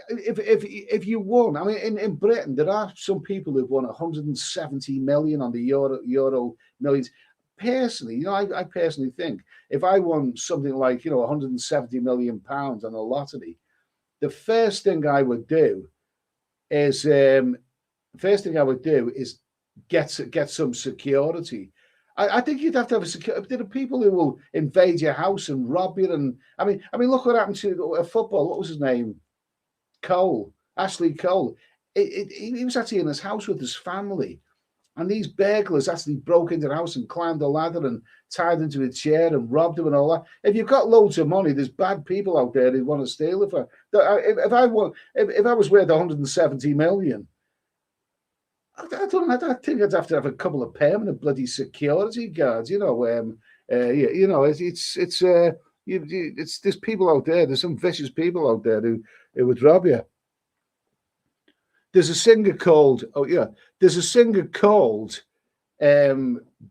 If you won, I mean, in Britain, there are some people who've won 170 million on the Euro millions. Personally, I personally think if I won something like 170 million pounds on a lottery, the first thing I would do is get some security. I think you'd have to have a security. There are people who will invade your house and rob you. And I mean, look what happened to a football. What was his name? Ashley Cole. He was actually in his house with his family, and these burglars actually broke into the house and climbed the ladder and tied into a chair and robbed him and all that. If you've got loads of money, there's bad people out there who want to steal it. If I was worth 170 million, I think I'd have to have a couple of permanent bloody security guards. There's people out there. There's some vicious people out there who would rob you. There's a singer called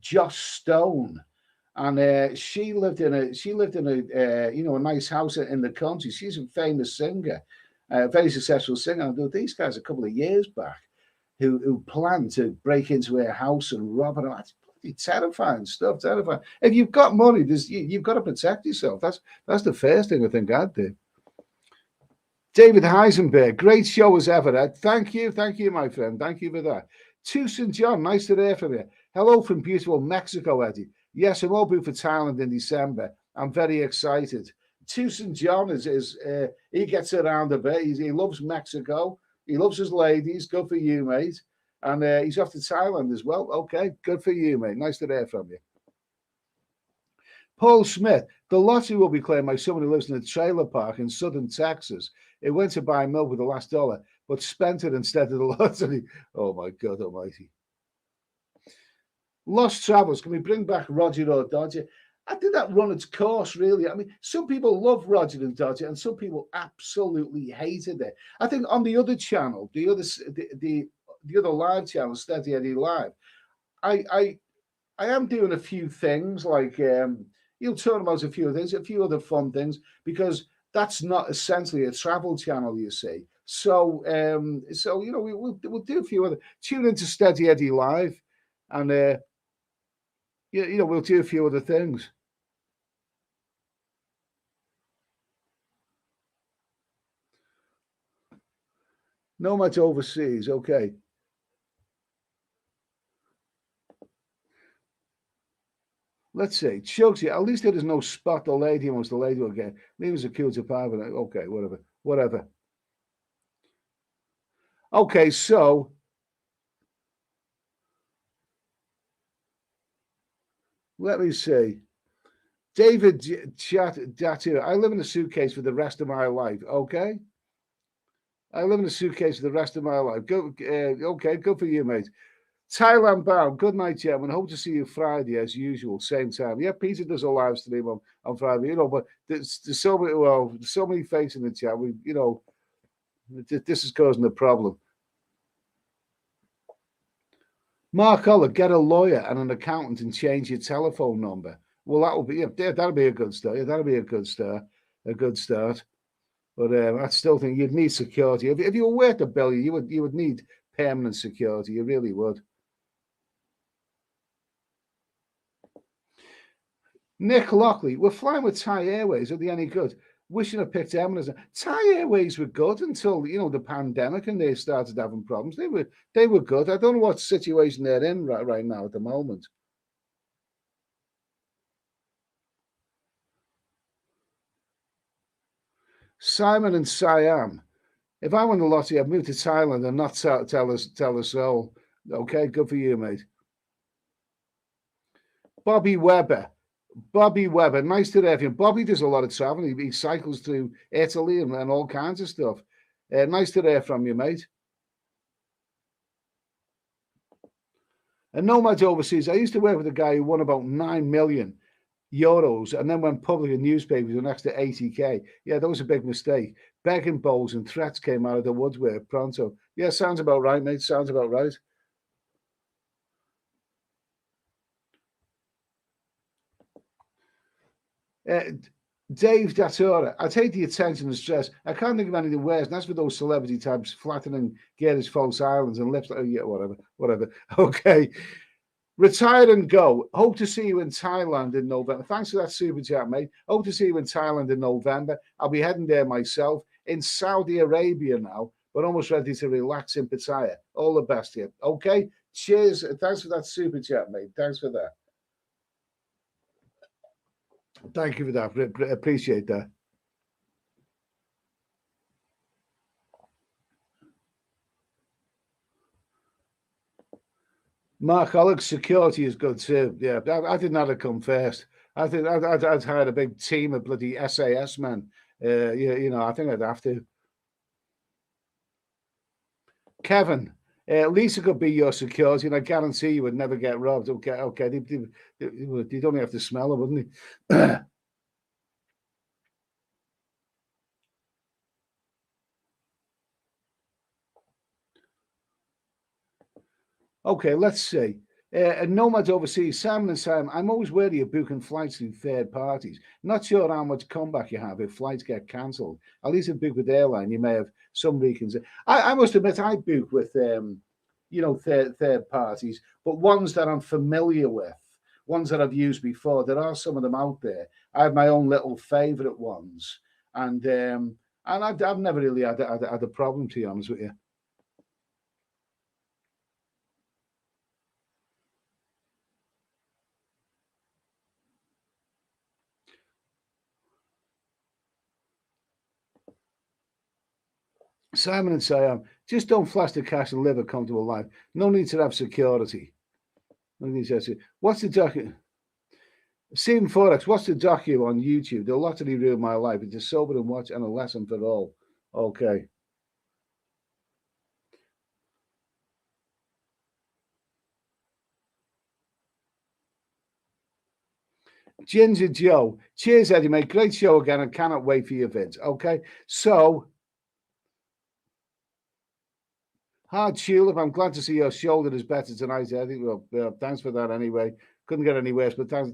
Joss Stone, and she lived in a nice house in the country. She's a famous singer, a very successful singer. And there were these guys a couple of years back who planned to break into her house and rob her. That's bloody terrifying stuff. Terrifying. If you've got money, you've got to protect yourself. That's the first thing I think I'd do. David Heisenberg, great show as ever, Ed. Thank you, my friend. Thank you for that. To St. John, nice to hear from you. Hello from beautiful Mexico, Eddie. Yes, I'm all booked for Thailand in December. I'm very excited. To St. John he gets around a bit. He loves Mexico. He loves his ladies. Good for you, mate. And he's off to Thailand as well. Okay, good for you, mate. Nice to hear from you. Paul Smith, the lottery will be claimed by someone who lives in a trailer park in southern Texas. It went to buy milk with the last dollar, but spent it instead of the lottery. Oh, my God almighty. Lost Travels. Can we bring back Roger or Dodger? I did that run its course, really. I mean, some people love Roger and Dodger, and some people absolutely hated it. I think on the other channel, the other live channel, Steady Eddie Live, I I I am doing a few things like you'll turn about a few things, a few other fun things, because that's not essentially a travel channel, you see. So you know, we'll do a few other tune into Steady Eddie Live, and you know, we'll do a few other things. No much overseas, okay. Let's see. Chugsy, at least there is no spot the lady amongst the lady again. Leave us a cue to five. Okay, whatever. Whatever. Okay, so let me see. David Datu, I live in a suitcase for the rest of my life. Okay. I live in a suitcase for the rest of my life. Go, okay, good for you, mate. Thailand bound. Good night, gentlemen. Hope to see you Friday as usual, same time. Yeah, Peter does a live stream on Friday, you know, but there's so many, well, there's so many fakes in the chat. We, you know, this is causing a problem. Mark Oller, get a lawyer and an accountant and change your telephone number. Well, that will be, yeah, that'll be a good start. Yeah, that'll be a good start. A good start. But I still think you'd need security. If you were worth a billion, you would need permanent security. You really would. Nick Lockley, we're flying with Thai Airways. Are they any good? Wishing I picked Emirates. Thai Airways were good until the pandemic and they started having problems. They were good. I don't know what situation they're in right now at the moment. Simon and Siam. If I won the lottery, I'd move to Thailand and not tell us all. Okay, good for you, mate. Bobby Webber. Bobby Webber, nice to have you. Bobby does a lot of traveling. He cycles through Italy and all kinds of stuff. Nice to hear from you, mate. And Nomads Overseas, I used to work with a guy who won about 9 million euros and then went public in newspapers with next to 80k. Yeah, that was a big mistake. Begging bowls and threats came out of the woodwork pronto. Yeah, sounds about right, mate. Sounds about right. Uh, Dave Datura, I take the attention and stress. I can't think of anything worse. And that's for those celebrity types flattening Gator's false islands and lips. Oh, yeah, whatever. Okay. Retire and go. Hope to see you in Thailand in November. Thanks for that super chat, mate. Hope to see you in Thailand in November. I'll be heading there myself. In Saudi Arabia now, but almost ready to relax in Pattaya. All the best here. Okay. Cheers. Thanks for that super chat, mate. Thanks for that. Thank you for that. Appreciate that. Mark Alex, security is good too. Yeah, I didn't have to come first. I think I'd hired a big team of bloody SAS men. I think I'd have to. Kevin, Lisa could be your security, and I guarantee you would never get robbed. Okay. You'd only have to smell her, wouldn't he? Okay, let's see. Nomads overseas, Simon and Sam. I'm always wary of booking flights through third parties. Not sure how much comeback you have if flights get cancelled. At least if book with airline, you may have some reconsider. I must admit, I book with third parties, but ones that I'm familiar with, ones that I've used before. There are some of them out there. I have my own little favourite ones, and I've never really had a problem, to be honest with you. Simon and Siam, just don't flash the cash and live a comfortable life. No need to have security. No need to have What's the docu? Stephen Forex, what's the docu on YouTube? The lottery ruined my life. It's a sober and watch and a lesson for all. Okay. Ginger Joe. Cheers, Eddie, mate. Great show again. I cannot wait for your vids. Okay. So, Hard Tulip, I'm glad to see your shoulder is better tonight, Eddie. Well, thanks for that anyway. Couldn't get any worse, but thanks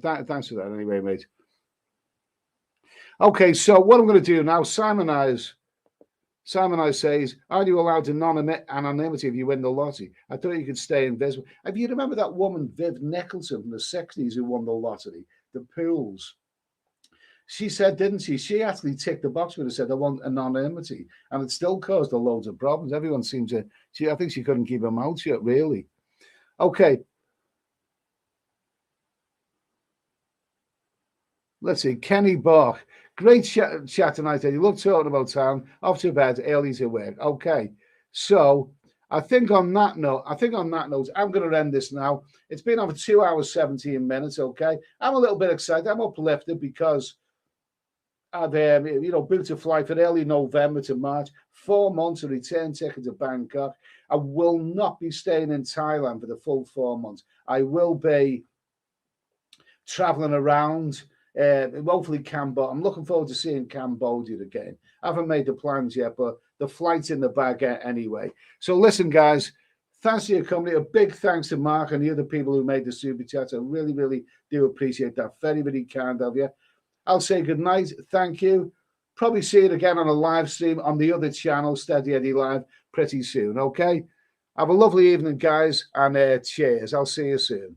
for that anyway, mate. Okay, so what I'm going to do now, Simon Eyes says, are you allowed anonymity if you win the lottery? I thought you could stay invisible. If you remember that woman, Viv Nicholson from the 60s, who won the lottery, the pools, she said, didn't she? She actually ticked the box when it said, I want anonymity. And it still caused her loads of problems. Everyone seemed to, I think she couldn't keep her mouth shut, really. Okay. Let's see. Kenny Bach. Great chat tonight, Eddie. Love talking about town. Off to bed, early to work. Okay. So I think on that note, I'm going to end this now. It's been over 2 hours, 17 minutes. Okay. I'm a little bit excited. I'm uplifted because I've booked a flight for early November to March, 4 months, a return ticket to Bangkok. I will not be staying in Thailand for the full 4 months. I will be traveling around, hopefully Cambodia. I'm looking forward to seeing Cambodia again. I haven't made the plans yet, but the flight's in the bag anyway. So listen, guys, thanks for your company. A big thanks to Mark and the other people who made the super chats. I really, really do appreciate that. Very, very kind of you. I'll say good night. Thank you. Probably see it again on a live stream on the other channel, Steady Eddie Live, pretty soon. Okay. Have a lovely evening, guys, and cheers. I'll see you soon.